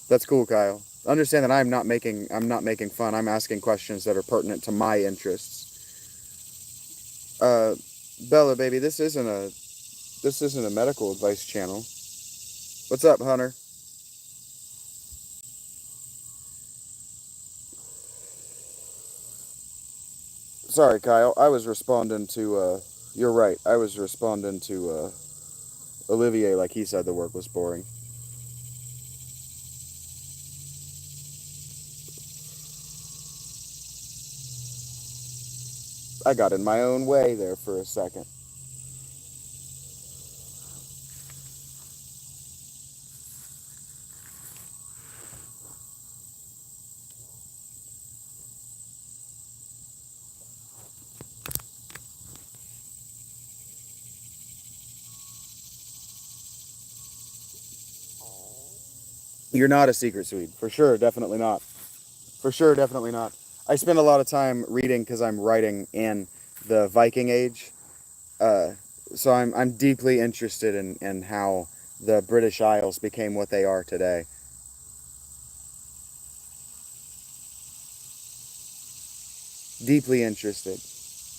S1: That's cool, Kyle. Understand that I'm not making fun. I'm asking questions that are pertinent to my interests. Uh, Bella, baby, this isn't a medical advice channel. What's up, Hunter? Sorry, Kyle. I was responding to. You're right. I was responding to Olivier, like he said the work was boring. I got in my own way there for a second. You're not a secret Swede, for sure. Definitely not. For sure, definitely not. I spend a lot of time reading because I'm writing in the Viking Age. Uh, so I'm deeply interested in how the British Isles became what they are today. Deeply interested.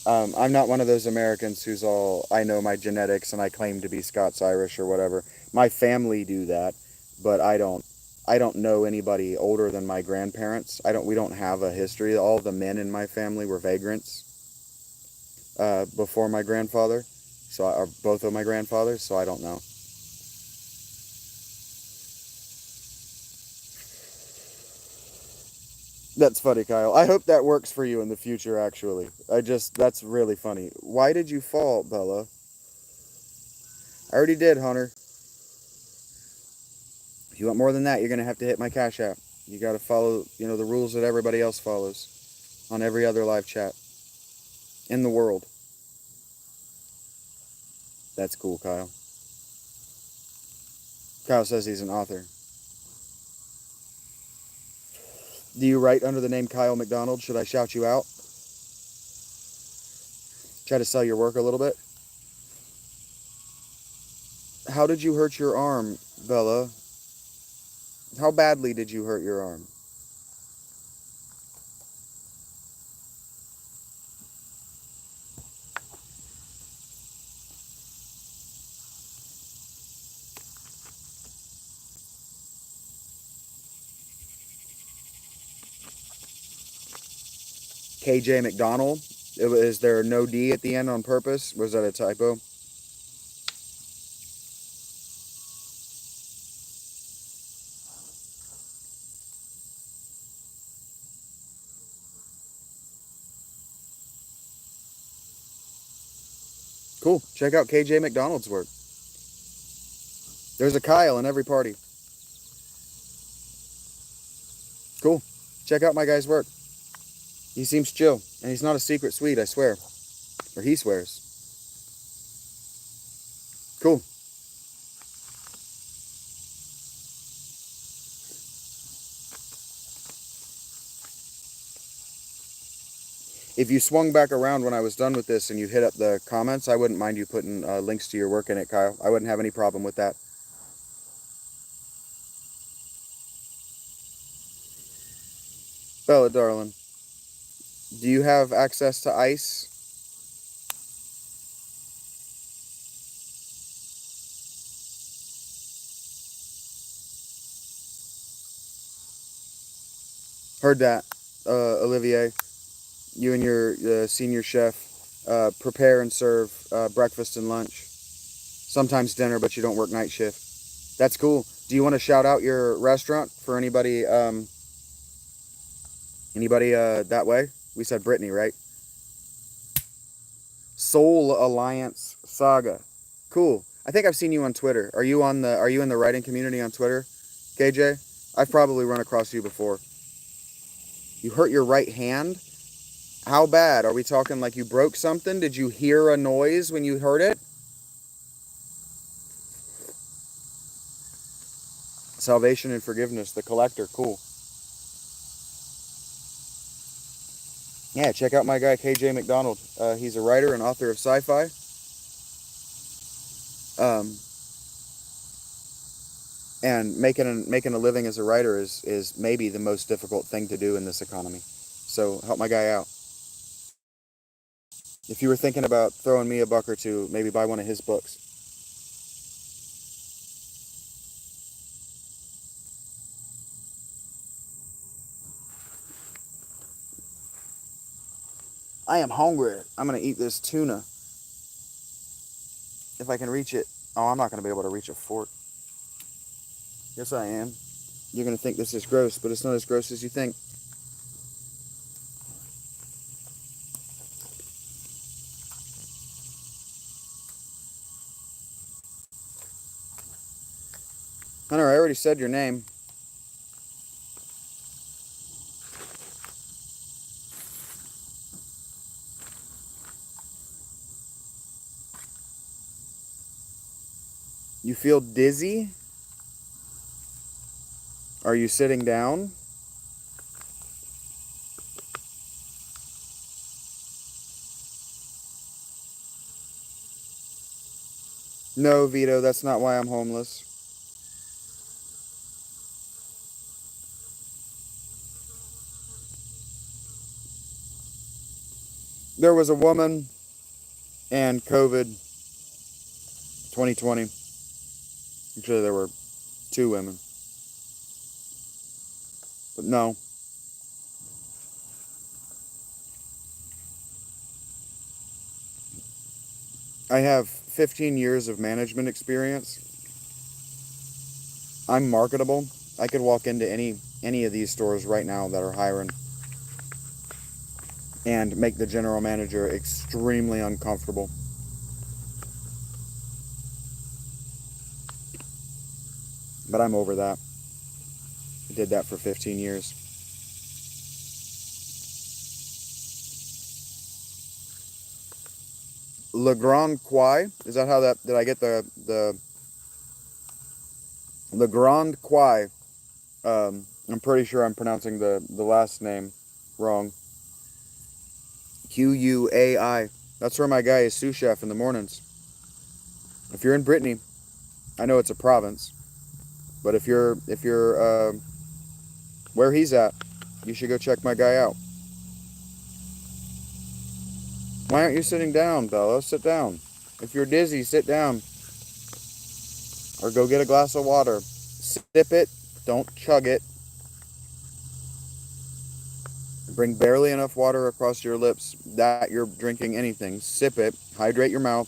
S1: I'm not one of those Americans who's all I know my genetics and I claim to be Scots Irish or whatever. My family do that, but I don't. I don't know anybody older than my grandparents. I don't. We don't have a history. All the men in my family were vagrants before my grandfather, or both of my grandfathers. So I don't know. That's funny, Kyle. I hope that works for you in the future, actually. That's really funny. Why did you fall, Bella? I already did, Hunter. If you want more than that, you're going to have to hit my Cash App. You got to follow, the rules that everybody else follows on every other live chat in the world. That's cool, Kyle. Kyle says he's an author. Do you write under the name Kyle McDonald? Should I shout you out? Try to sell your work a little bit? How did you hurt your arm, Bella? How badly did you hurt your arm? KJ McDonald? Is there no D at the end on purpose? Was that a typo? Cool. Check out KJ McDonald's work. There's a Kyle in every party. Cool. Check out my guy's work. He seems chill, and he's not a secret Swede, I swear. Or he swears. Cool. If you swung back around when I was done with this and you hit up the comments, I wouldn't mind you putting links to your work in it, Kyle. I wouldn't have any problem with that. Bella, darling, do you have access to ice? Heard that, Olivier. You and your senior chef prepare and serve breakfast and lunch, sometimes dinner, but you don't work night shift. That's cool. Do you want to shout out your restaurant for anybody? Anybody that way? We said Brittany, right? Soul Alliance Saga. Cool. I think I've seen you on Twitter. Are you in the writing community on Twitter, KJ? I've probably run across you before. You hurt your right hand? How bad? Are we talking like you broke something? Did you hear a noise when you heard it? Salvation and forgiveness, the collector. Cool. Yeah, check out my guy KJ McDonald. He's a writer and author of sci-fi. Um, and making a living as a writer is maybe the most difficult thing to do in this economy. So help my guy out. If you were thinking about throwing me a buck or two, maybe buy one of his books. I am hungry. I'm gonna eat this tuna if I can reach it. Oh, I'm not gonna be able to reach a fork. Yes, I am. You're gonna think this is gross, but it's not as gross as you think. Hunter, I already said your name. You feel dizzy? Are you sitting down? No, Vito, that's not why I'm homeless. There was a woman and COVID 2020. Actually, there were two women. But no. I have 15 years of management experience. I'm marketable. I could walk into any of these stores right now that are hiring and make the general manager extremely uncomfortable. But I'm over that. I did that for 15 years. Le Grand Quai, is that how that did I get the Le Grand Quai? I'm pretty sure I'm pronouncing the last name wrong. Quai. That's where my guy is sous chef in the mornings. If you're in Brittany, I know it's a province, but if you're where he's at, you should go check my guy out. Why aren't you sitting down, Bella? Sit down. If you're dizzy, sit down. Or go get a glass of water. Sip it, don't chug it. Bring barely enough water across your lips that you're drinking anything. Sip it, hydrate your mouth.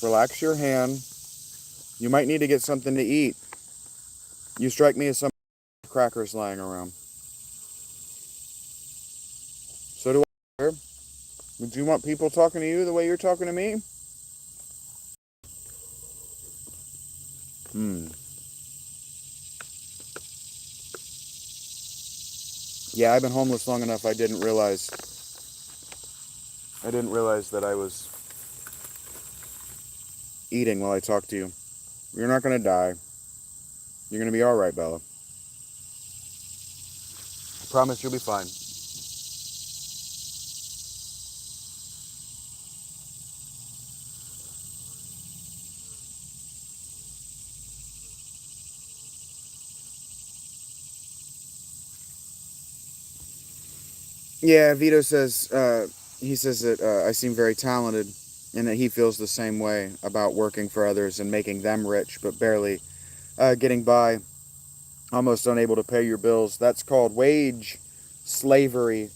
S1: Relax your hand. You might need to get something to eat. You strike me as some crackers lying around. So do I. Would you want people talking to you the way you're talking to me? Hmm. Yeah, I've been homeless long enough. I didn't realize that I was eating while I talked to you. You're not gonna die. You're gonna be all right, Bella. I promise you'll be fine. Yeah, Vito says he says that I seem very talented. and that he feels the same way about working for others and making them rich but barely getting by, almost unable to pay your bills. That's called wage slavery,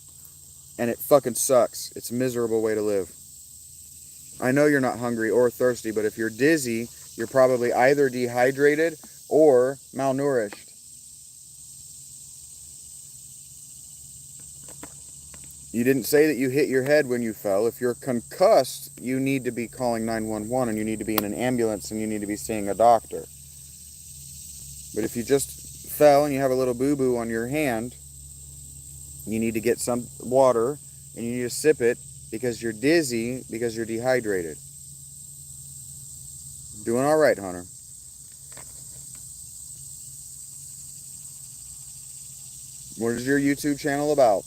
S1: and it fucking sucks. It's a miserable way to live. I know you're not hungry or thirsty, but if you're dizzy, you're probably either dehydrated or malnourished. You didn't say that you hit your head when you fell. If you're concussed, you need to be calling 911 and you need to be in an ambulance and you need to be seeing a doctor. But if you just fell and you have a little boo-boo on your hand, you need to get some water and you need to sip it because you're dizzy, because you're dehydrated. Doing all right, Hunter. What is your YouTube channel about?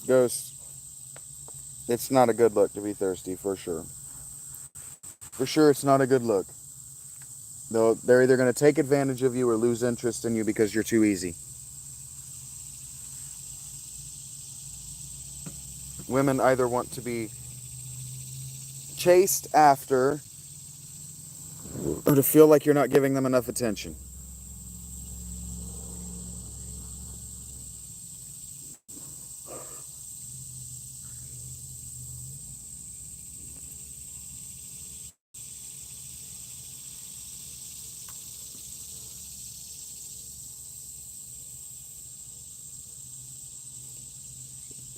S1: Ghost, it's not a good look to be thirsty, for sure. For sure, it's not a good look. Though they're either going to take advantage of you or lose interest in you because you're too easy. Women either want to be chased after or to feel like you're not giving them enough attention.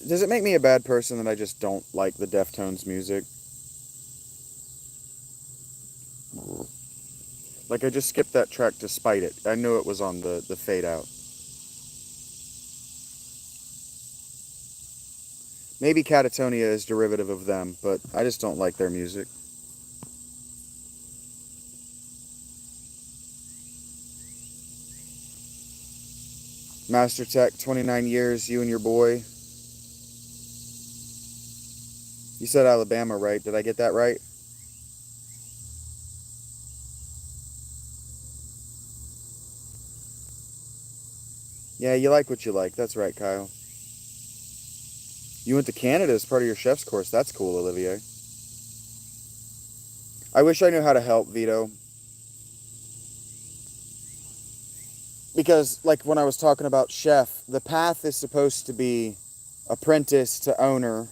S1: Does it make me a bad person that I just don't like the Deftones music? Like, I just skipped that track despite it. I knew it was on the fade out. Maybe Catatonia is derivative of them, but I just don't like their music. Master Tech, 29 years, you and your boy. You said Alabama, right? Did I get that right? Yeah, you like what you like. That's right, Kyle. You went to Canada as part of your chef's course. That's cool, Olivier. I wish I knew how to help, Vito. Because, like when I was talking about chef, the path is supposed to be apprentice to owner,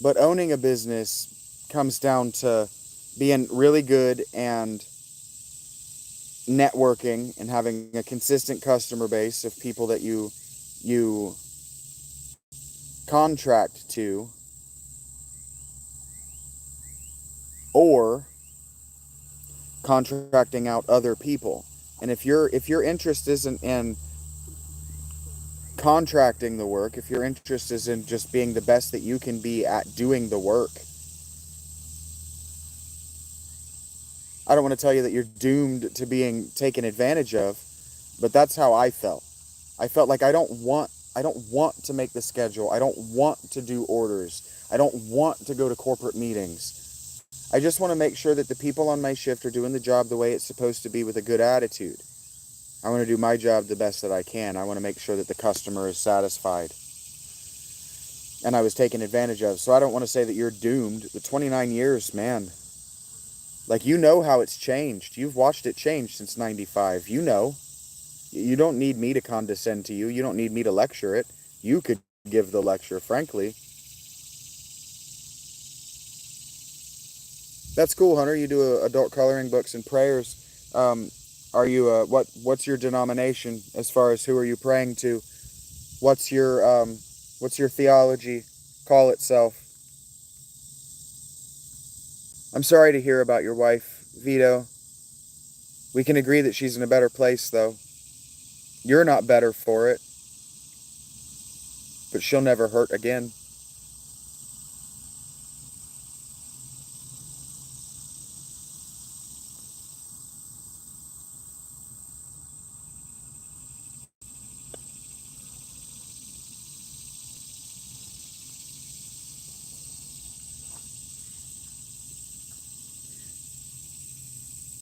S1: but owning a business comes down to being really good and networking and having a consistent customer base of people that you contract to, or contracting out other people. And if your interest isn't in contracting the work, if your interest is in just being the best that you can be at doing the work, I don't want to tell you that you're doomed to being taken advantage of, but that's how I felt. I felt like I don't want to make the schedule. I don't want to do orders. I don't want to go to corporate meetings. I just want to make sure that the people on my shift are doing the job the way it's supposed to be with a good attitude. I want to do my job the best that I can. I want to make sure that the customer is satisfied. And I was taken advantage of. So I don't want to say that you're doomed. But 29 years, man. Like, you know how it's changed. You've watched it change since 95. You know. You don't need me to condescend to you. You don't need me to lecture it. You could give the lecture, frankly. That's cool, Hunter. You do adult coloring books and prayers. Are you what's your denomination as far as who are you praying to? What's your theology call itself? I'm sorry to hear about your wife, Vito. We can agree that she's in a better place, though. You're not better for it, but she'll never hurt again.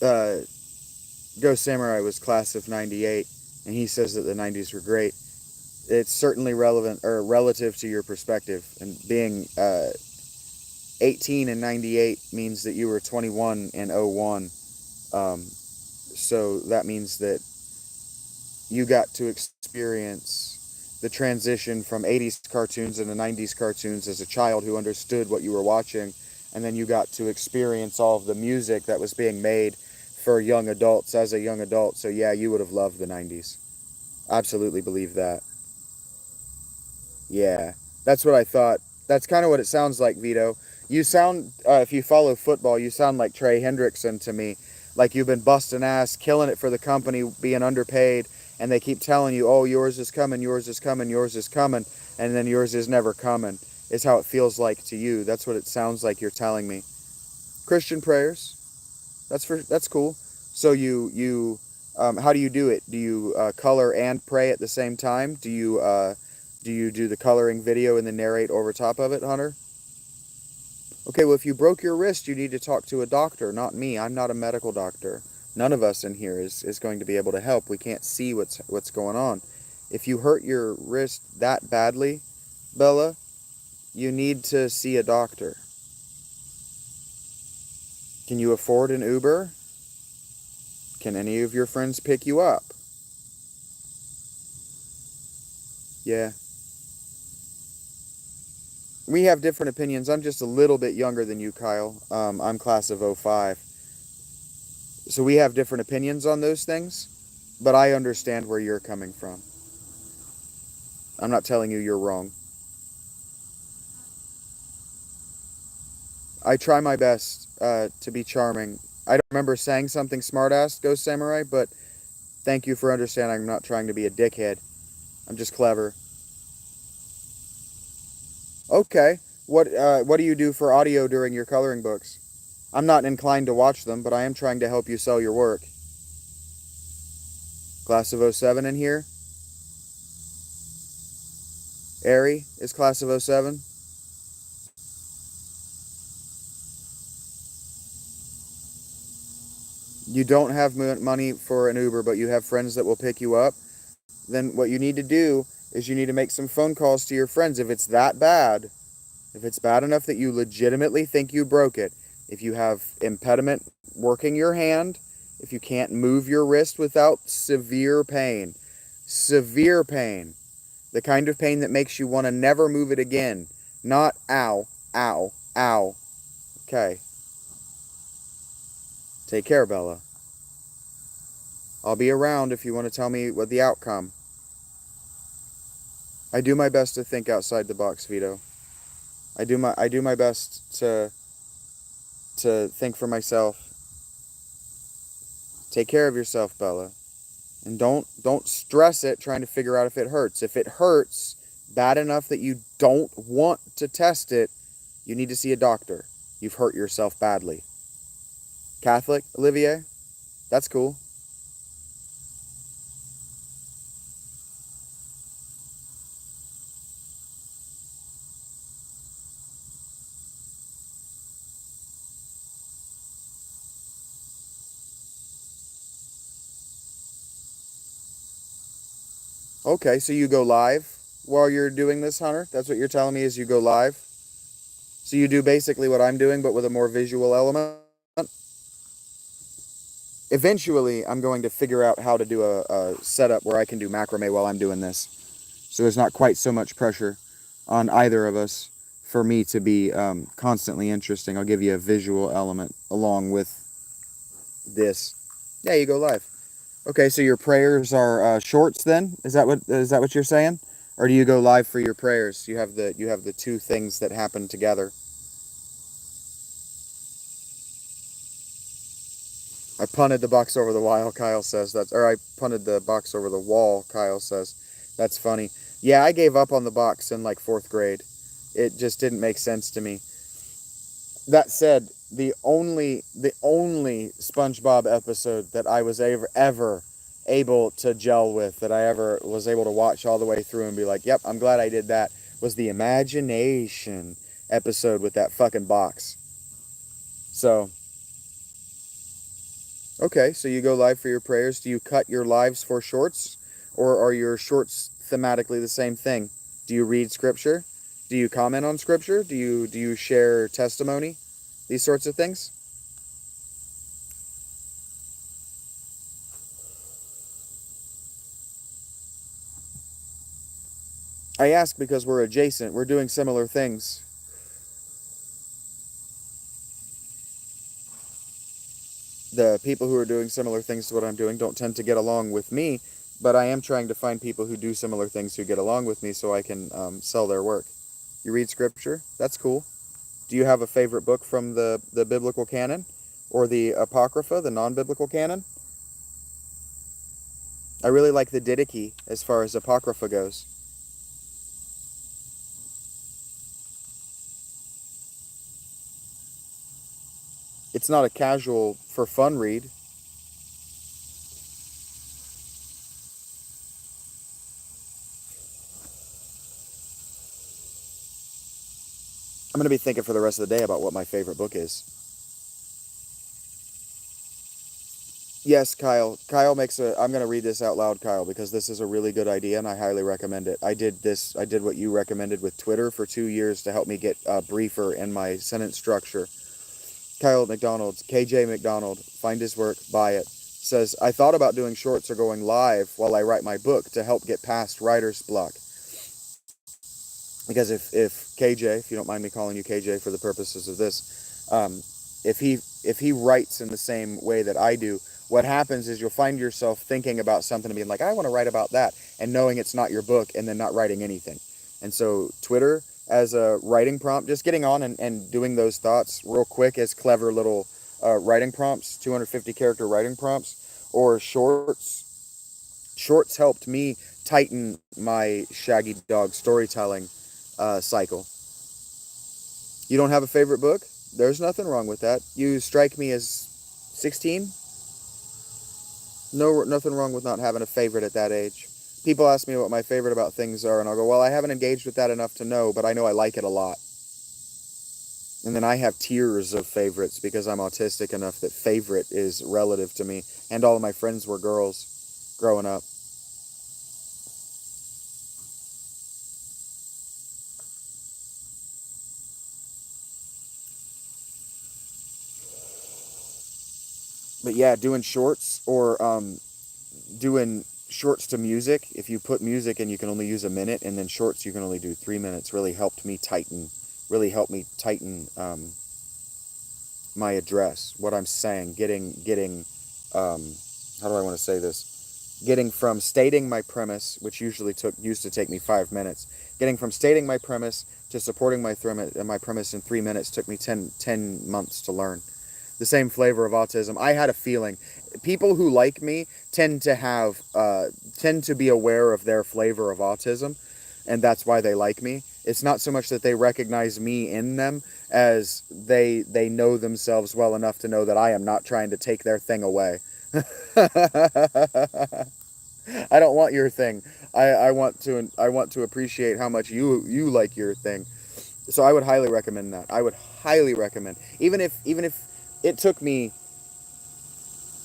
S1: Uh, Ghost Samurai was class of 98, and he says that the 90s were great. It's certainly relevant or relative to your perspective. And being 18 in 98 means that you were 21 in 01. So that means that you got to experience the transition from 80s cartoons into 90s cartoons as a child who understood what you were watching, and then you got to experience all of the music that was being made for young adults as a young adult. So yeah, you would have loved the 90s. Absolutely believe that. Yeah, that's what I thought. That's kind of what it sounds like, Vito. You sound, if you follow football, you sound like Trey Hendrickson to me. Like you've been busting ass, killing it for the company, being underpaid, and they keep telling you, oh, yours is coming, yours is coming, yours is coming, and then yours is never coming, is how it feels like to you. That's what it sounds like you're telling me. Christian prayers, that's cool. So how do you do it? Do you color and pray at the same time? Do you do the coloring video and then narrate over top of it, Hunter? Okay, well, if you broke your wrist, you need to talk to a doctor, not me. I'm not a medical doctor. None of us in here is going to be able to help. We can't see what's going on. If you hurt your wrist that badly, Bella, you need to see a doctor. Can you afford an Uber? Can any of your friends pick you up? Yeah. We have different opinions. I'm just a little bit younger than you, Kyle. I'm class of '05. So we have different opinions on those things, but I understand where you're coming from. I'm not telling you you're wrong. I try my best to be charming. I don't remember saying something smartass, Ghost Samurai, but thank you for understanding. I'm not trying to be a dickhead. I'm just clever. Okay. What do you do for audio during your coloring books? I'm not inclined to watch them, but I am trying to help you sell your work. Class of '07 in here? Ari is class of '07. You don't have money for an Uber, but you have friends that will pick you up. Then what you need to do is you need to make some phone calls to your friends. If it's that bad, if it's bad enough that you legitimately think you broke it, if you have impediment working your hand, if you can't move your wrist without severe pain, the kind of pain that makes you want to never move it again, not ow, ow, ow. Okay, take care, Bella. I'll be around if you want to tell me what the outcome. I do my best to think outside the box, Vito. I do my best to think for myself. Take care of yourself, Bella. And don't stress it trying to figure out if it hurts. If it hurts bad enough that you don't want to test it, you need to see a doctor. You've hurt yourself badly. Catholic, Olivier? That's cool. Okay, so you go live while you're doing this, Hunter? That's what you're telling me is you go live? So you do basically what I'm doing, but with a more visual element? Eventually, I'm going to figure out how to do a setup where I can do macrame while I'm doing this. So there's not quite so much pressure on either of us for me to be constantly interesting. I'll give you a visual element along with this. Yeah, you go live. Okay, so your prayers are shorts then? Is that what you're saying? Or do you go live for your prayers? You have the two things that happen together. I punted the box over the wall, Kyle says. I punted the box over the wall, Kyle says. That's funny. Yeah, I gave up on the box in like fourth grade. It just didn't make sense to me. That said, the only SpongeBob episode that I was ever able to gel with, that I ever was able to watch all the way through and be like, yep, I'm glad I did that, was the imagination episode with that fucking box. So Okay, so you go live for your prayers. Do you cut your lives for shorts, or are your shorts thematically the same thing? Do you read scripture? Do you comment on scripture? Do you share testimony? These sorts of things? I ask because we're adjacent. We're doing similar things. The people who are doing similar things to what I'm doing don't tend to get along with me, but I am trying to find people who do similar things who get along with me so I can sell their work. You read scripture? That's cool. Do you have a favorite book from the biblical canon or the Apocrypha, the non biblical canon? I really like the Didache as far as Apocrypha goes. It's not a casual, for fun read. I'm going to be thinking for the rest of the day about what my favorite book is. Yes, Kyle. Kyle makes a. I'm going to read this out loud, Kyle, because this is a really good idea and I highly recommend it. I did this. I did what you recommended with Twitter for 2 years to help me get briefer in my sentence structure. Kyle McDonald's, KJ McDonald, find his work, buy it. Says, I thought about doing shorts or going live while I write my book to help get past writer's block. Because if KJ, if you don't mind me calling you KJ for the purposes of this, if he writes in the same way that I do, what happens is you'll find yourself thinking about something and being like, I want to write about that, and knowing it's not your book, and then not writing anything. And so Twitter as a writing prompt, just getting on and doing those thoughts real quick as clever little writing prompts, 250 character writing prompts, or shorts. Shorts helped me tighten my Shaggy dog storytelling cycle. You don't have a favorite book? There's nothing wrong with that. You strike me as 16. No, nothing wrong with not having a favorite at that age. People ask me what my favorite about things are, and I'll go, well, I haven't engaged with that enough to know, but I know I like it a lot. And then I have tiers of favorites because I'm autistic enough that favorite is relative to me. And all of my friends were girls growing up. But yeah, doing shorts or doing shorts to music. If you put music and you can only use a minute, and then shorts you can only do 3 minutes, really helped me tighten. Really helped me tighten my address, what I'm saying, getting how do I want to say this? Getting from stating my premise, which used to take me 5 minutes, getting from stating my premise to supporting my premise in 3 minutes took me 10 months to learn. The same flavor of autism. I had a feeling. People who like me tend to be aware of their flavor of autism, and that's why they like me. It's not so much that they recognize me in them as they know themselves well enough to know that I am not trying to take their thing away. I don't want your thing. I want to appreciate how much you like your thing. So I would highly recommend that. I would highly recommend. Even if it took me,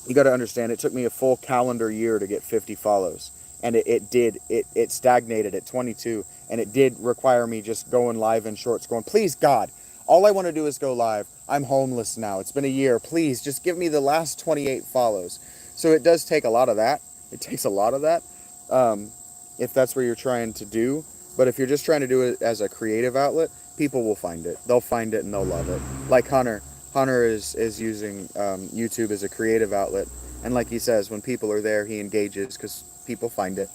S1: you got to understand, it took me a full calendar year to get 50 follows, and it stagnated at 22, and it did require me just going live in shorts going, please God, all I want to do is go live. I'm homeless now. It's been a year. Please just give me the last 28 follows. So it does take a lot of that. It takes a lot of that, um, if that's what you're trying to do. But if you're just trying to do it as a creative outlet, people will find it. They'll find it and they'll love it. Like Hunter. Hunter is using YouTube as a creative outlet, and like he says, when people are there, he engages because people find it.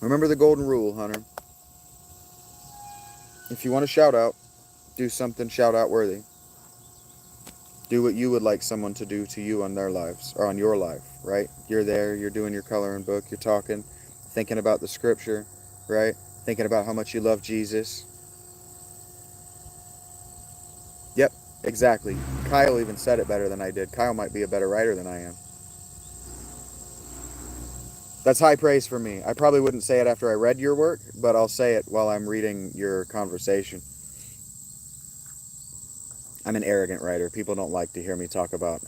S1: Remember the golden rule, Hunter. If you want to shout out, do something shout out worthy. Do what you would like someone to do to you on their lives or on your life, right? You're there, you're doing your coloring book, you're talking, thinking about the scripture, right? Thinking about how much you love Jesus. Yep, exactly. Kyle even said it better than I did. Kyle might be a better writer than I am. That's high praise for me. I probably wouldn't say it after I read your work, but I'll say it while I'm reading your conversation. I'm an arrogant writer. People don't like to hear me talk about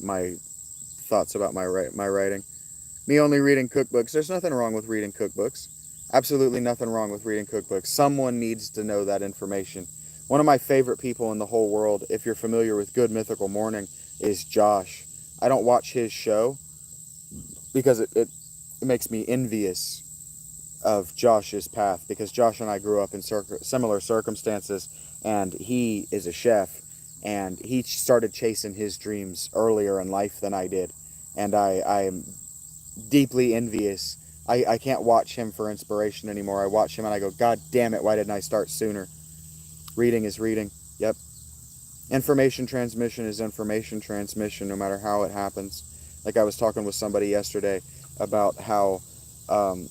S1: my thoughts about my writing. Me only reading cookbooks. There's nothing wrong with reading cookbooks. Absolutely nothing wrong with reading cookbooks. Someone needs to know that information. One of my favorite people in the whole world, if you're familiar with Good Mythical Morning, is Josh. I don't watch his show because it makes me envious of Josh's path, because Josh and I grew up in similar circumstances, and he is a chef, and he started chasing his dreams earlier in life than I did, and I am deeply envious. I can't watch him for inspiration anymore. I watch him and I go, God damn it, why didn't I start sooner? Reading is reading. Yep. Information transmission is information transmission, no matter how it happens. Like I was talking with somebody yesterday about how um,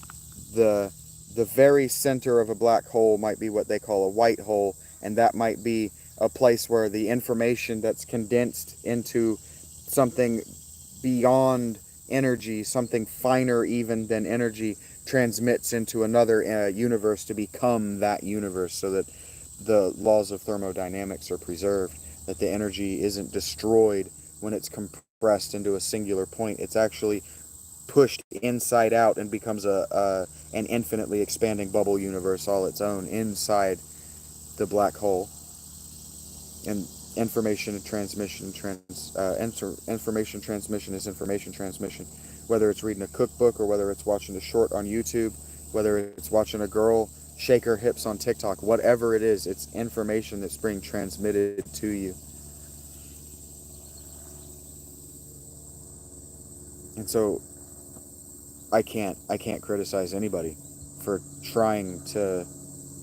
S1: the the very center of a black hole might be what they call a white hole, and that might be a place where the information that's condensed into something beyond energy, something finer even than energy, transmits into another universe to become that universe, so that the laws of thermodynamics are preserved, that the energy isn't destroyed when it's compressed into a singular point. It's actually pushed inside out and becomes an infinitely expanding bubble universe all its own inside the black hole. And information transmission is information transmission, whether it's reading a cookbook or whether it's watching a short on YouTube, whether it's watching a girl shake her hips on TikTok, whatever it is, it's information that's being transmitted to you. And so I can't criticize anybody for trying to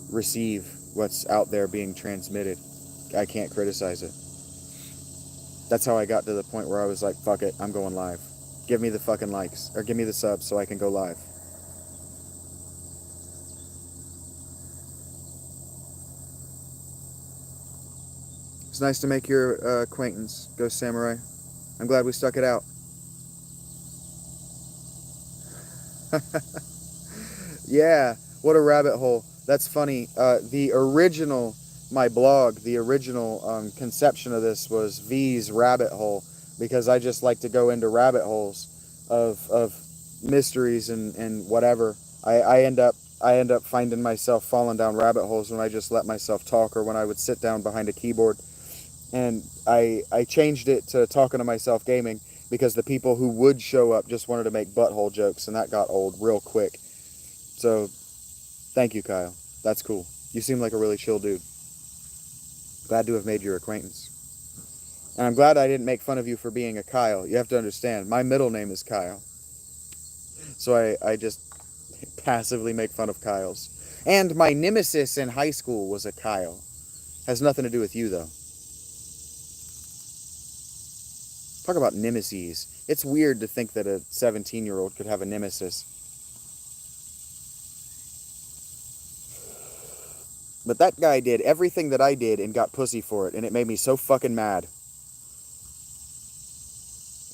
S1: receive what's out there being transmitted. I can't criticize it. That's how I got to the point where I was like, fuck it, I'm going live. Give me the fucking likes, or give me the subs so I can go live. It's nice to make your acquaintance, Ghost Samurai. I'm glad we stuck it out. Yeah, what a rabbit hole. That's funny. My blog, the original conception of this was V's Rabbit Hole, because I just like to go into rabbit holes of mysteries and whatever. I end up finding myself falling down rabbit holes when I just let myself talk, or when I would sit down behind a keyboard. And I changed it to talking to myself gaming, because the people who would show up just wanted to make butthole jokes, and that got old real quick. So thank you, Kyle. That's cool. You seem like a really chill dude. Glad to have made your acquaintance. And I'm glad I didn't make fun of you for being a Kyle. You have to understand, my middle name is Kyle. So I just passively make fun of Kyles. And my nemesis in high school was a Kyle. Has nothing to do with you, though. Talk about nemesis. It's weird to think that a 17-year-old could have a nemesis. But that guy did everything that I did and got pussy for it, and it made me so fucking mad.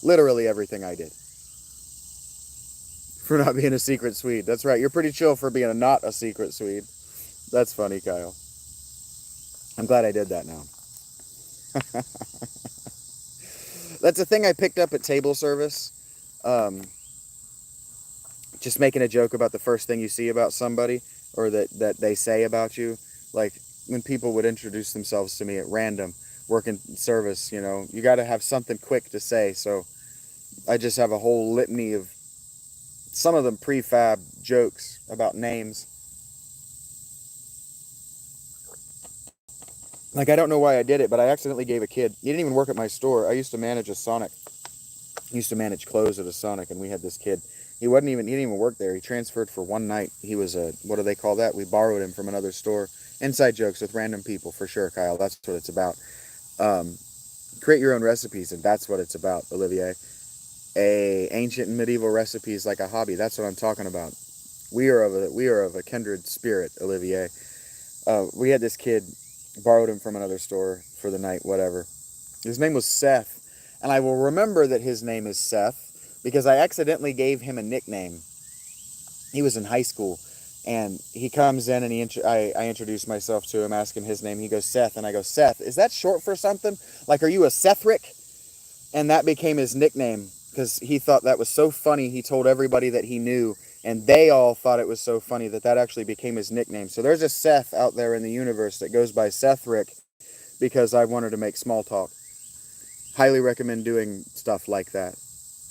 S1: Literally everything I did. For not being a secret Swede. That's right, you're pretty chill for being not a secret Swede. That's funny, Kyle. I'm glad I did that now. That's a thing I picked up at table service. Um, just making a joke about the first thing you see about somebody, or that they say about you. Like when people would introduce themselves to me at random, working service, you got to have something quick to say. So I just have a whole litany of, some of them prefab jokes about names. Like, I don't know why I did it, but I accidentally gave a kid, he didn't even work at my store. I used to manage a Sonic. I used to manage clothes at a Sonic, and we had this kid. He didn't even work there. He transferred for one night. He was what do they call that? We borrowed him from another store. Inside jokes with random people, for sure, Kyle. That's what it's about. Um, create your own recipes, and that's what it's about, Olivier. Ancient and medieval recipes like a hobby. That's what I'm talking about. We are of a kindred spirit, Olivier. We had this kid, borrowed him from another store for the night, whatever. His name was Seth, and I will remember that his name is Seth because I accidentally gave him a nickname. He was in high school, and he comes in and I introduce myself to him, ask him his name. He goes, Seth, and I go, Seth, is that short for something? Like, are you a Sethrick? And that became his nickname because he thought that was so funny. He told everybody that he knew, and they all thought it was so funny that that actually became his nickname. So there's a Seth out there in the universe that goes by Sethrick because I wanted to make small talk. Highly recommend doing stuff like that.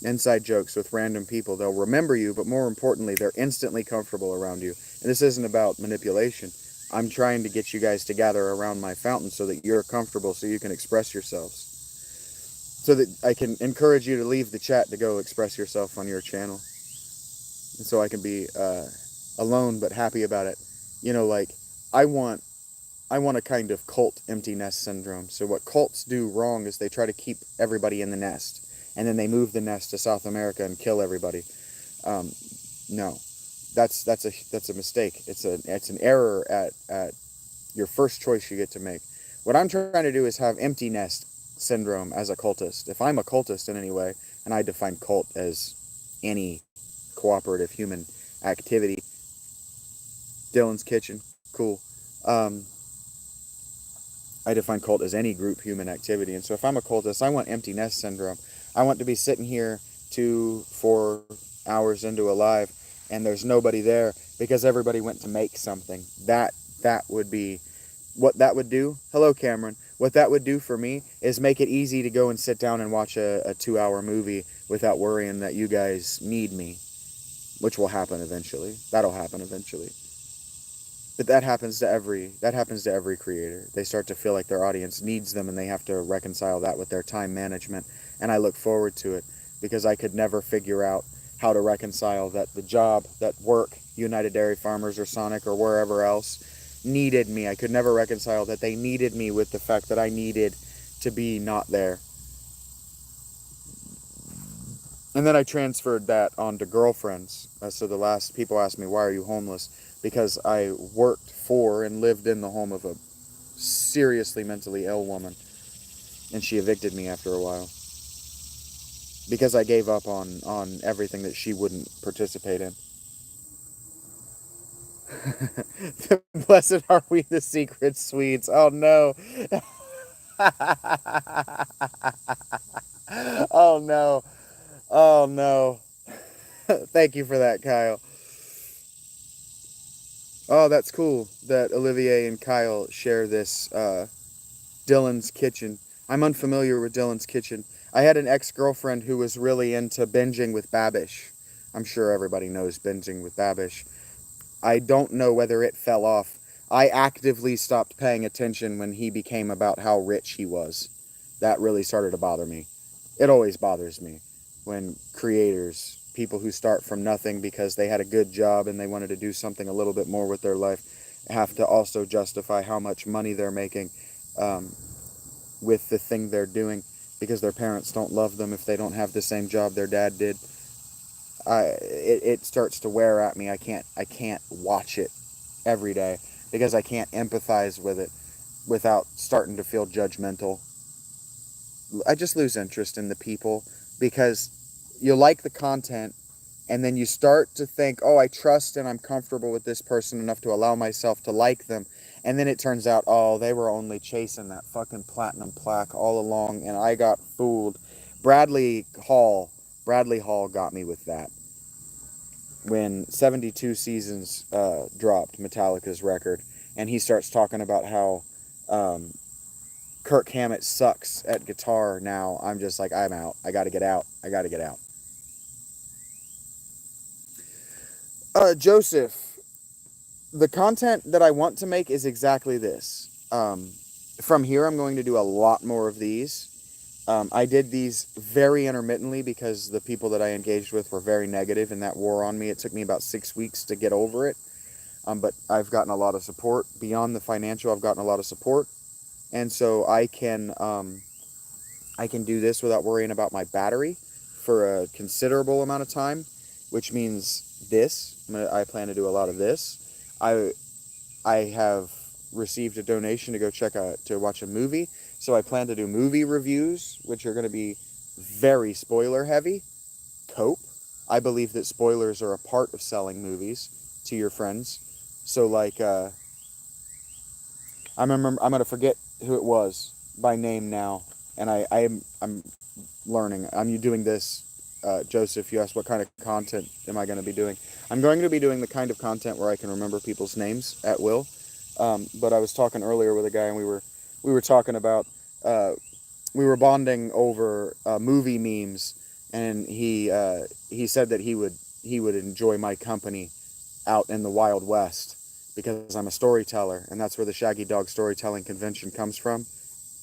S1: Inside jokes with random people. They'll remember you, but more importantly, they're instantly comfortable around you. And this isn't about manipulation. I'm trying to get you guys to gather around my fountain so that you're comfortable so you can express yourselves. So that I can encourage you to leave the chat to go express yourself on your channel. And so I can be alone but happy about it. You know, like, I want a kind of cult empty nest syndrome. So what cults do wrong is they try to keep everybody in the nest, and then they move the nest to South America and kill everybody. No, that's a mistake. It's an error at your first choice you get to make. What I'm trying to do is have empty nest syndrome as a cultist. If I'm a cultist in any way, and I define cult as any cooperative human activity. Dylan's Kitchen, cool. Um, I define cult as any group human activity. And so if I'm a cultist, I want empty nest syndrome. I want to be sitting here 2-4 hours into a live and there's nobody there because everybody went to make something. That would be what that would do. Hello, Cameron. What that would do for me is make it easy to go and sit down and watch a 2-hour movie without worrying that you guys need me, which will happen eventually. That'll happen eventually. But that happens to every creator. They start to feel like their audience needs them and they have to reconcile that with their time management. And I look forward to it because I could never figure out how to reconcile that the job, that work, United Dairy Farmers or Sonic or wherever else needed me. I could never reconcile that they needed me with the fact that I needed to be not there. And then I transferred that onto girlfriends. So the last people asked me, why are you homeless? Because I worked for and lived in the home of a seriously mentally ill woman. And she evicted me after a while. Because I gave up on everything that she wouldn't participate in. Blessed are we the secret Swedes. Oh no. Oh no. Oh no. Thank you for that, Kyle. Oh, that's cool that Olivier and Kyle share this Dylan's Kitchen. I'm unfamiliar with Dylan's Kitchen. I had an ex-girlfriend who was really into binging with Babish. I'm sure everybody knows binging with Babish. I don't know whether it fell off. I actively stopped paying attention when he became about how rich he was. That really started to bother me. It always bothers me when creators, people who start from nothing because they had a good job and they wanted to do something a little bit more with their life, have to also justify how much money they're making with the thing they're doing because their parents don't love them if they don't have the same job their dad did. It starts to wear at me. I can't watch it every day because I can't empathize with it without starting to feel judgmental. I just lose interest in the people because you like the content and then you start to think, oh, I trust and I'm comfortable with this person enough to allow myself to like them. And then it turns out, oh, they were only chasing that fucking platinum plaque all along and I got fooled. Bradley Hall got me with that. When 72 Seasons dropped, Metallica's record, and he starts talking about how Kirk Hammett sucks at guitar now, I'm just like, I'm out. I gotta get out. Joseph, the content that I want to make is exactly this. From here, I'm going to do a lot more of these. I did these very intermittently because the people that I engaged with were very negative and that wore on me. It took me about 6 weeks to get over it. But I've gotten a lot of support. Beyond the financial, I've gotten a lot of support. And so I can do this without worrying about my battery for a considerable amount of time, which means this. I plan to do a lot of this. I have received a donation to go to watch a movie, so I plan to do movie reviews, which are going to be very spoiler heavy. Cope. I believe that spoilers are a part of selling movies to your friends. So like, I'm gonna forget who it was by name now, and I'm learning. I'm doing this, Joseph. You asked what kind of content am I going to be doing? I'm going to be doing the kind of content where I can remember people's names at will. But I was talking earlier with a guy, and we were talking about we were bonding over movie memes, and he said that he would enjoy my company out in the Wild West because I'm a storyteller, and that's where the Shaggy Dog Storytelling Convention comes from.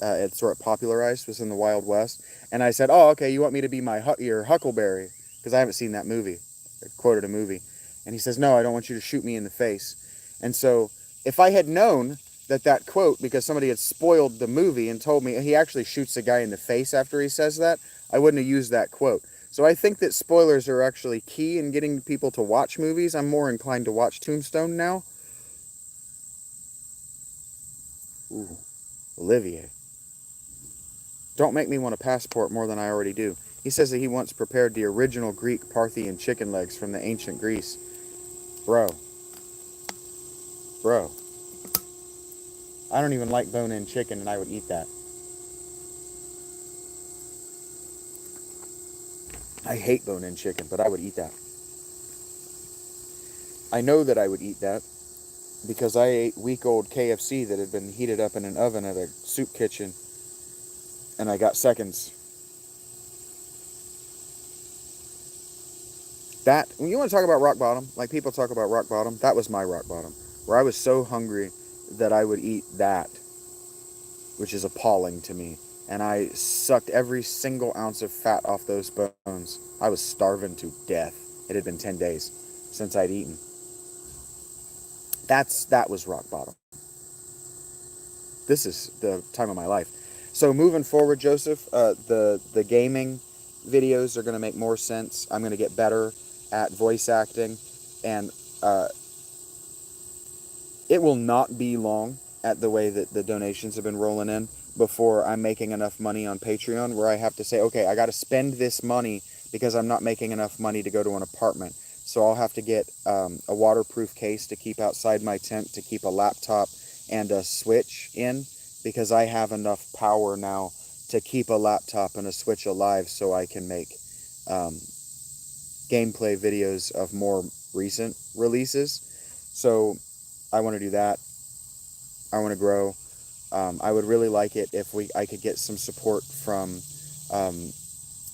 S1: It sort of popularized was in the Wild West, and I said, "Oh, okay, you want me to be your Huckleberry?" Because I haven't seen that movie. I quoted a movie, and he says, "No, I don't want you to shoot me in the face." And so, if I had known that quote, because somebody had spoiled the movie and told me he actually shoots a guy in the face after he says that, I wouldn't have used that quote. So I think that spoilers are actually key in getting people to watch movies. I'm more inclined to watch Tombstone now. Ooh, Olivier. Don't make me want a passport more than I already do. He says that he once prepared the original Greek Parthian chicken legs from the ancient Greece. Bro, bro, I don't even like bone-in chicken, and I would eat that. I hate bone-in chicken, but I would eat that. I know that I would eat that because I ate week-old KFC that had been heated up in an oven at a soup kitchen, and I got seconds. That, when you want to talk about rock bottom, like people talk about rock bottom, that was my rock bottom, where I was so hungry that I would eat that, which is appalling to me. And I sucked every single ounce of fat off those bones. I was starving to death. It had been 10 days since I'd eaten. That was rock bottom. This is the time of my life. So moving forward, Joseph, the gaming videos are going to make more sense. I'm going to get better at voice acting, and uh, it will not be long at the way that the donations have been rolling in before I'm making enough money on Patreon where I have to say, okay, I got to spend this money because I'm not making enough money to go to an apartment. So I'll have to get a waterproof case to keep outside my tent, to keep a laptop and a Switch in, because I have enough power now to keep a laptop and a Switch alive so I can make um, gameplay videos of more recent releases. So I want to do that. I want to grow. I would really like it if I could get some support from um,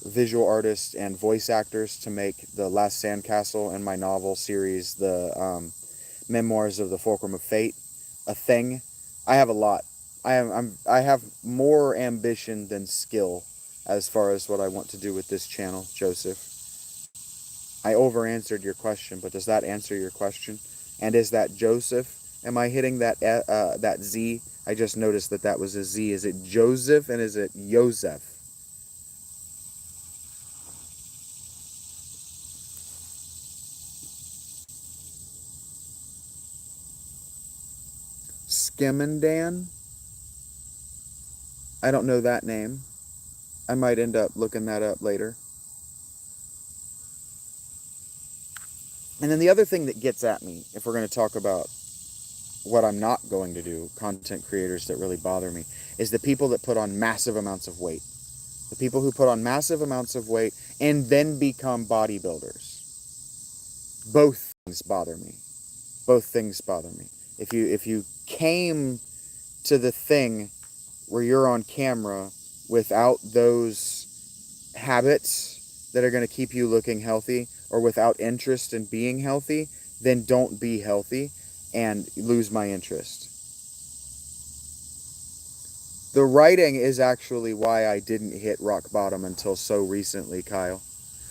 S1: visual artists and voice actors to make the Last Sandcastle and my novel series, the Memoirs of the Fulcrum of Fate, a thing. I have a lot. I have more ambition than skill as far as what I want to do with this channel, Joseph. I over answered your question, but does that answer your question? And is that Joseph? Am I hitting that Z? I just noticed that was a Z. Is it Joseph and is it Joseph? Skimmindan? I don't know that name. I might end up looking that up later. And then the other thing that gets at me, if we're going to talk about what I'm not going to do, content creators that really bother me, is the people that put on massive amounts of weight. The people who put on massive amounts of weight and then become bodybuilders. Both things bother me. Both things bother me. If you came to the thing where you're on camera without those habits that are going to keep you looking healthy, or without interest in being healthy, then don't be healthy and lose my interest. The writing is actually why I didn't hit rock bottom until so recently, Kyle.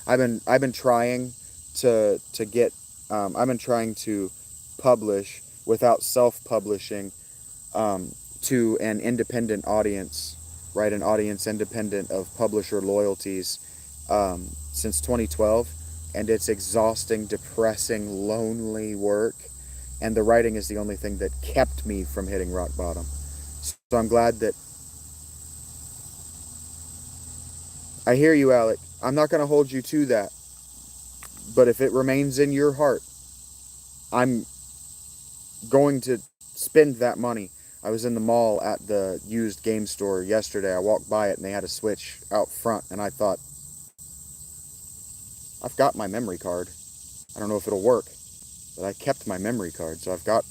S1: I've been trying to get I've been trying to publish without self-publishing to an independent audience, right? An audience independent of publisher loyalties since 2012, and it's exhausting, depressing, lonely work. And the writing is the only thing that kept me from hitting rock bottom. So I'm glad that I hear you, Alec. I'm not going to hold you to that. But if it remains in your heart, I'm going to spend that money. I was in the mall at the used game store yesterday. I walked by it and they had a Switch out front, and I thought, I've got my memory card. I don't know if it'll work, but I kept my memory card, so I've got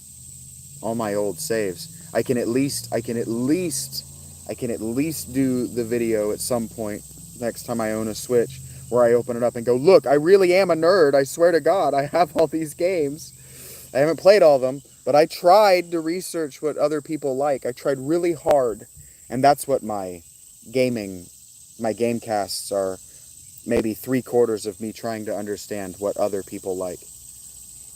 S1: all my old saves. I can at least do the video at some point next time I own a Switch where I open it up and go, look, I really am a nerd. I swear to God, I have all these games. I haven't played all of them, but I tried to research what other people like. I tried really hard, and that's what my game casts are. Maybe 3/4 of me trying to understand what other people like.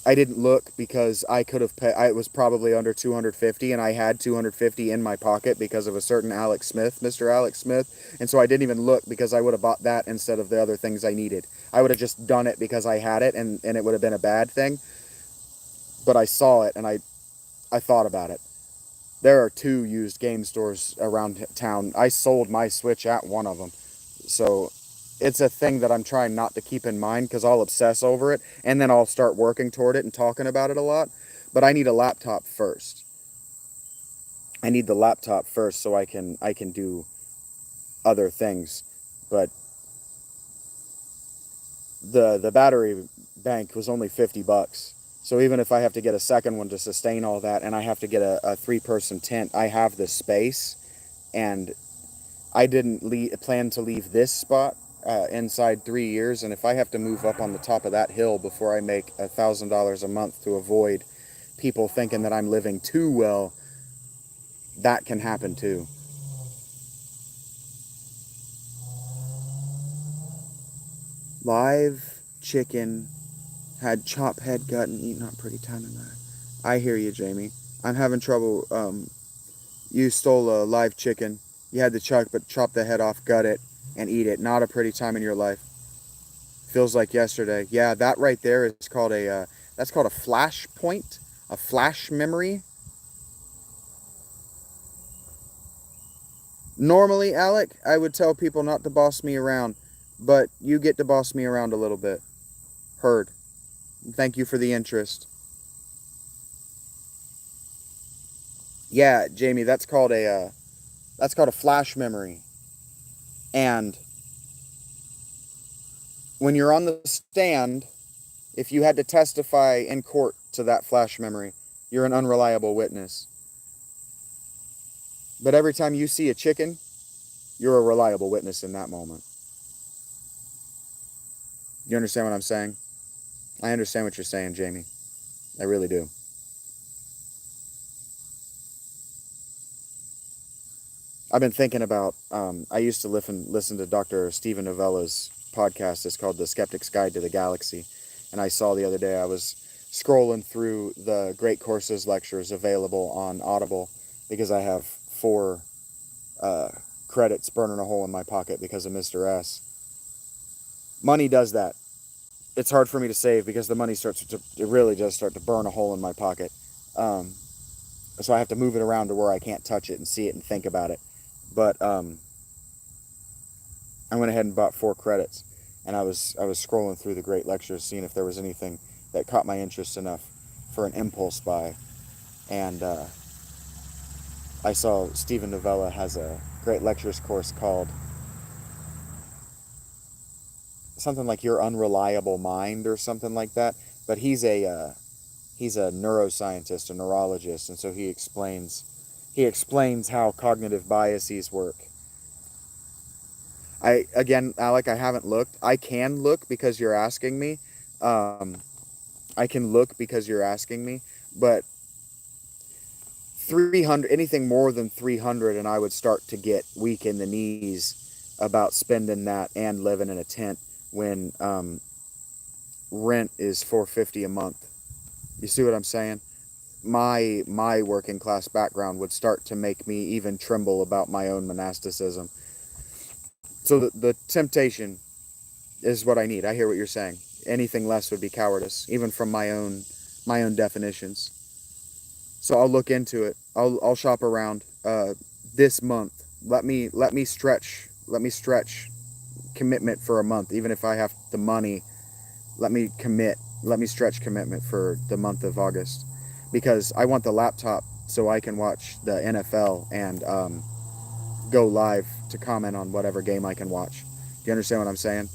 S1: I didn't look because I could have paid. I was probably under 250, and I had 250 in my pocket because of a certain Alex Smith, Mr. Alex Smith, and so I didn't even look because I would have bought that instead of the other things I needed. I would have just done it because I had it, and it would have been a bad thing. But I saw it, and I thought about it. There are 2 used game stores around town. I sold my Switch at one of them. So it's a thing that I'm trying not to keep in mind because I'll obsess over it and then I'll start working toward it and talking about it a lot. But I need a laptop first. I need the laptop first so I can do other things. But the battery bank was only $50. So even if I have to get a second one to sustain all that, and I have to get a 3-person tent, I have the space, and I didn't plan to leave this spot inside 3 years. And if I have to move up on the top of that hill before I make $1,000 a month to avoid people thinking that I'm living too well, that can happen too. Live chicken had chop head gut and eaten up pretty time in that. I hear you, Jamie. I'm having trouble. You stole a live chicken. You had to chop the head off, gut it, and eat it. Not a pretty time in your life. Feels like yesterday. Yeah, that right there is called that's called a flash point, a flash memory. Normally, Alec, I would tell people not to boss me around, but you get to boss me around a little bit. Heard. Thank you for the interest. Yeah, Jamie, that's called a flash memory. And when you're on the stand, if you had to testify in court to that flash memory, you're an unreliable witness. But every time you see a chicken, you're a reliable witness in that moment. You understand what I'm saying? I understand what you're saying, Jamie. I really do. I've been thinking about. I used to listen to Dr. Stephen Novella's podcast. It's called The Skeptic's Guide to the Galaxy, and I saw the other day I was scrolling through the Great Courses lectures available on Audible because I have 4 credits burning a hole in my pocket because of Mr. S. Money does that. It's hard for me to save because the money it really does start to burn a hole in my pocket. Um, so I have to move it around to where I can't touch it and see it and think about it. But I went ahead and bought 4 credits, and I was scrolling through the great lectures, seeing if there was anything that caught my interest enough for an impulse buy. And I saw Stephen Novella has a great lectures course called something like Your Unreliable Mind or something like that. But he's a neuroscientist, a neurologist, and so he explains how cognitive biases work. Alec, I haven't looked. I can look because you're asking me. Um, I can look because you're asking me, but 300, anything more than 300, and I would start to get weak in the knees about spending that and living in a tent when rent is $450 a month. You see what I'm saying? My working class background would start to make me even tremble about my own monasticism. So the temptation is what I need. I hear what you're saying. Anything less would be cowardice, even from my own definitions. So I'll look into it. I'll shop around this month. Let me stretch commitment for a month, even if I have the money let me commit, let me stretch commitment for the month of August, because I want the laptop so I can watch the NFL and go live to comment on whatever game I can watch. Do you understand what I'm saying?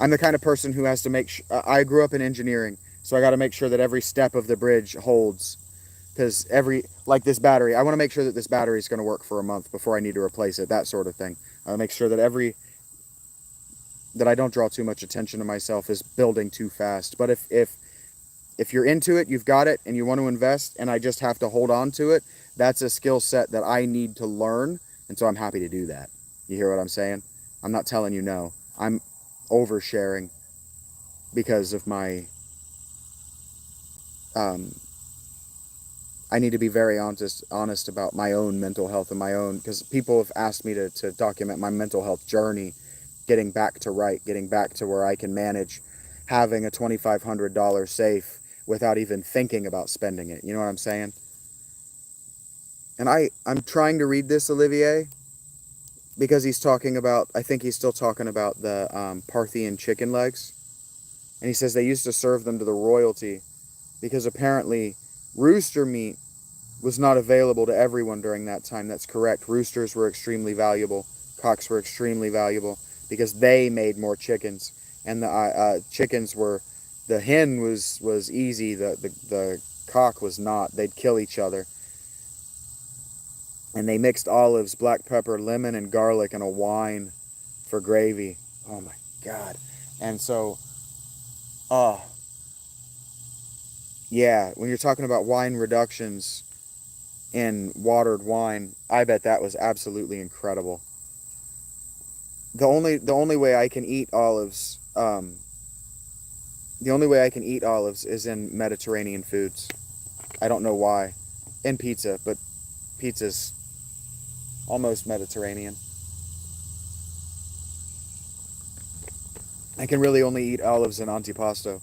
S1: I'm the kind of person who has to make I grew up in engineering, so I got to make sure that every step of the bridge holds, because like this battery, I want to make sure that this battery is going to work for a month before I need to replace it, that sort of thing. I make sure that that I don't draw too much attention to myself as building too fast. But if you're into it, you've got it, and you want to invest, and I just have to hold on to it, that's a skill set that I need to learn, and so I'm happy to do that. You hear what I'm saying? I'm not telling you no. I'm oversharing because of my um, I need to be very honest about my own mental health and my own, because people have asked me to document my mental health journey, getting back to getting back to where I can manage having a $2,500 safe without even thinking about spending it. You know what I'm saying? And I'm trying to read this, Olivier, because he's talking about, I think he's still talking about the Parthian chicken legs. And he says they used to serve them to the royalty because apparently rooster meat was not available to everyone during that time. That's correct. Roosters were extremely valuable. Cocks were extremely valuable because they made more chickens. And the chickens were, the hen was easy. The cock was not. They'd kill each other. And they mixed olives, black pepper, lemon, and garlic in a wine for gravy. Oh my God. And so, uh, yeah, when you're talking about wine reductions in watered wine, I bet that was absolutely incredible. The only way I can eat olives, the only way I can eat olives is in Mediterranean foods. I don't know why. In pizza, but pizza's almost Mediterranean. I can really only eat olives in antipasto.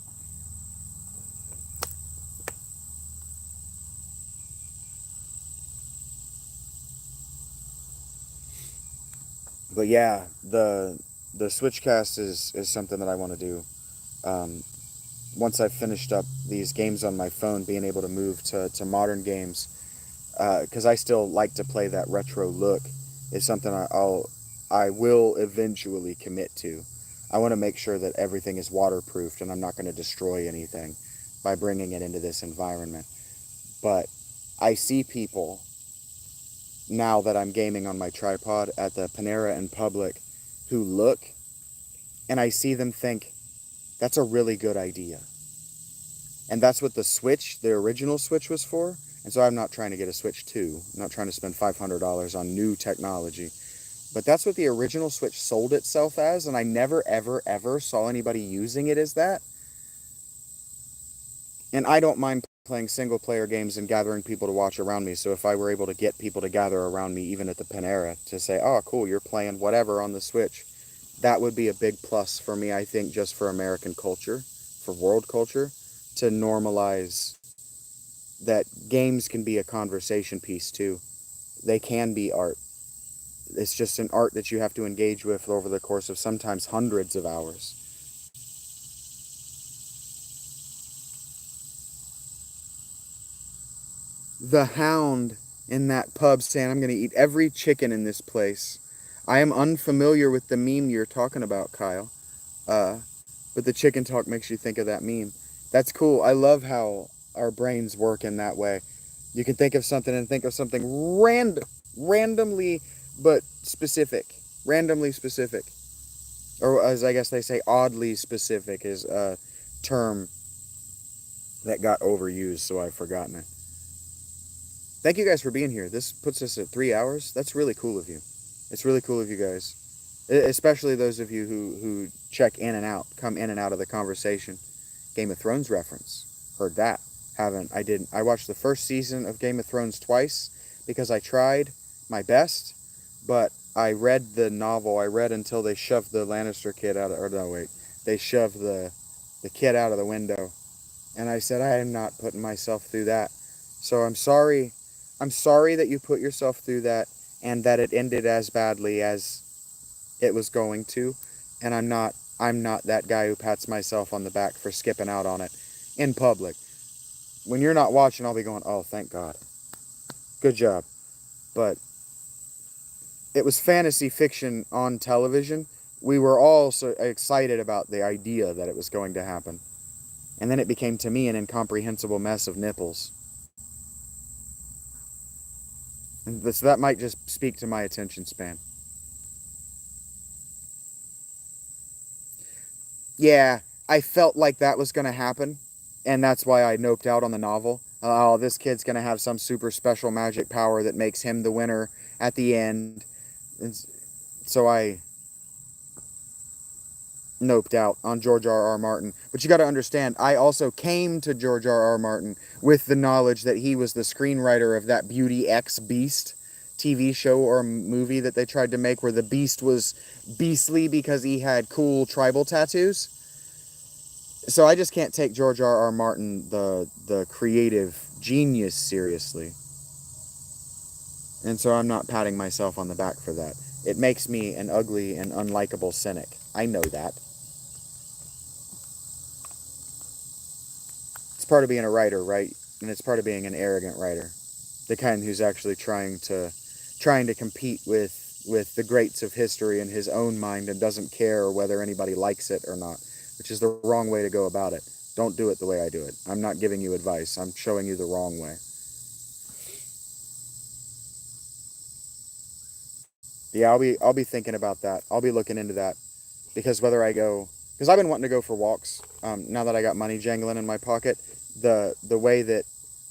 S1: But yeah, the Switchcast is something that I want to do. Um, Once I've finished up these games on my phone, being able to move to modern games, because I still like to play that retro look, is something I will eventually commit to. I want to make sure that everything is waterproofed and I'm not going to destroy anything by bringing it into this environment. But I see people now that I'm gaming on my tripod at the Panera in public who look, and I see them think, that's a really good idea. And that's what the Switch, the original Switch, was for. And so I'm not trying to get a Switch 2. I'm not trying to spend $500 on new technology. But that's what the original Switch sold itself as, and I never, ever, ever saw anybody using it as that. And I don't mind playing single player games and gathering people to watch around me. So if I were able to get people to gather around me, even at the Panera, to say, oh, cool, you're playing whatever on the Switch, that would be a big plus for me, I think, just for American culture, for world culture, to normalize that games can be a conversation piece too. They can be art. It's just an art that you have to engage with over the course of sometimes hundreds of hours. The hound in that pub saying, I'm going to eat every chicken in this place. I am unfamiliar with the meme you're talking about, Kyle. Uh, but the chicken talk makes you think of that meme. That's cool. I love how our brains work in that way. You can think of something and think of something randomly, but specific. Randomly specific. Or as I guess they say, oddly specific is a term that got overused, so I've forgotten it. Thank you guys for being here. This puts us at 3 hours. That's really cool of you. It's really cool of you guys, especially those of you who check in and out, come in and out of the conversation. Game of Thrones reference. Heard that. Haven't. I didn't. I watched the first season of Game of Thrones twice because I tried my best, but I read the novel. I read until they shoved the Lannister kid out of, or no, wait. They shoved the kid out of the window. And I said, I am not putting myself through that. So I'm sorry. I'm sorry that you put yourself through that and that it ended as badly as it was going to. And I'm not I'm not that guy who pats myself on the back for skipping out on it in public. When you're not watching, I'll be going, oh, thank God. Good job. But it was fantasy fiction on television. We were all so excited about the idea that it was going to happen. And then it became to me an incomprehensible mess of nipples. And so that might just speak to my attention span. Yeah, I felt like that was going to happen, and that's why I noped out on the novel. Oh, this kid's going to have some super special magic power that makes him the winner at the end. And so I noped out on George R. R. Martin. But you got to understand, I also came to George R. R. Martin with the knowledge that he was the screenwriter of that Beauty X Beast TV show or movie that they tried to make where the beast was beastly because he had cool tribal tattoos. So I just can't take George R. R. Martin, the creative genius, seriously. And so I'm not patting myself on the back for that. It makes me an ugly and unlikable cynic. I know that. It's part of being a writer, right? And it's part of being an arrogant writer. The kind who's actually trying to compete with the greats of history in his own mind and doesn't care whether anybody likes it or not, which is the wrong way to go about it. Don't do it the way I do it. I'm not giving you advice. I'm showing you the wrong way. Yeah, I'll be thinking about that. I'll be looking into that because whether I go, because I've been wanting to go for walks. Now that I got money jangling in my pocket, the way that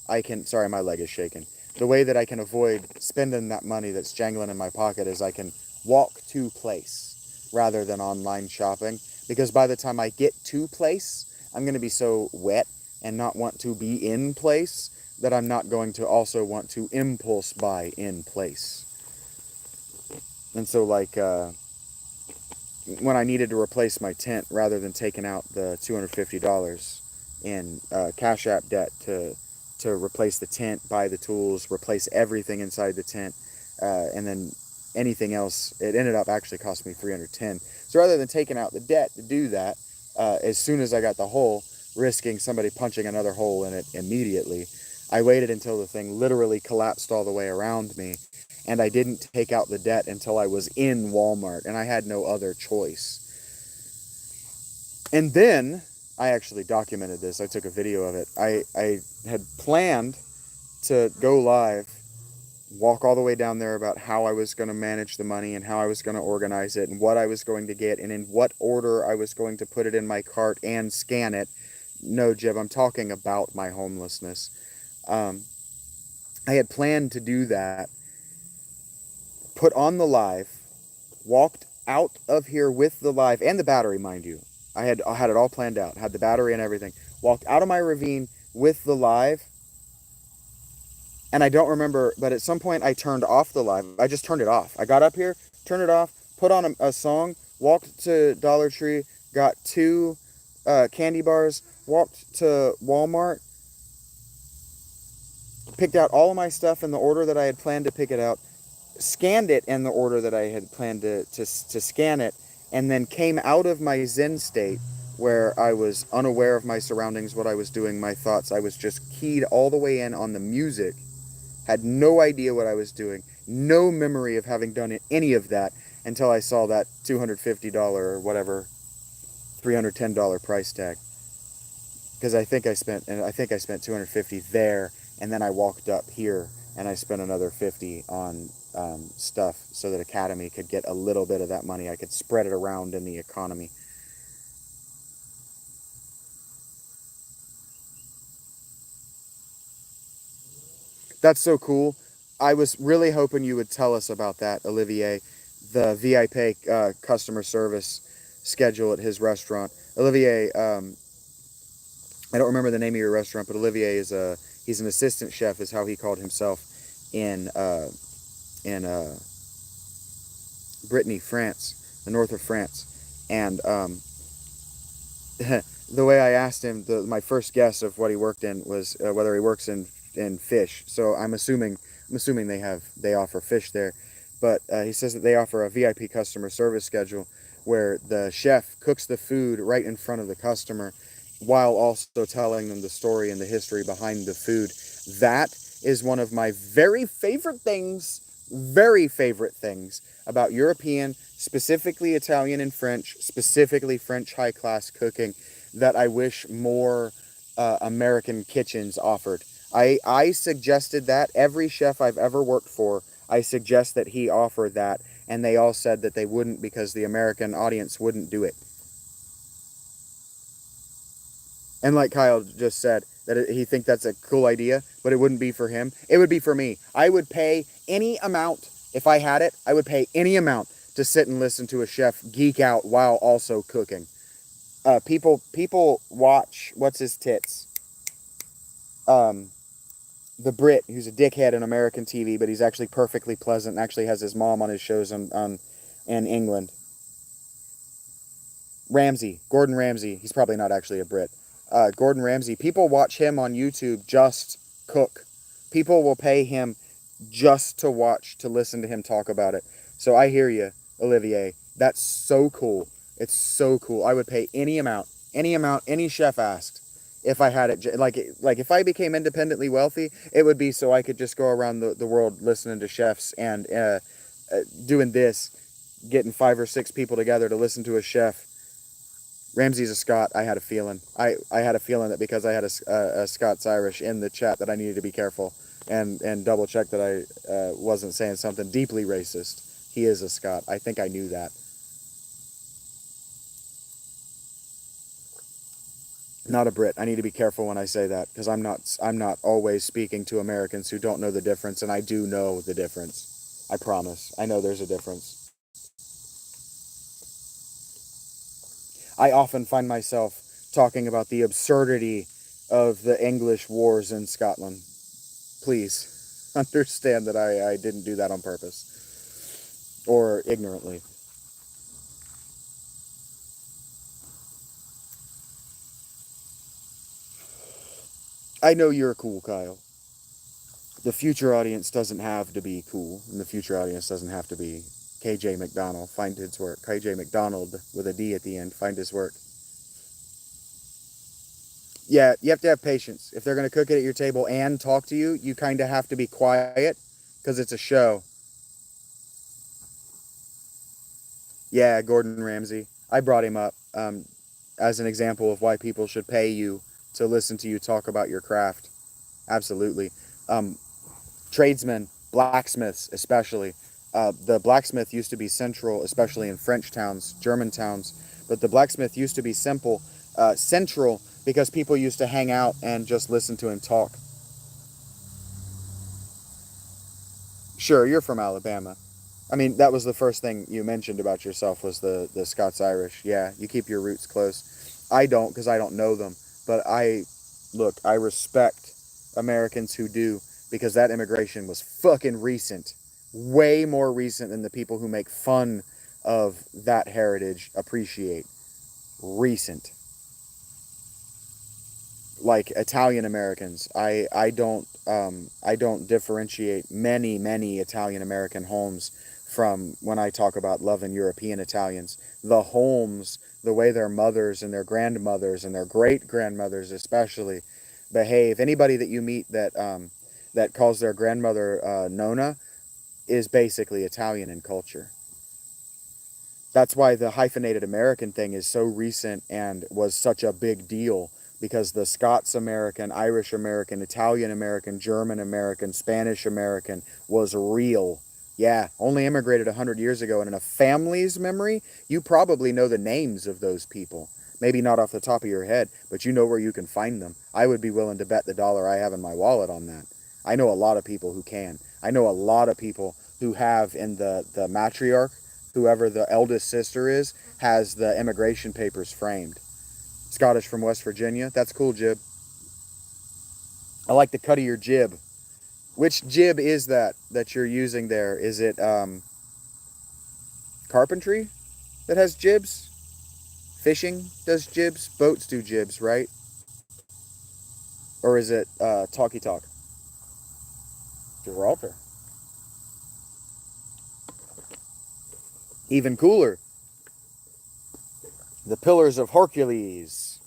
S1: I can, sorry, my leg is shaking. The way that I can avoid spending that money that's jangling in my pocket is I can walk to place rather than online shopping. Because by the time I get to place, I'm going to be so wet and not want to be in place that I'm not going to also want to impulse buy in place. And so, like, when I needed to replace my tent, rather than taking out the $250 in Cash App debt to replace the tent, buy the tools, replace everything inside the tent, and then anything else, it ended up actually costing me $310. So rather than taking out the debt to do that, as soon as I got the hole, risking somebody punching another hole in it immediately, I waited until the thing literally collapsed all the way around me, and I didn't take out the debt until I was in Walmart, and I had no other choice. And then I actually documented this. I took a video of it. I had planned to go live, walk all the way down there about how I was going to manage the money and how I was going to organize it and what I was going to get and in what order I was going to put it in my cart and scan it. No, Jib, I'm talking about my homelessness. I had planned to do that, put on the live, walked out of here with the live and the battery, mind you. I had it all planned out, had the battery and everything. Walked out of my ravine with the live, and I don't remember, but at some point I turned off the live. I just turned it off. I got up here, turned it off, put on a song, walked to Dollar Tree, got two candy bars, walked to Walmart, picked out all of my stuff in the order that I had planned to pick it out, scanned it in the order that I had planned to scan it, and then came out of my Zen state where I was unaware of my surroundings, what I was doing, my thoughts. I was just keyed all the way in on the music, had no idea what I was doing, no memory of having done any of that until I saw that $250 or whatever, $310 price tag. Because I think I spent $250 there, and then I walked up here and I spent another $50 on stuff so that Academy could get a little bit of that money. I could spread it around in the economy. That's so cool. I was really hoping you would tell us about that, Olivier, the VIP customer service schedule at his restaurant. Olivier, I don't remember the name of your restaurant, but Olivier he's an assistant chef, is how he called himself in Brittany, France, the north of France, and the way I asked him, my first guess of what he worked in was whether he works in fish. So I'm assuming they offer fish there, but he says that they offer a VIP customer service schedule where the chef cooks the food right in front of the customer while also telling them the story and the history behind the food. That is one of my very favorite things about European, specifically Italian and French, specifically French high class cooking, that I wish more American kitchens offered. I suggested that. Every chef I've ever worked for, I suggest that he offer that, and they all said that they wouldn't because the American audience wouldn't do it. And like Kyle just said, he think that's a cool idea, but it wouldn't be for him. It would be for me. I would pay any amount if I had it. I would pay any amount to sit and listen to a chef geek out while also cooking. People watch what's his tits. Um, the Brit who's a dickhead in American TV, but he's actually perfectly pleasant and actually has his mom on his shows on in England. Ramsay, Gordon Ramsay. He's probably not actually a Brit. Gordon Ramsay. People watch him on YouTube just cook. People will pay him just to watch, to listen to him talk about it. So I hear you, Olivier. That's so cool. It's so cool. I would pay any amount, any chef asked. If I had it, like if I became independently wealthy, it would be so I could just go around the world listening to chefs and doing this, getting 5 or 6 people together to listen to a chef. Ramsey's a Scot. I had a feeling. I had a feeling that because I had a Scots Irish in the chat that I needed to be careful and double check that I wasn't saying something deeply racist. He is a Scot. I think I knew that. Not a Brit. I need to be careful when I say that because I'm not always speaking to Americans who don't know the difference, and I do know the difference. I promise. I know there's a difference. I often find myself talking about the absurdity of the English wars in Scotland. Please understand that I didn't do that on purpose or ignorantly. I know you're cool, Kyle. The future audience doesn't have to be cool, and the future audience doesn't have to be KJ McDonald. Find his work. KJ McDonald with a D at the end. Find his work. Yeah, you have to have patience. If they're going to cook it at your table and talk to you, you kind of have to be quiet because it's a show. Yeah, Gordon Ramsay. I brought him up as an example of why people should pay you to listen to you talk about your craft. Absolutely. Um, Tradesmen, blacksmiths especially. The blacksmith used to be central, especially in French towns, German towns, but the blacksmith used to be central because people used to hang out and just listen to him talk. Sure, you're from Alabama. I mean, that was the first thing you mentioned about yourself was the Scots Irish. Yeah, you keep your roots close. I don't because I don't know them, but I respect Americans who do because that immigration was fucking recent, way more recent than the people who make fun of that heritage appreciate. Recent, like Italian Americans. I don't differentiate many Italian American homes from when I talk about loving European Italians. The homes, the way their mothers and their grandmothers and their great grandmothers especially behave. Anybody that you meet that calls their grandmother Nona is basically Italian in culture. That's why the hyphenated American thing is so recent and was such a big deal because the Scots American, Irish American, Italian American, German American, Spanish American was real. Yeah, only immigrated 100 years ago. And in a family's memory, you probably know the names of those people. Maybe not off the top of your head, but you know where you can find them. I would be willing to bet the dollar I have in my wallet on that. I know a lot of people who can. I know a lot of people who have in the matriarch, whoever the eldest sister is, has the immigration papers framed. Scottish from West Virginia. That's cool, Jib. I like the cut of your jib. Which jib is that you're using there? Is it carpentry that has jibs? Fishing does jibs? Boats do jibs, right? Or is it talkie talk? Gibraltar. Even cooler. The Pillars of Hercules.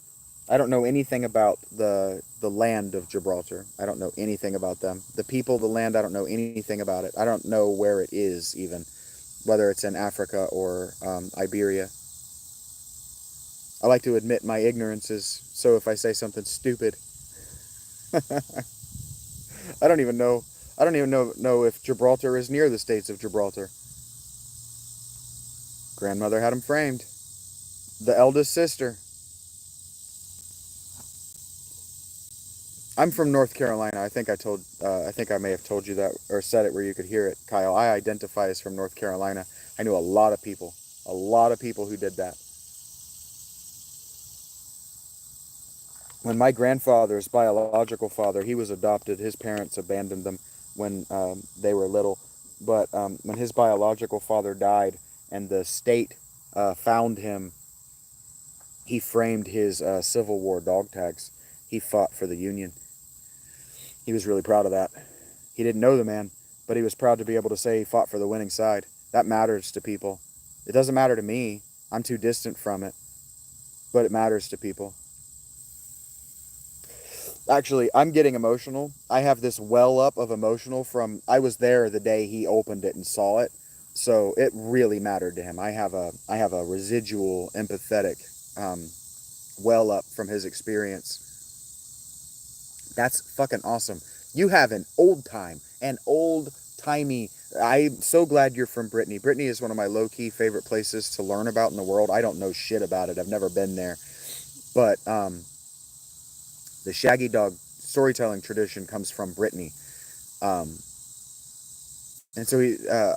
S1: I don't know anything about the land of Gibraltar. I don't know anything about them. The people, the land, I don't know anything about it. I don't know where it is even, whether it's in Africa or Iberia. I like to admit my ignorances, so if I say something stupid, I don't even know. I don't even know if Gibraltar is near the states of Gibraltar. Grandmother had him framed. The eldest sister. I'm from North Carolina. I think I told. I think I may have told you that or said it where you could hear it, Kyle. I identify as from North Carolina. I knew a lot of people who did that. When my grandfather's biological father, he was adopted. His parents abandoned them when they were little. But when his biological father died and the state found him, he framed his Civil War dog tags. He fought for the Union. He was really proud of that. He didn't know the man, but he was proud to be able to say he fought for the winning side. That matters to people. It doesn't matter to me. I'm too distant from it, but it matters to people. Actually, I'm getting emotional. I have this well up of emotional from I was there the day he opened it and saw it. So it really mattered to him. I have a residual empathetic well up from his experience. That's fucking awesome. You have an old timey. I'm so glad you're from Brittany. Brittany is one of my low key favorite places to learn about in the world. I don't know shit about it. I've never been there, but the Shaggy Dog storytelling tradition comes from Brittany. Um, and so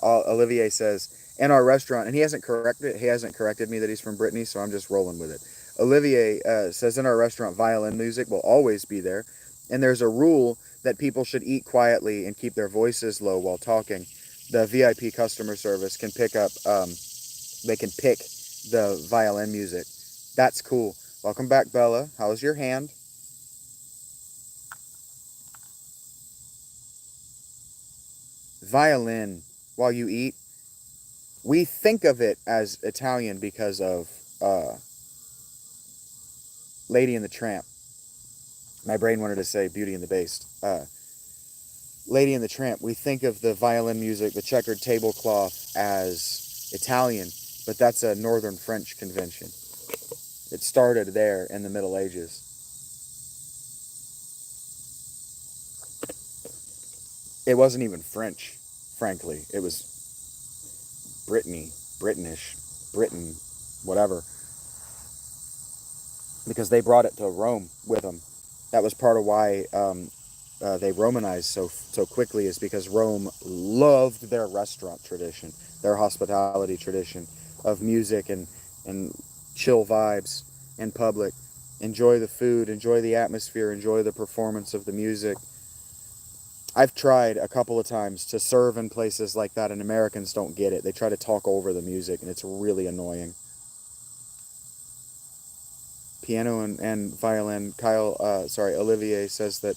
S1: Olivier says, in our restaurant, and he hasn't corrected me that he's from Brittany, so I'm just rolling with it. Olivier says, in our restaurant, violin music will always be there, and there's a rule that people should eat quietly and keep their voices low while talking. The VIP customer service can they can pick the violin music. That's cool. Welcome back, Bella. How's your hand? Violin while you eat. We think of it as Italian because of uh, Lady and the Tramp. My brain wanted to say Beauty and the Beast. Lady and the Tramp. We think of the violin music, the checkered tablecloth, as Italian, but that's a Northern French convention. It started there in the Middle Ages. It wasn't even French, frankly. It was Brittany, Brittanish, Britain, whatever, because they brought it to Rome with them. That was part of why they Romanized so quickly, is because Rome loved their restaurant tradition, their hospitality tradition of music and chill vibes in public. Enjoy the food, enjoy the atmosphere, enjoy the performance of the music. I've tried a couple of times to serve in places like that, and Americans don't get it. They try to talk over the music, and it's really annoying. Piano and violin. Olivier says that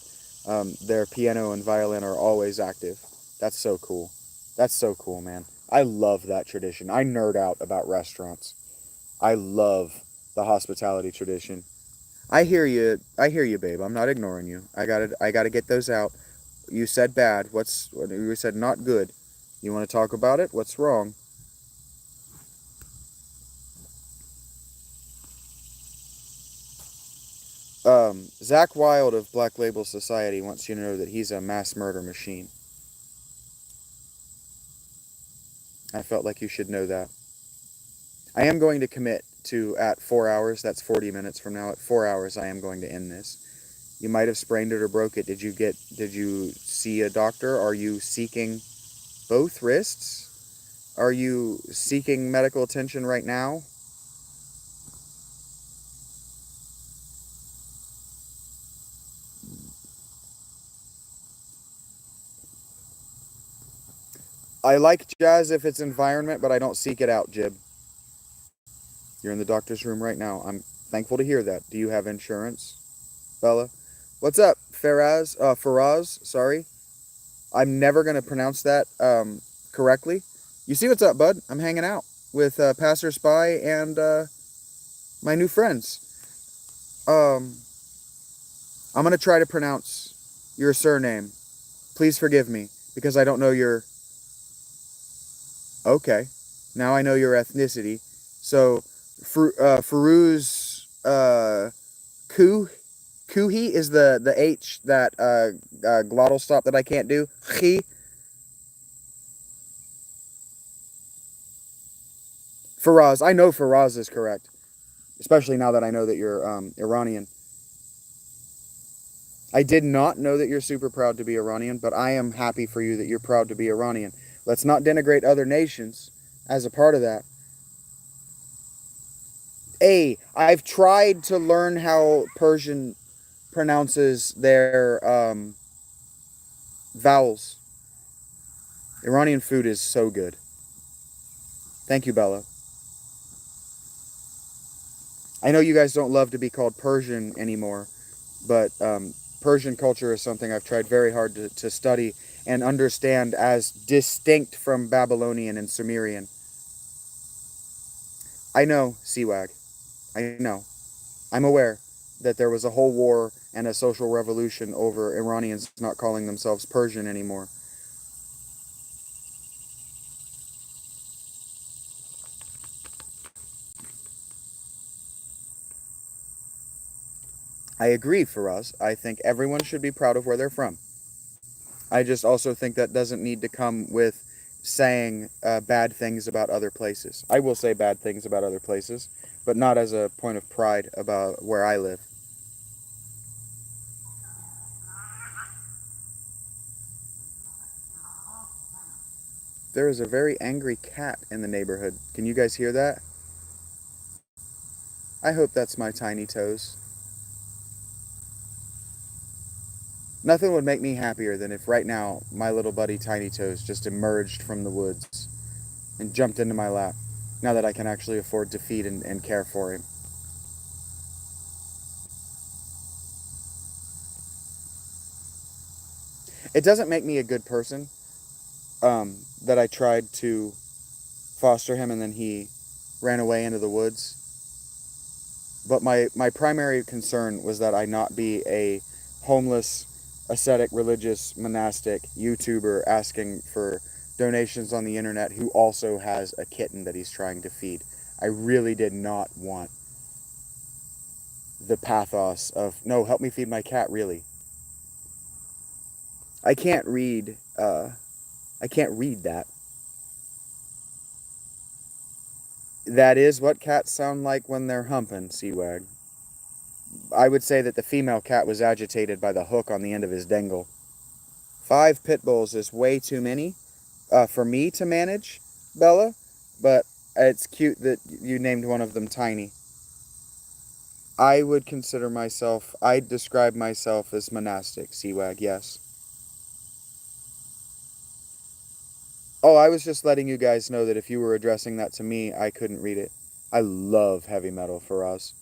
S1: their piano and violin are always active. That's so cool. That's so cool, man. I love that tradition. I nerd out about restaurants. I love the hospitality tradition. I hear you. I hear you, babe. I'm not ignoring you. I gotta get those out. You said bad. You said not good. You want to talk about it? What's wrong? Zach Wild of Black Label Society wants you to know that he's a mass murder machine. I felt like you should know that. I am going to commit to at 4 hours. That's 40 minutes from now. At 4 hours, I am going to end this. You might have sprained it or broke it. Did you see a doctor? Are you seeking both wrists? Are you seeking medical attention right now? I like jazz if it's environment, but I don't seek it out, Jib. You're in the doctor's room right now. I'm thankful to hear that. Do you have insurance, Bella? What's up, Faraz? Sorry, I'm never gonna pronounce that correctly. You see what's up, bud? I'm hanging out with passersby and my new friends. Um, I'm gonna try to pronounce your surname. Please forgive me because I don't know your. Okay, now I know your ethnicity. So, Firuz Kuhi is the H that glottal stop that I can't do. He Faraz. I know Faraz is correct, especially now that I know that you're Iranian. I did not know that you're super proud to be Iranian, but I am happy for you that you're proud to be Iranian. Let's not denigrate other nations as a part of that. I've tried to learn how Persian pronounces their vowels. Iranian food is so good. Thank you, Bella. I know you guys don't love to be called Persian anymore, but Persian culture is something I've tried very hard to study and understand as distinct from Babylonian and Sumerian. I know, Seawag. I know. I'm aware that there was a whole war and a social revolution over Iranians not calling themselves Persian anymore. I agree for us. I think everyone should be proud of where they're from. I just also think that doesn't need to come with saying bad things about other places. I will say bad things about other places, but not as a point of pride about where I live. There is a very angry cat in the neighborhood. Can you guys hear that? I hope that's my tiny toes. Nothing would make me happier than if right now my little buddy Tiny Toes just emerged from the woods and jumped into my lap. Now that I can actually afford to feed and care for him. It doesn't make me a good person that I tried to foster him and then he ran away into the woods. But my primary concern was that I not be a homeless, ascetic, religious, monastic YouTuber asking for donations on the internet who also has a kitten that he's trying to feed. I really did not want the pathos of, no, help me feed my cat, really. I can't read, I can't read that. That is what cats sound like when they're humping, Seawag. I would say that the female cat was agitated by the hook on the end of his dangle. 5 pit bulls is way too many for me to manage, Bella, but it's cute that you named one of them Tiny. I'd describe myself as monastic, Seawag, yes. Oh, I was just letting you guys know that if you were addressing that to me, I couldn't read it. I love heavy metal for us.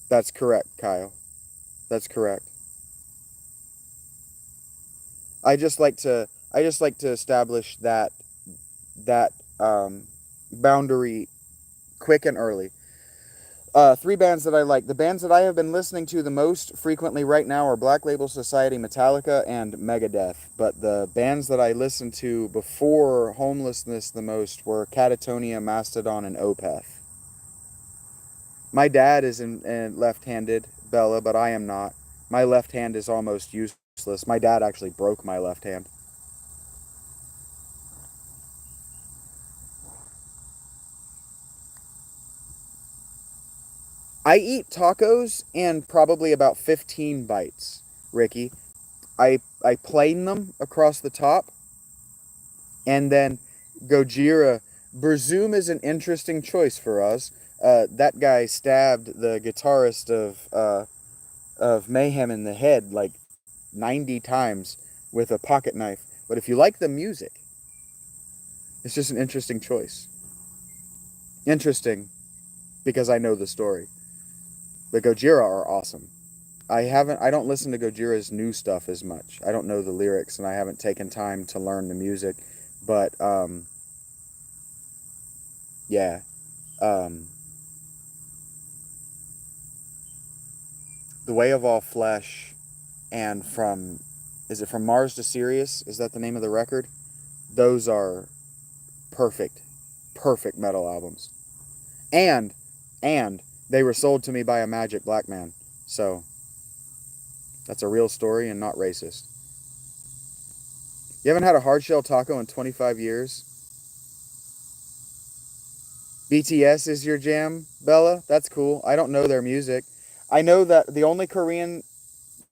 S1: That's correct, Kyle. That's correct. I just like to establish that boundary quick and early. 3 bands that I like. The bands that I have been listening to the most frequently right now are Black Label Society, Metallica, and Megadeth. But the bands that I listened to before homelessness the most were Catatonia, Mastodon, and Opeth. My dad is in left-handed, Bella, but I am not. My left hand is almost useless. My dad actually broke my left hand. I eat tacos and probably about 15 bites, Ricky. I plane them across the top and then Gojira. Berzoom is an interesting choice for us. That guy stabbed the guitarist of Mayhem in the head like 90 times with a pocket knife. But if you like the music, it's just an interesting choice. Interesting because I know the story. But Gojira are awesome. I don't listen to Gojira's new stuff as much. I don't know the lyrics and I haven't taken time to learn the music, but yeah. Um, the Way of All Flesh and is it From Mars to Sirius? Is that the name of the record? Those are perfect, perfect metal albums. And, and they were sold to me by a magic black man. So that's a real story and not racist. You haven't had a hard shell taco in 25 years? BTS is your jam, Bella? That's cool. I don't know their music. I know that the only Korean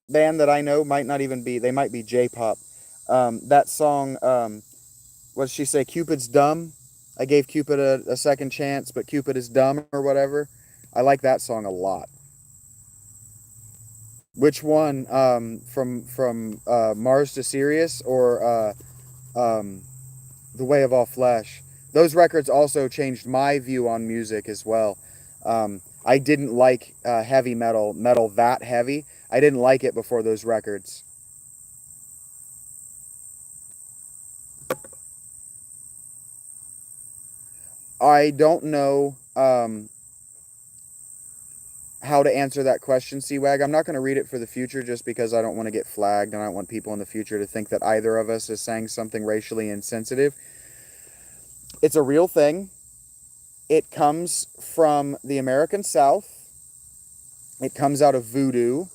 S1: band that I know might not even be, they might be J-pop. That song, what did she say? Cupid's dumb. I gave Cupid a second chance, but Cupid is dumb or whatever. I like that song a lot. Which one? From Mars to Sirius or The Way of All Flesh? Those records also changed my view on music as well. I didn't like heavy metal that heavy. I didn't like it before those records. I don't know how to answer that question, Seawag. I'm not going to read it for the future just because I don't want to get flagged and I don't want people in the future to think that either of us is saying something racially insensitive. It's a real thing. It comes from the American South. It comes out of voodoo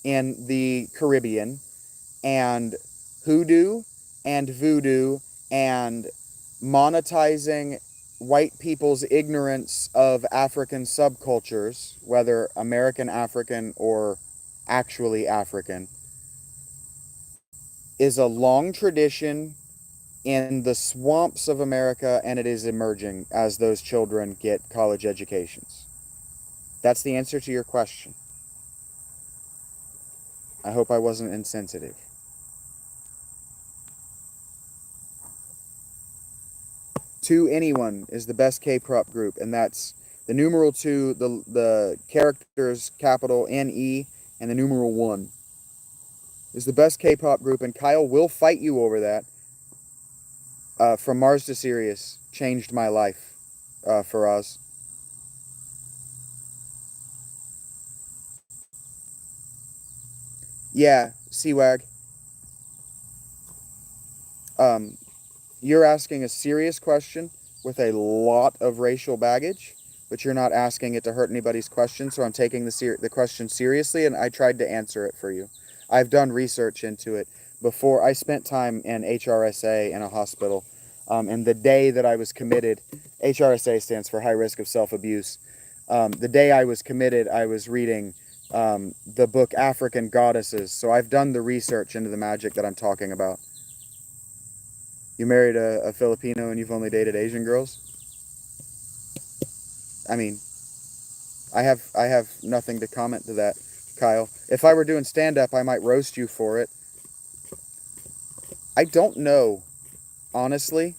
S1: in the Caribbean. And hoodoo and voodoo and monetizing white people's ignorance of African subcultures, whether American African or actually African, is a long tradition in the swamps of America, and it is emerging as those children get college educations. That's the answer to your question. I hope I wasn't insensitive. To Anyone is the best K-pop group, and that's the numeral 2, the characters capital NE, and the numeral 1 is the best K-pop group, and Kyle will fight you over that. From Mars to Sirius changed my life for us. Yeah, Seawag. Um, you're asking a serious question with a lot of racial baggage, but you're not asking it to hurt anybody's question. So I'm taking the question seriously, and I tried to answer it for you. I've done research into it before. I spent time in HRSA in a hospital, and the day that I was committed, HRSA stands for High Risk of Self Abuse. The day I was committed, I was reading the book African Goddesses. So I've done the research into the magic that I'm talking about. You married a Filipino and you've only dated Asian girls? I mean, I have nothing to comment to that, Kyle. If I were doing stand up, I might roast you for it. I don't know, honestly,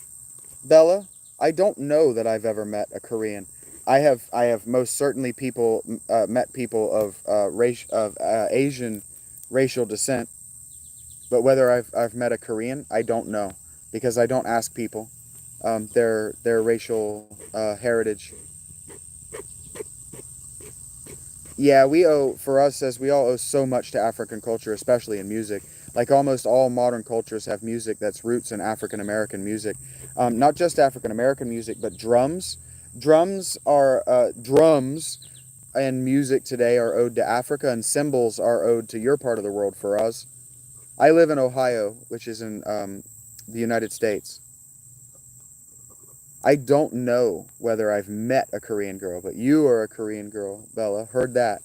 S1: Bella. I don't know that I've ever met a Korean. I have most certainly met people of Asian racial descent, but whether I've met a Korean, I don't know because I don't ask people their racial heritage. Yeah, for us, as we all owe so much to African culture, especially in music. Like almost all modern cultures have music that's roots in African American music. Not just African American music, but drums. Drums and music today are owed to Africa, and cymbals are owed to your part of the world for us. I live in Ohio, which is in the United States. I don't know whether I've met a Korean girl, but you are a Korean girl, Bella. Heard that.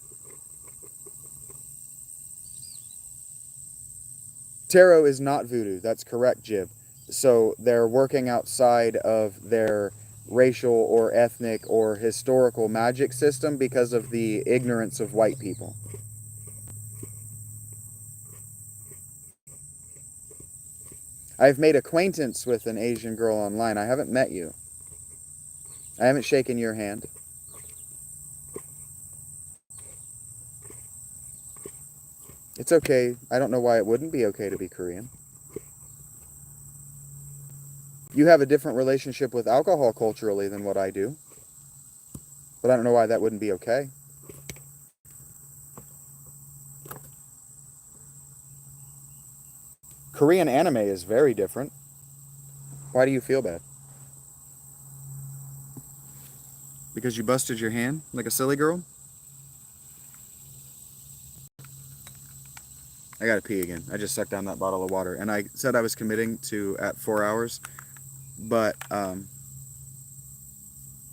S1: Tarot is not voodoo. That's correct, Jib. So they're working outside of their racial or ethnic or historical magic system because of the ignorance of white people. I've made acquaintance with an Asian girl online. I haven't met you. I haven't shaken your hand. It's okay. I don't know why it wouldn't be okay to be Korean. You have a different relationship with alcohol culturally than what I do. But I don't know why that wouldn't be okay. Korean anime is very different. Why do you feel bad? Because you busted your hand like a silly girl? I gotta pee again. I just sucked down that bottle of water. And I said I was committing to at 4 hours, but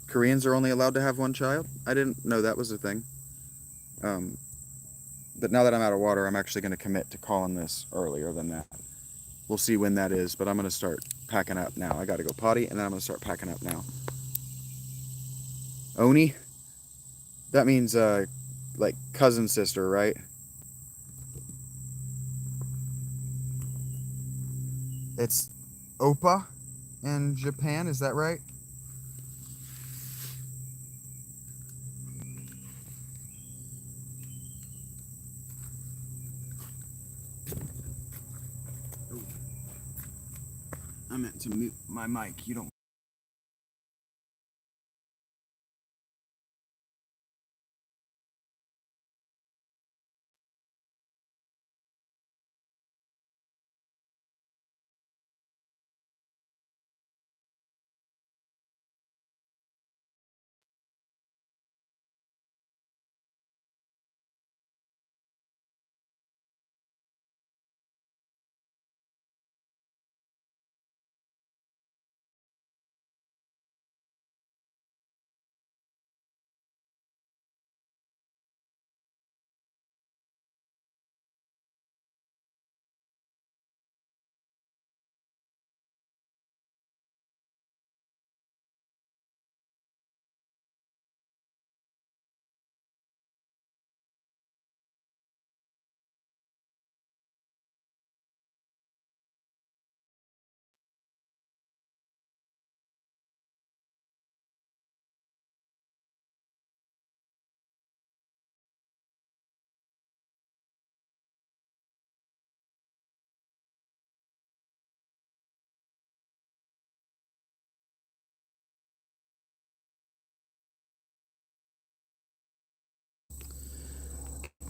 S1: Koreans are only allowed to have one child. I didn't know that was a thing. Um, but now that I'm out of water, I'm actually going to commit to calling this earlier than that. We'll see when that is, but I'm going to start packing up now. I got to go potty, and then I'm going to start packing up now. Oni? That means, like, cousin sister, right? It's Oppa in Japan, is that right? Oh, I meant to mute my mic. You don't.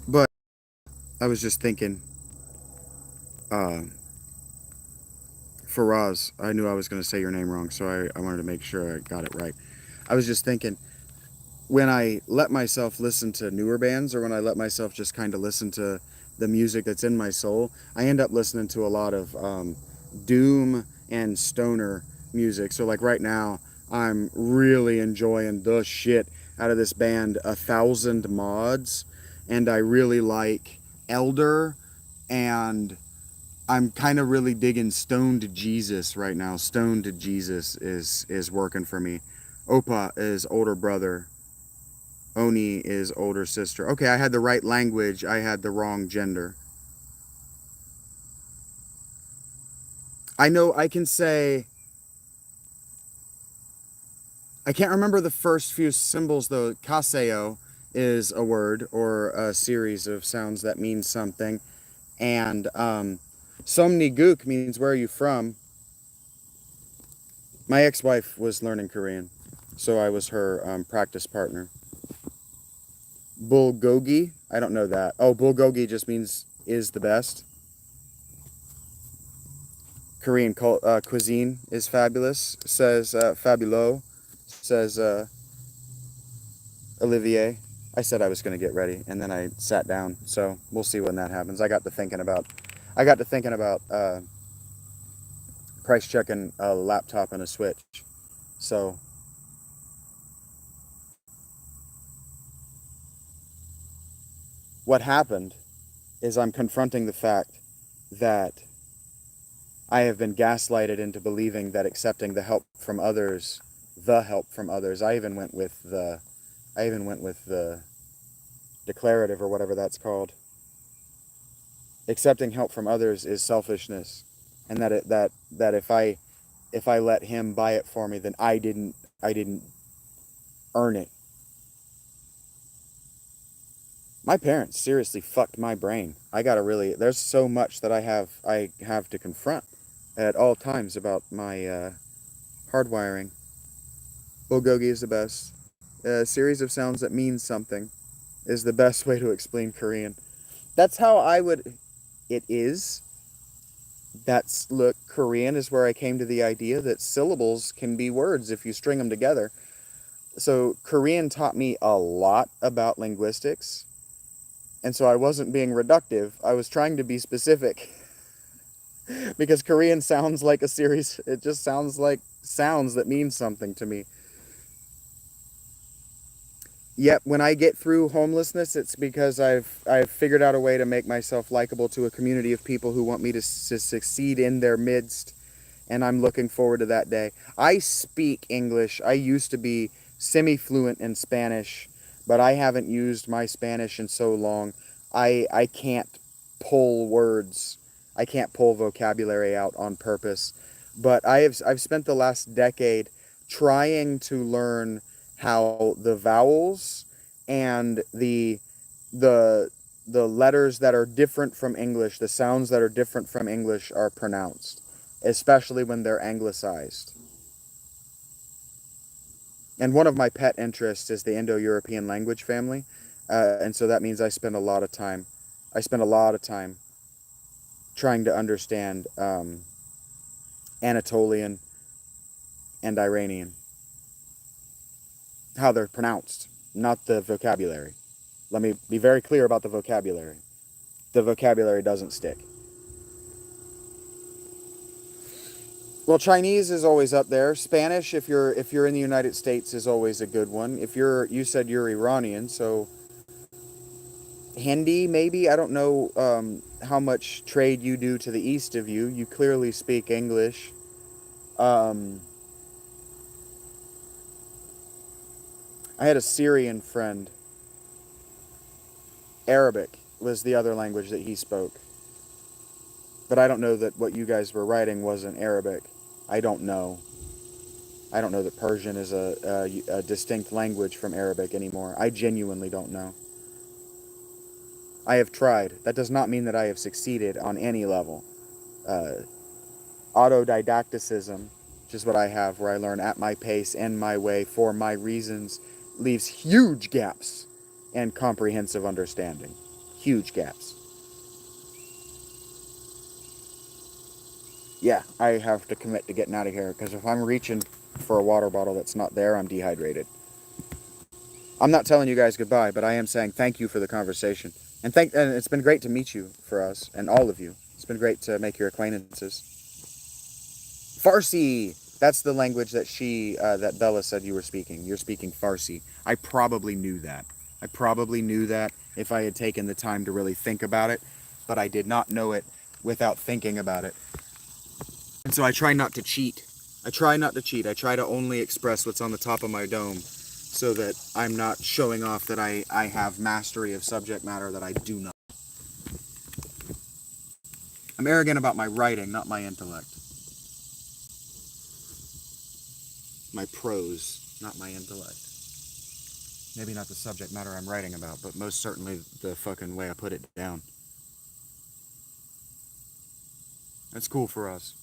S1: But I was just thinking, uh, Faraz, I knew I was going to say your name wrong, so I wanted to make sure I got it right. I was just thinking, when I let myself listen to newer bands or when I let myself just kind of listen to the music that's in my soul, I end up listening to a lot of doom and stoner music. So, like right now, I'm really enjoying the shit out of this band, 1,000 Mods, and I really like Elder, and I'm kind of really digging Stone to Jesus right now. Stone to Jesus is working for me. Opa is older brother. Oni is older sister. Okay, I had the right language. I had the wrong gender. I know I can say. I can't remember the first few symbols though. Kaseo is a word or a series of sounds that mean something. And Somniguk means where are you from? My ex wife was learning Korean, so I was her practice partner. Bulgogi? I don't know that. Oh, bulgogi just means is the best. Korean cuisine is fabulous, says Fabulo, says Olivier. I said I was going to get ready, and then I sat down. So we'll see when that happens. I got to thinking about price checking a laptop and a Switch. So what happened is I'm confronting the fact that I have been gaslighted into believing that accepting the help from others. I even went with the declarative or whatever that's called. Accepting help from others is selfishness, and that if I let him buy it for me, then I didn't earn it. My parents seriously fucked my brain. I gotta really. There's so much that I have to confront at all times about my hardwiring. Bulgogi is the best. A series of sounds that mean something is the best way to explain Korean. That's how I would. It is. Look, Korean is where I came to the idea that syllables can be words if you string them together. So Korean taught me a lot about linguistics, and so I wasn't being reductive. I was trying to be specific because Korean sounds like a series. It just sounds like sounds that mean something to me. Yep, when I get through homelessness, it's because I've figured out a way to make myself likable to a community of people who want me to succeed in their midst, and I'm looking forward to that day. I speak English. I used to be semi-fluent in Spanish, but I haven't used my Spanish in so long. I can't pull words. I can't pull vocabulary out on purpose. But I've spent the last decade trying to learn how the vowels and the the letters that are different from English, the sounds that are different from English are pronounced, especially when they're anglicized. And one of my pet interests is the Indo-European language family, and so that means I spend a lot of time trying to understand Anatolian and Iranian, how they're pronounced, not the vocabulary. Let me be very clear about the vocabulary. The vocabulary doesn't stick. Well, Chinese is always up there. Spanish, if you're in the United States, is always a good one. If you said you're Iranian, so Hindi maybe. I don't know how much trade you do to the east of you. You clearly speak English. Um, I had a Syrian friend. Arabic was the other language that he spoke. But I don't know that what you guys were writing wasn't Arabic. I don't know. I don't know that Persian is a distinct language from Arabic anymore. I genuinely don't know. I have tried. That does not mean that I have succeeded on any level. Uh, Autodidacticism, which is what I have, where I learn at my pace and my way for my reasons, leaves huge gaps in comprehensive understanding. Huge gaps. Yeah, I have to commit to getting out of here because if I'm reaching for a water bottle that's not there, I'm dehydrated. I'm not telling you guys goodbye, but I am saying thank you for the conversation. And it's been great to meet you for us and all of you. It's been great to make your acquaintances. Farsi. That's the language that Bella said you were speaking. You're speaking Farsi. I probably knew that. I probably knew that if I had taken the time to really think about it, but I did not know it without thinking about it. And so I try not to cheat. I try not to cheat. I try to only express what's on the top of my dome so that I'm not showing off that I have mastery of subject matter that I do not. I'm arrogant about my writing, not my intellect. My prose, not my intellect. Maybe not the subject matter I'm writing about, but most certainly the fucking way I put it down. That's cool for us.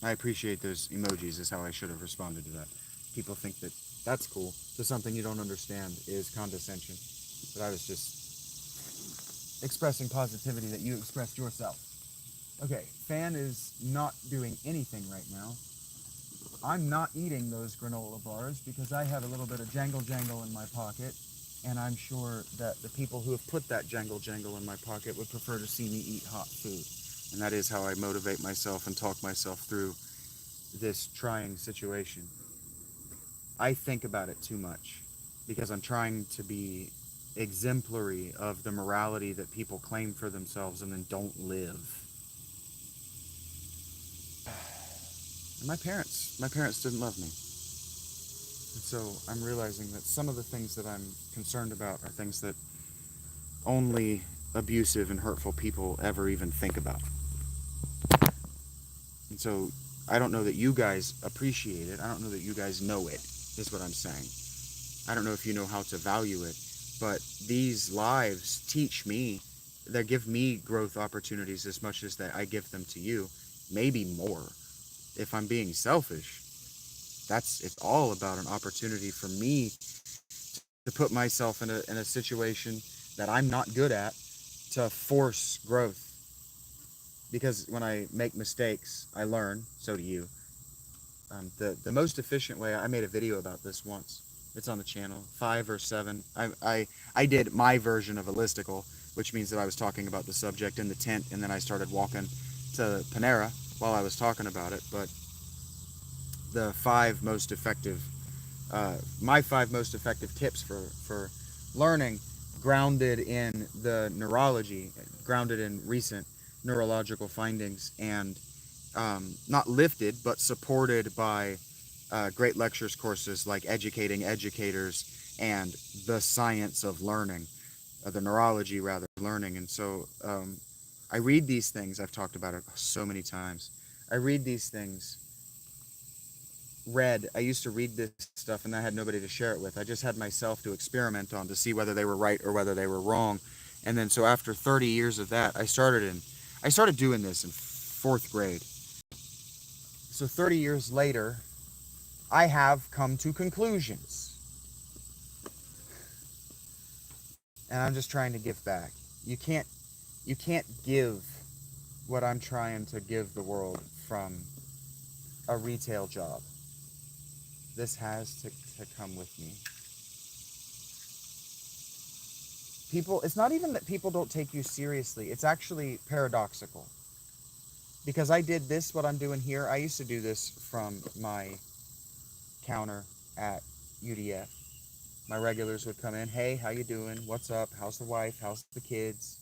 S1: I appreciate those emojis, is how I should have responded to that. People think that that's cool. So something you don't understand is condescension. But I was just expressing positivity that you expressed yourself. Okay, Fan is not doing anything right now. I'm not eating those granola bars because I have a little bit of jangle jangle in my pocket, and I'm sure that the people who have put that jangle jangle in my pocket would prefer to see me eat hot food. And that is how I motivate myself and talk myself through this trying situation. I think about it too much because I'm trying to be exemplary of the morality that people claim for themselves and then don't live. And my parents didn't love me. And so I'm realizing that some of the things that I'm concerned about are things that only abusive and hurtful people ever even think about. And so I don't know that you guys appreciate it. I don't know that you guys know it, is what I'm saying. I don't know if you know how to value it, but these lives teach me, they give me growth opportunities as much as that I give them to you, maybe more. If I'm being selfish, it's all about an opportunity for me to put myself in a situation that I'm not good at to force growth. Because when I make mistakes, I learn. So do you. The most efficient way, I made a video about this once. It's on the channel, 5 or 7. I did my version of a listicle, which means that I was talking about the subject in the tent, and then I started walking to Panera while I was talking about it. But the 5 most effective, my 5 most effective tips for learning, grounded in the neurology, grounded in recent neurological findings, and not lifted, but supported by great lectures courses like Educating Educators and The Science of Learning, the neurology rather, learning. And so I read these things. I've talked about it so many times. I read these things. I used to read this stuff and I had nobody to share it with. I just had myself to experiment on to see whether they were right or whether they were wrong. And then so after 30 years of that, I started doing this in 4th grade. So 30 years later, I have come to conclusions. And I'm just trying to give back. You can't give what I'm trying to give the world from a retail job. This has to come with me. It's not even that people don't take you seriously. It's actually paradoxical. Because I did this, what I'm doing here, I used to do this from my counter at UDF. My regulars would come in, hey, how you doing? What's up? How's the wife? How's the kids?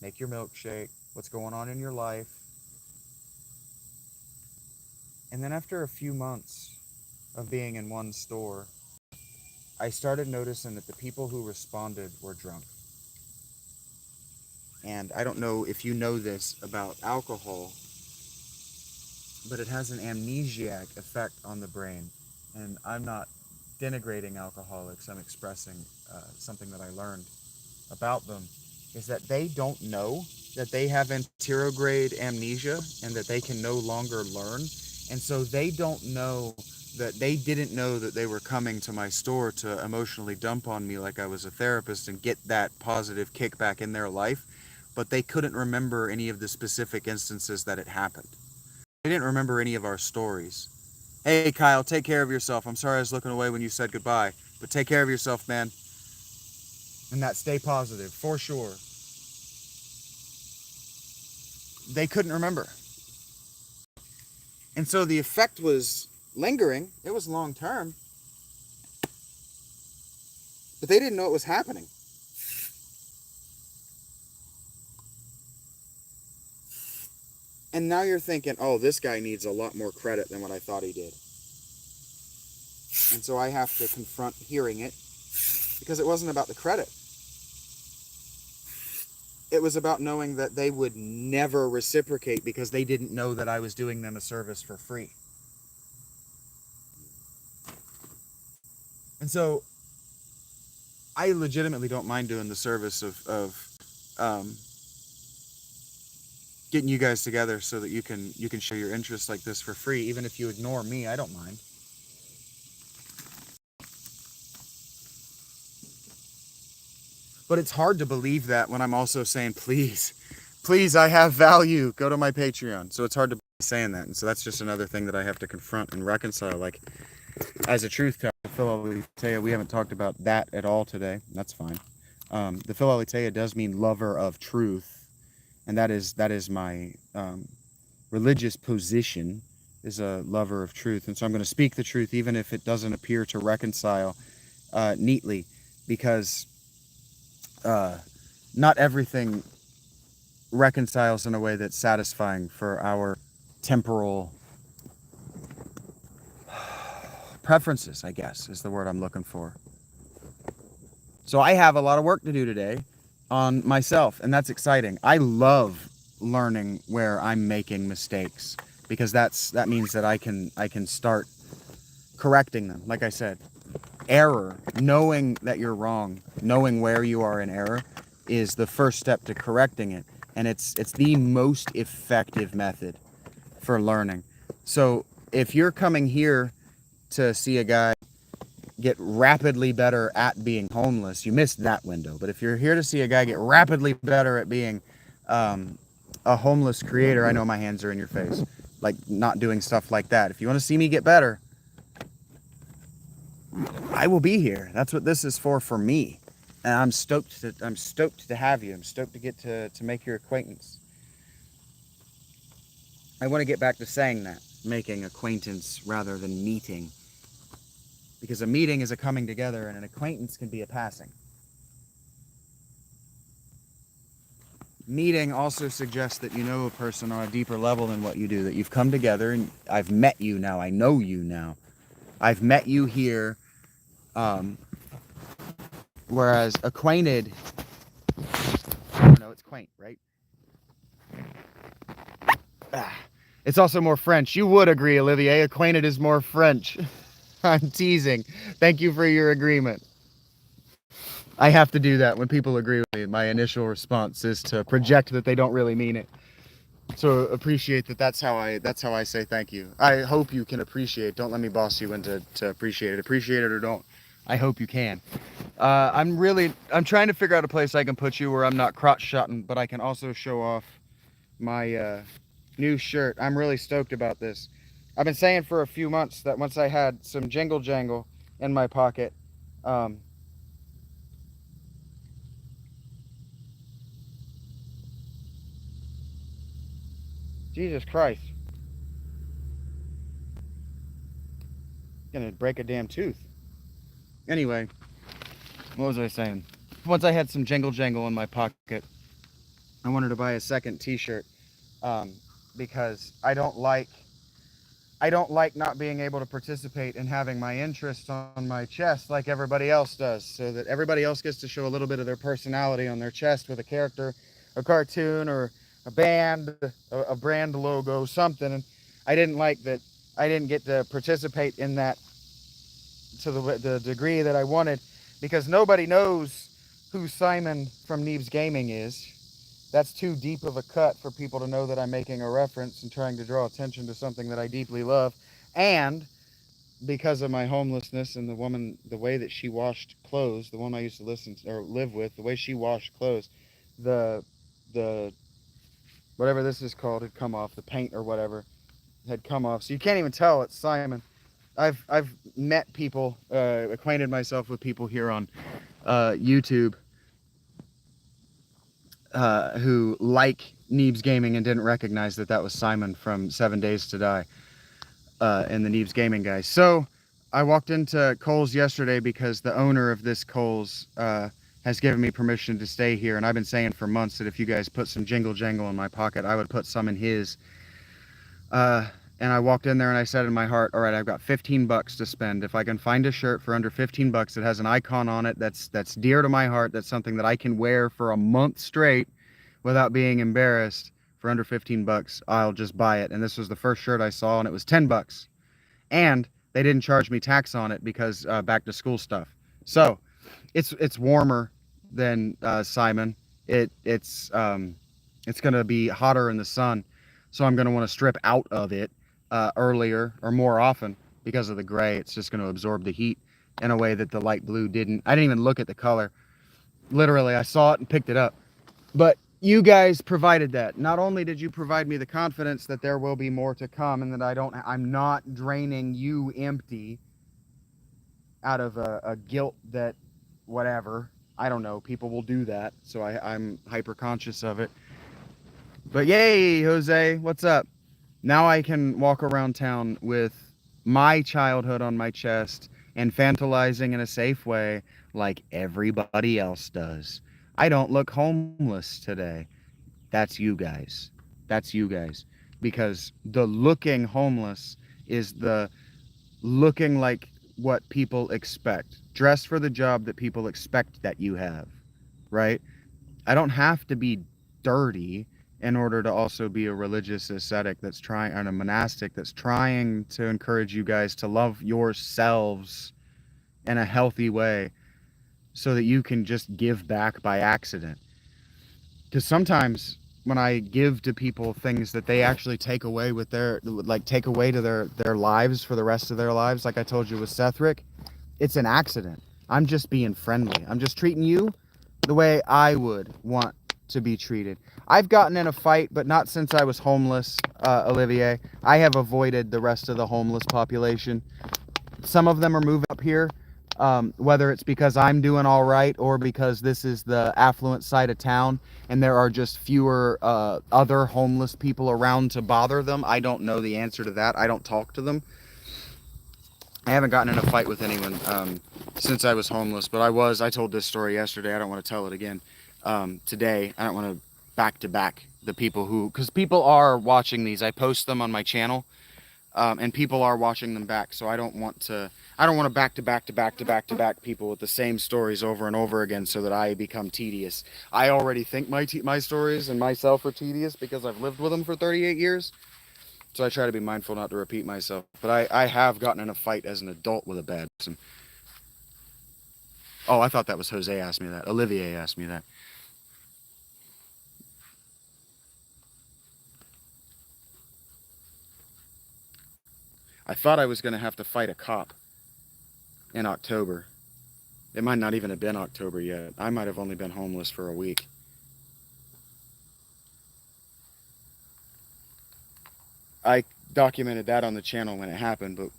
S1: Make your milkshake. What's going on in your life? And then after a few months of being in one store, I started noticing that the people who responded were drunk. And I don't know if you know this about alcohol, but it has an amnesiac effect on the brain. And I'm not denigrating alcoholics. I'm expressing something that I learned about them, is that they don't know that they have anterograde amnesia and that they can no longer learn. And so they don't know that they didn't know that they were coming to my store to emotionally dump on me like I was a therapist and get that positive kickback in their life, but they couldn't remember any of the specific instances that it happened. They didn't remember any of our stories. Hey, Kyle, take care of yourself. I'm sorry I was looking away when you said goodbye, but take care of yourself, man. And that stay positive, for sure. They couldn't remember. And so the effect was lingering. It was long term. But they didn't know it was happening. And now you're thinking, oh, this guy needs a lot more credit than what I thought he did. And so I have to confront hearing it, because it wasn't about the credit. It was about knowing that they would never reciprocate because they didn't know that I was doing them a service for free. And so I legitimately don't mind doing the service of getting you guys together so that you can share your interests like this for free. Even if you ignore me, I don't mind. But it's hard to believe that when I'm also saying, please, I have value. Go to my Patreon. So it's hard to be saying that. And so that's just another thing that I have to confront and reconcile. Like, as a truth teller, Philaletheia, we haven't talked about that at all today. That's fine. The Philaletheia does mean lover of truth. And that is my religious position, is a lover of truth. And so I'm going to speak the truth even if it doesn't appear to reconcile neatly, because not everything reconciles in a way that's satisfying for our temporal preferences, I guess, is the word I'm looking for. So I have a lot of work to do today on myself, and that's exciting. I love learning where I'm making mistakes, because that means that I can start correcting them. Like I said, error, knowing that you're wrong, knowing where you are in error, is the first step to correcting it, and it's the most effective method for learning. So if you're coming here to see a guy get rapidly better at being homeless, you missed that window. But if you're here to see a guy get rapidly better at being um, a homeless creator, I know my hands are in your face. Like, not doing stuff like that. If you want to see me get better, I will be here. That's what this is for me. And I'm stoked to have you. I'm stoked to get to make your acquaintance. I want to get back to saying that, making acquaintance rather than meeting. Because a meeting is a coming together and an acquaintance can be a passing. Meeting also suggests that you know a person on a deeper level than what you do, that you've come together and I've met you now. I know you now. I've met you here. Whereas acquainted, I don't know, it's quaint, right? It's also more French. You would agree, Olivier. Acquainted is more French. I'm teasing. Thank you for your agreement. I have to do that when people agree with me. My initial response is to project that they don't really mean it. So appreciate that. That's how I say thank you. I hope you can appreciate. Don't let me boss you into appreciate it. Appreciate it or don't. I hope you can. I'm trying to figure out a place I can put you where I'm not crotch shotting, but I can also show off my new shirt. I'm really stoked about this. I've been saying for a few months that once I had some jingle jangle in my pocket, um, Jesus Christ, gonna break a damn tooth. Anyway, what was I saying? Once I had some jingle jangle in my pocket, I wanted to buy a second T-shirt um, because I don't like not being able to participate in having my interest on my chest like everybody else does, so that everybody else gets to show a little bit of their personality on their chest with a character, a cartoon, or a band, a brand logo, something. And I didn't like that I didn't get to participate in that to the degree that I wanted, because nobody knows who Simon from Neebs Gaming is. That's too deep of a cut for people to know that I'm making a reference and trying to draw attention to something that I deeply love. And because of my homelessness and the way that she washed clothes, the one I used to listen to, or live with, the way she washed clothes, the the whatever this is called had come off, the paint or whatever had come off. So you can't even tell it's Simon. I've met people, acquainted myself with people here on YouTube who like Neebs Gaming and didn't recognize that that was Simon from 7 Days to Die and the Neebs Gaming guy. So I walked into Kohl's yesterday because the owner of this Kohl's has given me permission to stay here, and I've been saying for months that if you guys put some jingle jangle in my pocket, I would put some in his. And I walked in there and I said in my heart, all right, I've got 15 bucks to spend. If I can find a shirt for under 15 bucks that has an icon on it that's dear to my heart, that's something that I can wear for a month straight without being embarrassed, for under 15 bucks, I'll just buy it. And this was the first shirt I saw, and it was 10 bucks. And they didn't charge me tax on it because back to school stuff. So it's warmer than Simon. It's gonna be hotter in the sun, so I'm gonna want to strip out of it earlier or more often because of the gray. It's just gonna absorb the heat in a way that the light blue didn't. I didn't even look at the color. Literally, I saw it and picked it up. But you guys provided that. Not only did you provide me the confidence that there will be more to come and that I'm not draining you empty out of a guilt that whatever, I don't know, people will do that. So I'm hyper conscious of it. But yay, Jose, what's up? Now I can walk around town with my childhood on my chest and fantasizing in a safe way like everybody else does. I don't look homeless today. That's you guys. That's you guys. Because the looking homeless is the looking like what people expect. Dress for the job that people expect that you have, right? I don't have to be dirty in order to also be a religious ascetic that's trying, and a monastic that's trying to encourage you guys to love yourselves in a healthy way so that you can just give back by accident. Because sometimes when I give to people things that they actually take away with take away to their lives for the rest of their lives, like I told you with Sethrick, it's an accident. I'm just being friendly. I'm just treating you the way I would want to be treated. I've gotten in a fight, but not since I was homeless, Olivier. I have avoided the rest of the homeless population. Some of them are moving up here, whether it's because I'm doing all right or because this is the affluent side of town and there are just fewer other homeless people around to bother them. I don't know the answer to that. I don't talk to them. I haven't gotten in a fight with anyone since I was homeless, but I told this story yesterday. I don't want to tell it again today. I don't want to back to back the people because people are watching these. I post them on my channel, and people are watching them back. So I don't want to back to back to back to back to back people with the same stories over and over again so that I become tedious. I already think my stories and myself are tedious because I've lived with them for 38 years. So I try to be mindful not to repeat myself. But I have gotten in a fight as an adult with a bad person. Oh, I thought that was Jose asked me that. Olivier asked me that. I thought I was going to have to fight a cop in October. It might not even have been October yet. I might have only been homeless for a week. I documented that on the channel when it happened, but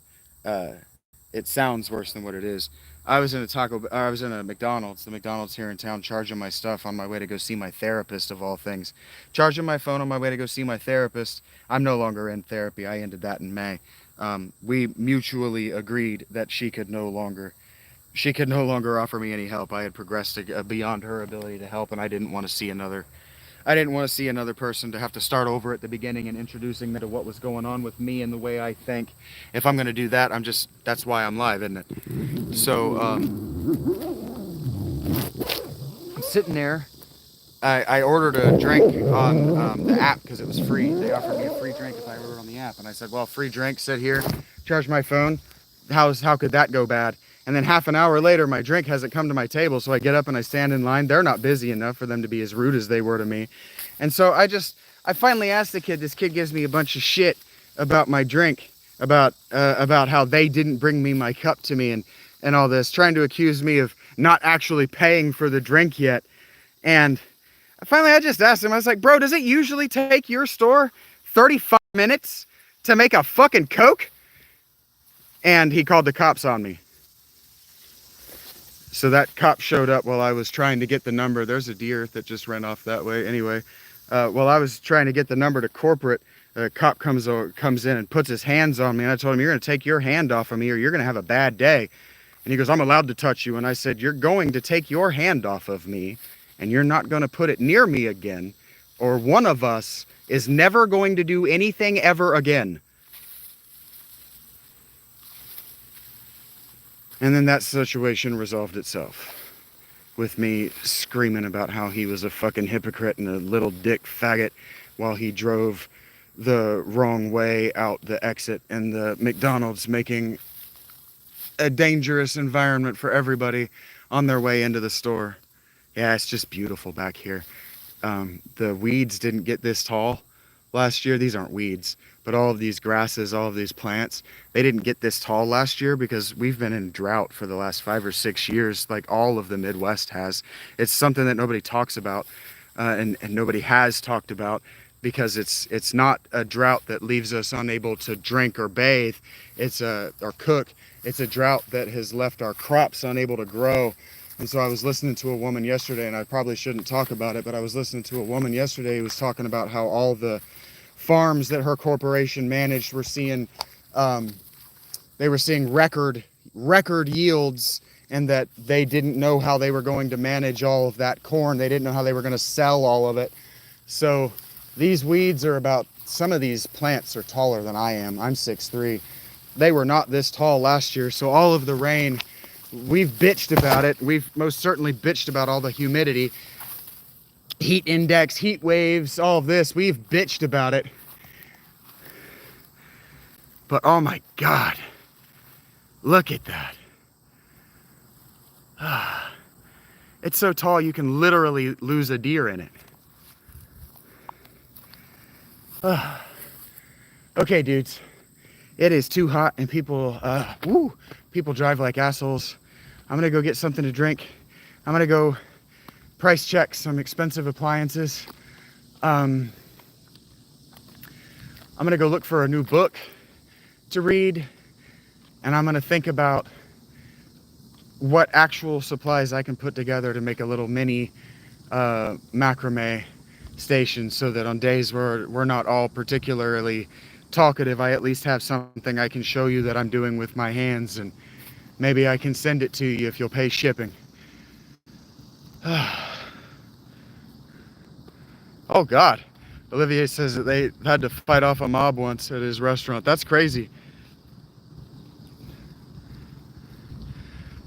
S1: it sounds worse than what it is. I was in a McDonald's, the McDonald's here in town, charging my stuff on my way to go see my therapist, of all things. Charging my phone on my way to go see my therapist. I'm no longer in therapy. I ended that in May. We mutually agreed that she could no longer offer me any help. I had progressed beyond her ability to help, and I didn't want to see another person to have to start over at the beginning and introducing them to what was going on with me and the way I think. If I'm going to do that, that's why I'm live, isn't it? So, I'm sitting there. I ordered a drink on the app because it was free. They offered me a free drink if I ordered on the app. And I said, well, free drink, sit here, charge my phone. How could that go bad? And then half an hour later, my drink hasn't come to my table. So I get up and I stand in line. They're not busy enough for them to be as rude as they were to me. And so I finally asked the kid, this kid gives me a bunch of shit about my drink, about how they didn't bring me my cup to me and all this, trying to accuse me of not actually paying for the drink yet. And finally, I just asked him, I was like, bro, does it usually take your store 35 minutes to make a fucking Coke? And he called the cops on me. So that cop showed up while I was trying to get the number. There's a deer that just ran off that way. Anyway, while I was trying to get the number to corporate, a cop comes in and puts his hands on me. And I told him, you're going to take your hand off of me or you're going to have a bad day. And he goes, I'm allowed to touch you. And I said, you're going to take your hand off of me and you're not going to put it near me again, or one of us is never going to do anything ever again. And then that situation resolved itself with me screaming about how he was a fucking hypocrite and a little dick faggot while he drove the wrong way out the exit and the McDonald's, making a dangerous environment for everybody on their way into the store. Yeah, it's just beautiful back here. The weeds didn't get this tall last year. These aren't weeds, but all of these grasses, all of these plants, they didn't get this tall last year because we've been in drought for the last 5 or 6 years, like all of the Midwest has. It's something that nobody talks about, and nobody has talked about, because it's not a drought that leaves us unable to drink or bathe, or cook. It's a drought that has left our crops unable to grow. And so I was listening to a woman yesterday, and I probably shouldn't talk about it, but I was listening to a woman yesterday who was talking about how all the farms that her corporation managed were seeing, they were seeing record yields, and that they didn't know how they were going to manage all of that corn. They didn't know how they were going to sell all of it. So these weeds are some of these plants are taller than I am. I'm 6'3". They were not this tall last year. So all of the rain, we've bitched about it. We've most certainly bitched about all the humidity, heat index, heat waves, all of this. We've bitched about it. But oh my God, look at that. It's so tall you can literally lose a deer in it. Okay, dudes.
S2: It is too hot and people drive like assholes. I'm gonna go get something to drink. I'm gonna go price check some expensive appliances. I'm gonna go look for a new book to read, and I'm gonna think about what actual supplies I can put together to make a little mini macrame station, so that on days where we're not all particularly talkative, I at least have something I can show you that I'm doing with my hands, and maybe I can send it to you if you'll pay shipping. Oh God, Olivier says that they had to fight off a mob once at his restaurant. That's crazy.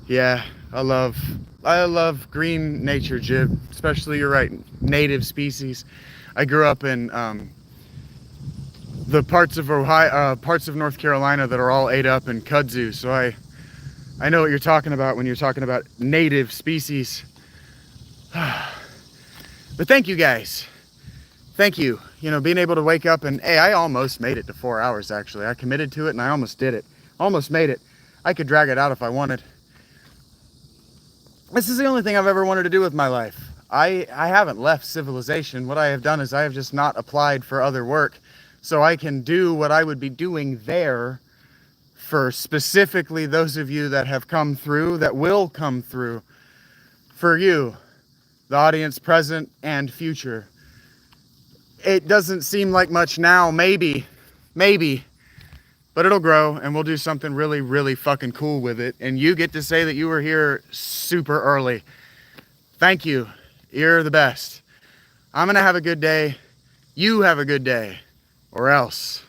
S2: Yeah, I love green nature, Jib. Especially, you're right, native species. I grew up in the parts of Ohio, parts of North Carolina that are all ate up in kudzu. So I know what you're talking about when you're talking about native species. But thank you guys. Thank you. You know, being able to wake up and, hey, I almost made it to 4 hours actually. I committed to it and I almost did it. Almost made it. I could drag it out if I wanted. This is the only thing I've ever wanted to do with my life. I haven't left civilization. What I have done is I have just not applied for other work, so I can do what I would be doing there for specifically those of you that have come through, that will come through, for you, the audience present and future. It doesn't seem like much now, maybe, but it'll grow and we'll do something really, really fucking cool with it. And you get to say that you were here super early. Thank you. You're the best. I'm gonna have a good day. You have a good day, or else.